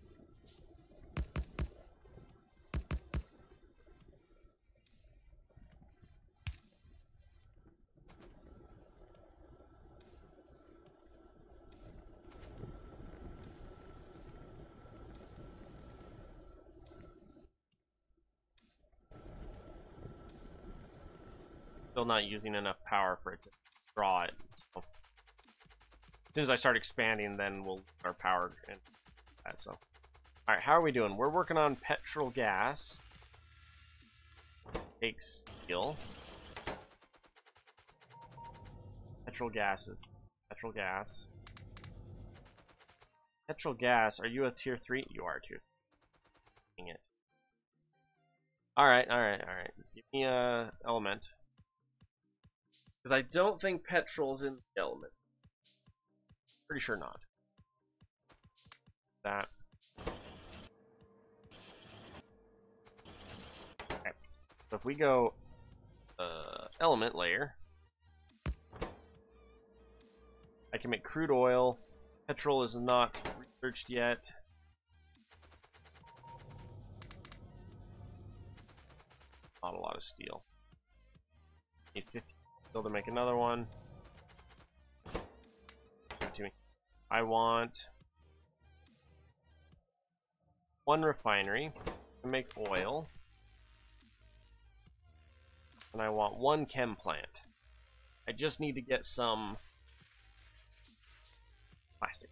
Still not using enough power for it to draw it. So, as soon as I start expanding, then we'll our power and that. So, all right, how are we doing? We're working on petrol gas. Takes steel. Petrol gas is petrol gas. Petrol gas. Are you a tier 3? You are a tier 3. Dang it. All right. Give me a element. Because I don't think petrol's in the element. Pretty sure not. That. Okay. So if we go element layer, I can make crude oil. Petrol is not researched yet. Not a lot of steel. Need 50. To make another one. Give it to me. I want 1 refinery to make oil, and I want 1 chem plant. I just need to get some plastic.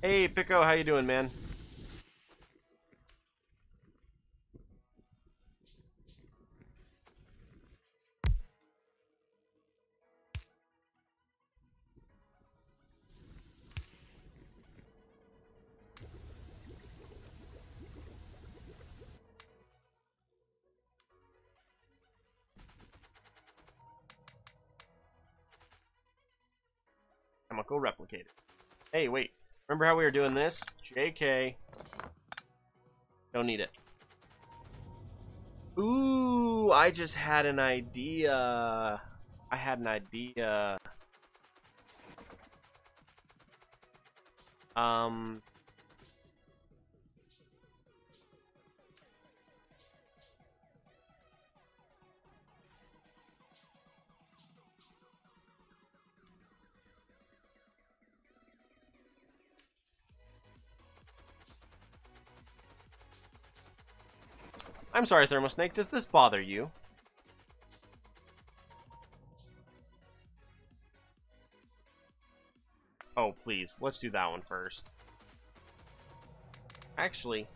Hey, Pico, how you doing, man? Chemical replicator. Hey, wait. Remember how we were doing this? JK. Don't need it. Ooh, I just had an idea. I had an idea. I'm sorry, Thermosnake. Does this bother you? Oh, please. Let's do that one first. Actually,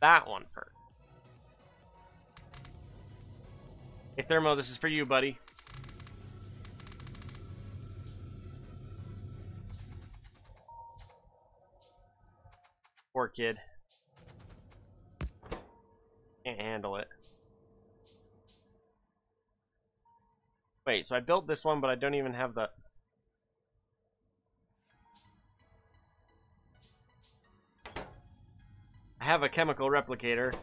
that one first. Hey, Thermo, this is for you, buddy. Poor kid. Can't handle it. Wait, so I built this one, but I don't even have the... I have a chemical replicator,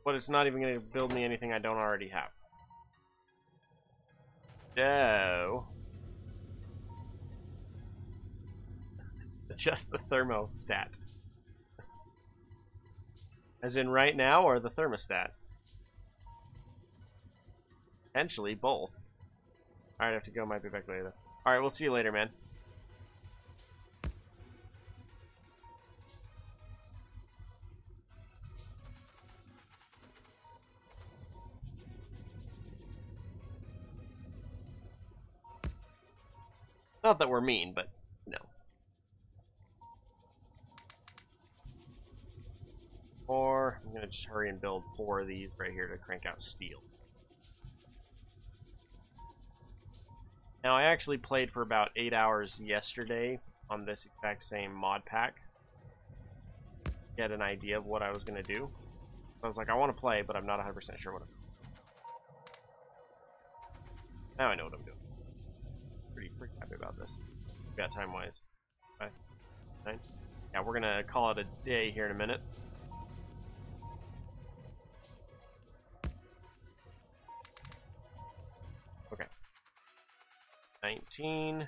but it's not even going to build me anything I don't already have. So... just the thermostat. As in right now, or the thermostat? Potentially both. Alright, I have to go. Might be back later. Alright, we'll see you later, man. Not that we're mean, but, you know. Or, I'm going to just hurry and build 4 of these right here to crank out steel. Now, I actually played for about 8 hours yesterday on this exact same mod pack. Get an idea of what I was going to do. I was like, I want to play, but I'm not 100% sure what I'm doing. Now I know what I'm doing. Pretty happy about this. We got time-wise. 5, 9. Yeah, we're going to call it a day here in a minute. Okay. 19.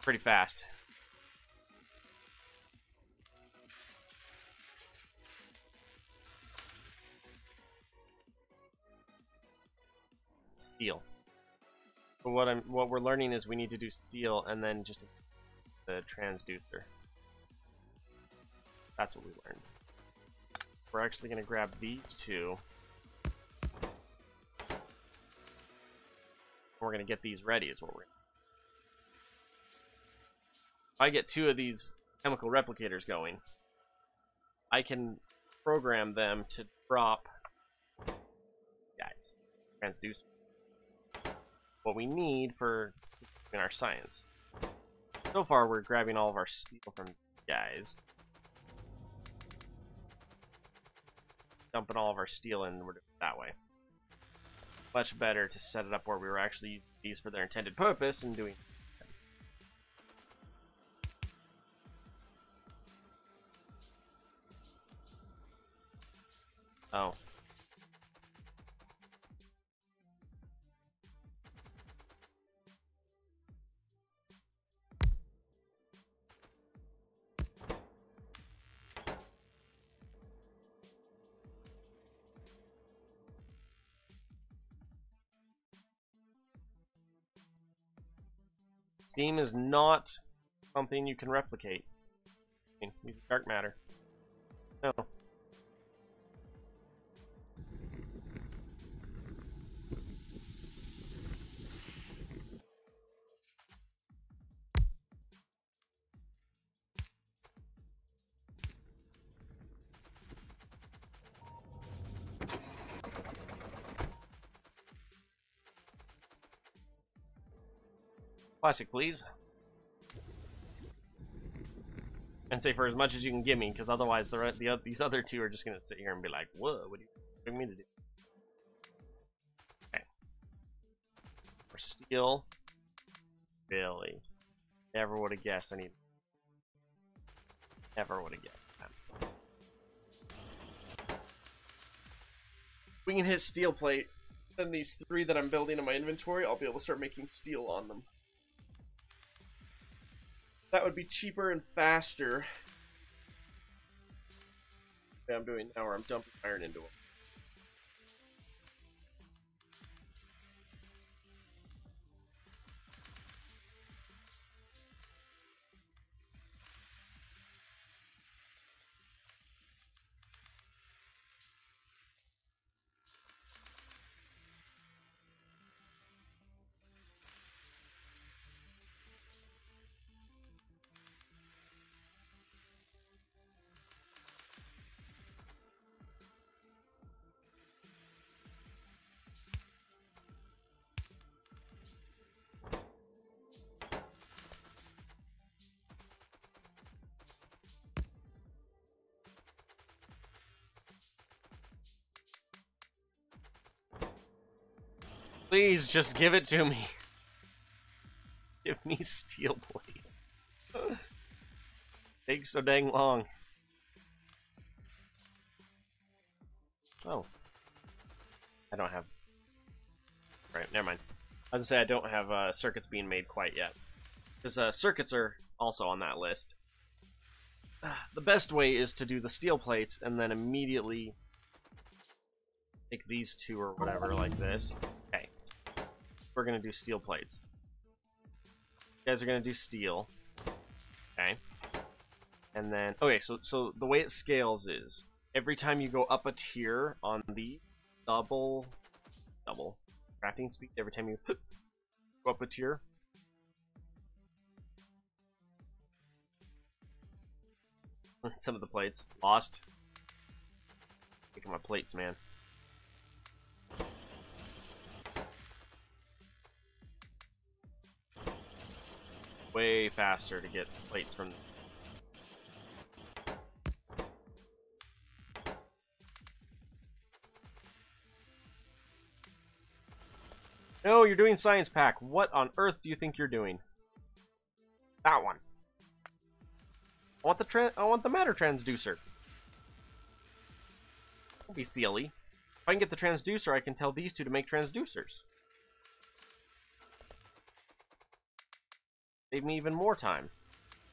Pretty fast. Steel. But what we're learning is we need to do steel and then just the transducer. That's what we learned. We're actually going to grab these 2. We're going to get these ready is what we're. If I get 2 of these chemical replicators going, I can program them to drop transducer. What we need for in our science. So far, we're grabbing all of our steel from guys. Dumping all of our steel in, we're doing it that way. Much better to set it up where we were actually using these for their intended purpose and doing. Oh. Steam is not something you can replicate. I mean, use dark matter. No. Plastic, please. And say for as much as you can give me, because otherwise these other two are just going to sit here and be like, whoa, what do you expect me to do? Okay. For steel. Really. Never would have guessed any. Never would have guessed. We can hit steel plate, then these 3 that I'm building in my inventory, I'll be able to start making steel on them. That would be cheaper and faster. Yeah, I'm doing now, where I'm dumping iron into them. Please, just give it to me. Give me steel plates. Takes so dang long. Oh. I don't have... Right, never mind. I was gonna say I don't have circuits being made quite yet. Because circuits are also on that list. The best way is to do the steel plates and then immediately take these 2 or whatever like this. Okay. We're gonna do steel plates. You guys are gonna do steel. Okay. And then, okay, so the way it scales is every time you go up a tier on the double crafting speed, every time you go up a tier. Some of the plates lost. Taking my plates, man. Way faster to get plates from. No, you're doing science pack. What on earth do you think you're doing? That one. I want the matter transducer. Don't be silly. If I can get the transducer, I can tell these 2 to make transducers. Save me even more time.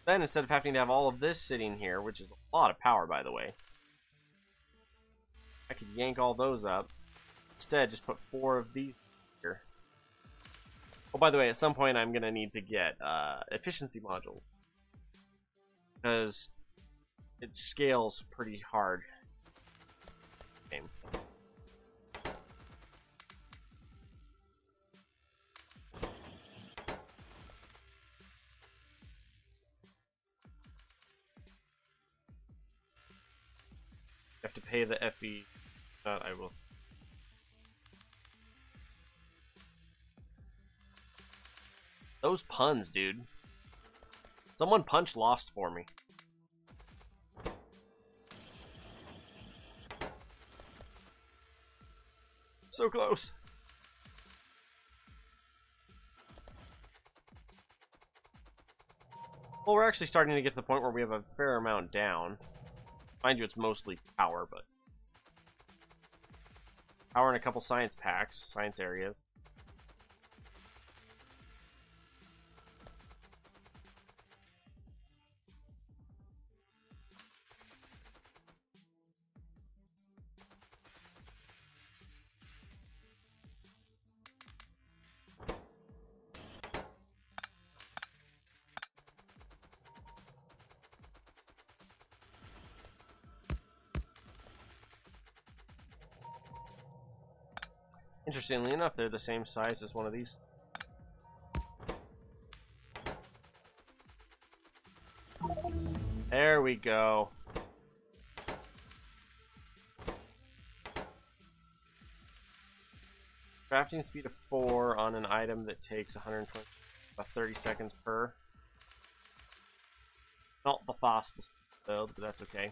Then instead of having to have all of this sitting here, which is a lot of power by the way, I could yank all those up. Instead, just put 4 of these here. Oh, by the way, at some point I'm gonna need to get efficiency modules. Because it scales pretty hard. Game. You have to pay the FE. I will. Those puns, dude. Someone punch Lost for me. So close. Well, we're actually starting to get to the point where we have a fair amount down. Mind you, it's mostly power, but... Power and a couple science packs, science areas. Interestingly enough, they're the same size as one of these. There we go. Crafting speed of 4 on an item that takes 120, about 30 seconds per. Not the fastest build, but that's okay.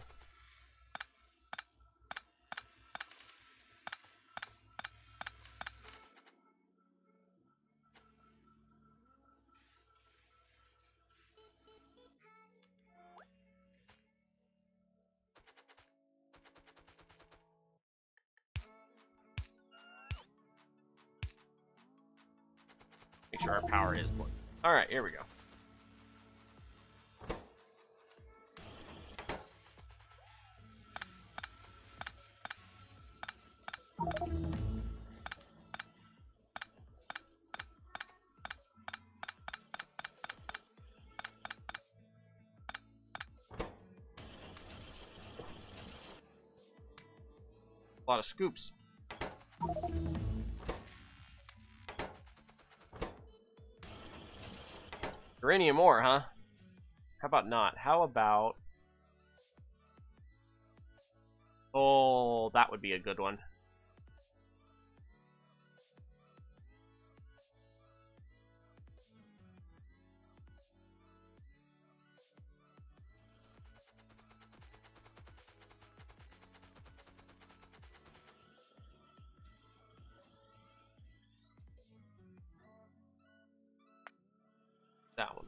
Make sure our power is plugged. Alright, here we go. A lot of scoops. Uranium ore, huh? How about not? How about... Oh, that would be a good one. That one.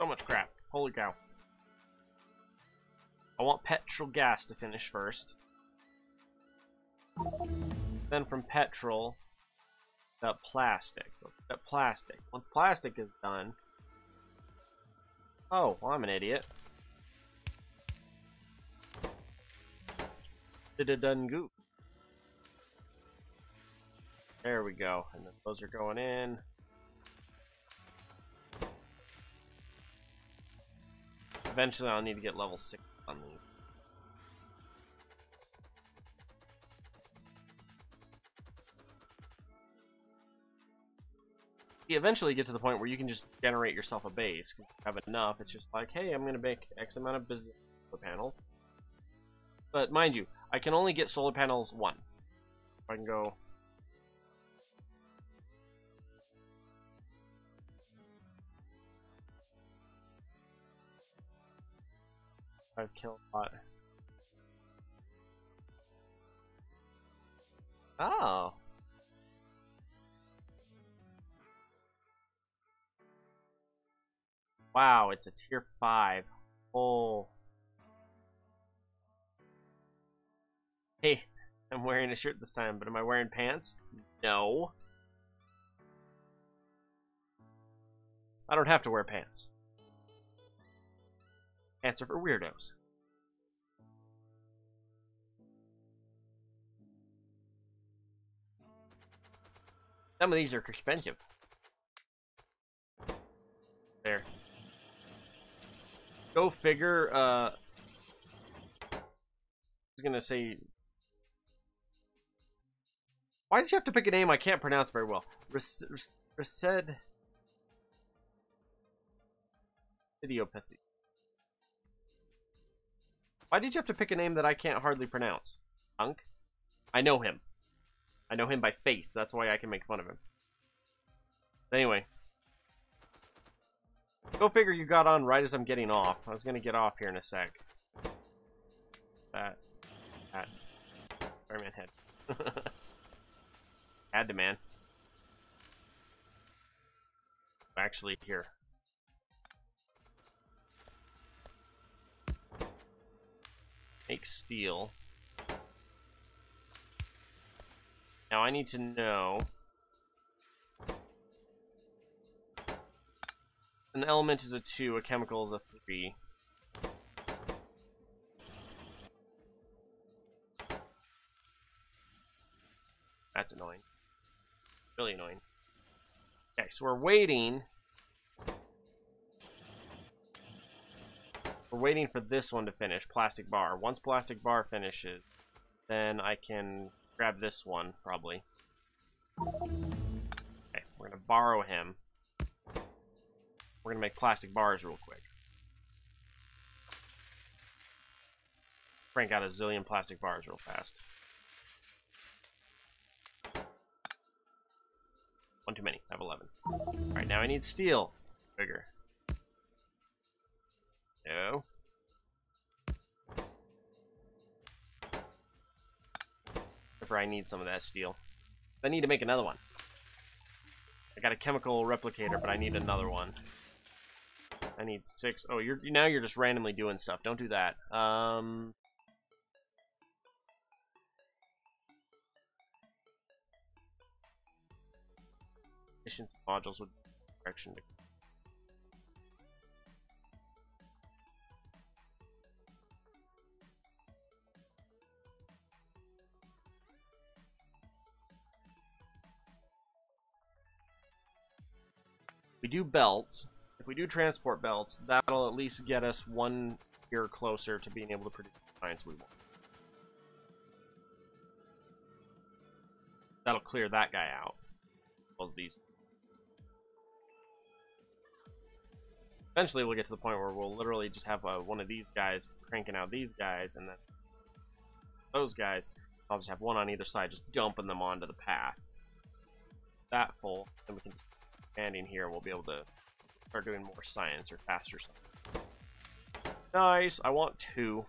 So much crap. Holy cow. I want petrol gas to finish first. Then from petrol, that plastic. That plastic. Once plastic is done... Oh, well, I'm an idiot. Done goop. There we go. And then those are going in. Eventually I'll need to get level 6 on these. You eventually get to the point where you can just generate yourself a base. If you have enough, it's just like, hey, I'm going to make X amount of business panel. But mind you, I can only get solar panels 1. If I can go... 5 kilowatt. Oh. Wow, it's a tier 5. Oh. Hey, I'm wearing a shirt this time, but am I wearing pants? No. I don't have to wear pants. Pants are for weirdos. Some of these are expensive. There. Go figure, I was gonna say... Why did you have to pick a name I can't pronounce very well? Resed... Idiopathy. Why did you have to pick a name that I can't hardly pronounce? Unk? I know him. I know him by face. That's why I can make fun of him. Anyway. Go figure you got on right as I'm getting off. I was going to get off here in a sec. That. Fireman head. Had to, man. Actually, here. Make steel. Now I need to know... An element is a 2, a chemical is a 3. That's annoying. Really annoying. Okay, so we're waiting. We're waiting for this one to finish, plastic bar. Once plastic bar finishes, then I can grab this one, probably. Okay, we're gonna borrow him. We're gonna make plastic bars real quick. Crank out a zillion plastic bars real fast. Alright, now I need steel. Bigger. No. Therefore, I need some of that steel. I need to make another one. I got a chemical replicator, but I need another one. I need 6. Oh, now you're just randomly doing stuff. Don't do that. Efficiency modules would be direction to. We do belts. If we do transport belts, that'll at least get us 1 tier closer to being able to produce the science we want. That'll clear that guy out. All of these. Eventually, we'll get to the point where we'll literally just have one of these guys cranking out these guys, and then those guys. I'll just have one on either side, just dumping them onto the path. That full, then we can expand in here. We'll be able to start doing more science or faster science. Nice. I want 2.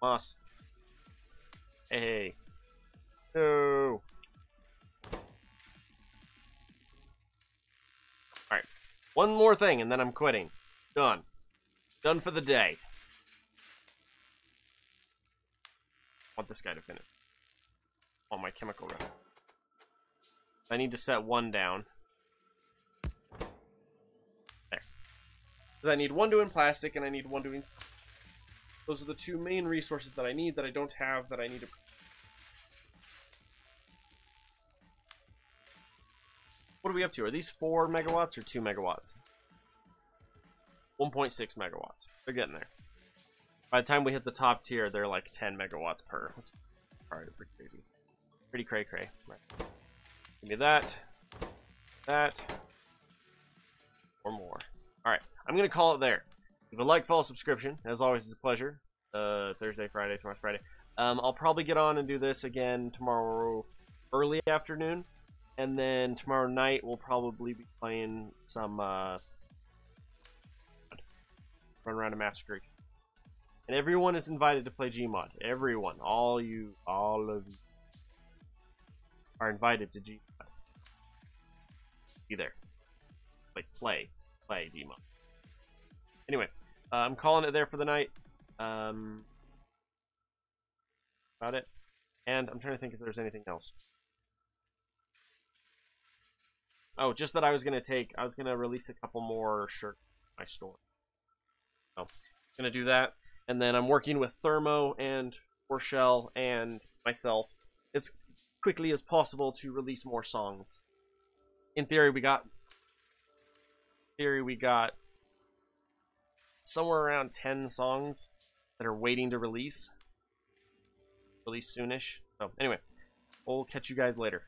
Moss. Hey. No. Alright. One more thing, and then I'm quitting. Done. Done for the day. I want this guy to finish. I want my chemical rep. I need to set 1 down. There. Because I need 1 doing plastic, and I need 1 doing... Those are the 2 main resources that I need that I don't have that I need to... What are we up to? Are these 4 megawatts or 2 megawatts? 1.6 megawatts. They're getting there. By the time we hit the top tier, they're like 10 megawatts per. Which is pretty crazy. Pretty cray-cray. Right. Give me that. That. Or more. Alright. I'm going to call it there. If you like, follow, subscription. As always, it's a pleasure. Thursday, Friday, tomorrow's Friday. I'll probably get on and do this again tomorrow early afternoon. And then tomorrow night, we'll probably be playing some, run around a massacre. And everyone is invited to play Gmod. Everyone. All of you are invited to Gmod. Be there. Like, play Gmod. Anyway, I'm calling it there for the night. About it. And I'm trying to think if there's anything else. Oh, just that I was going to release a couple more shirts in my store. So, I'm going to do that. And then I'm working with Thermo and Rochelle and myself as quickly as possible to release more songs. In theory, we got somewhere around 10 songs that are waiting to release soonish. So, anyway, we'll catch you guys later.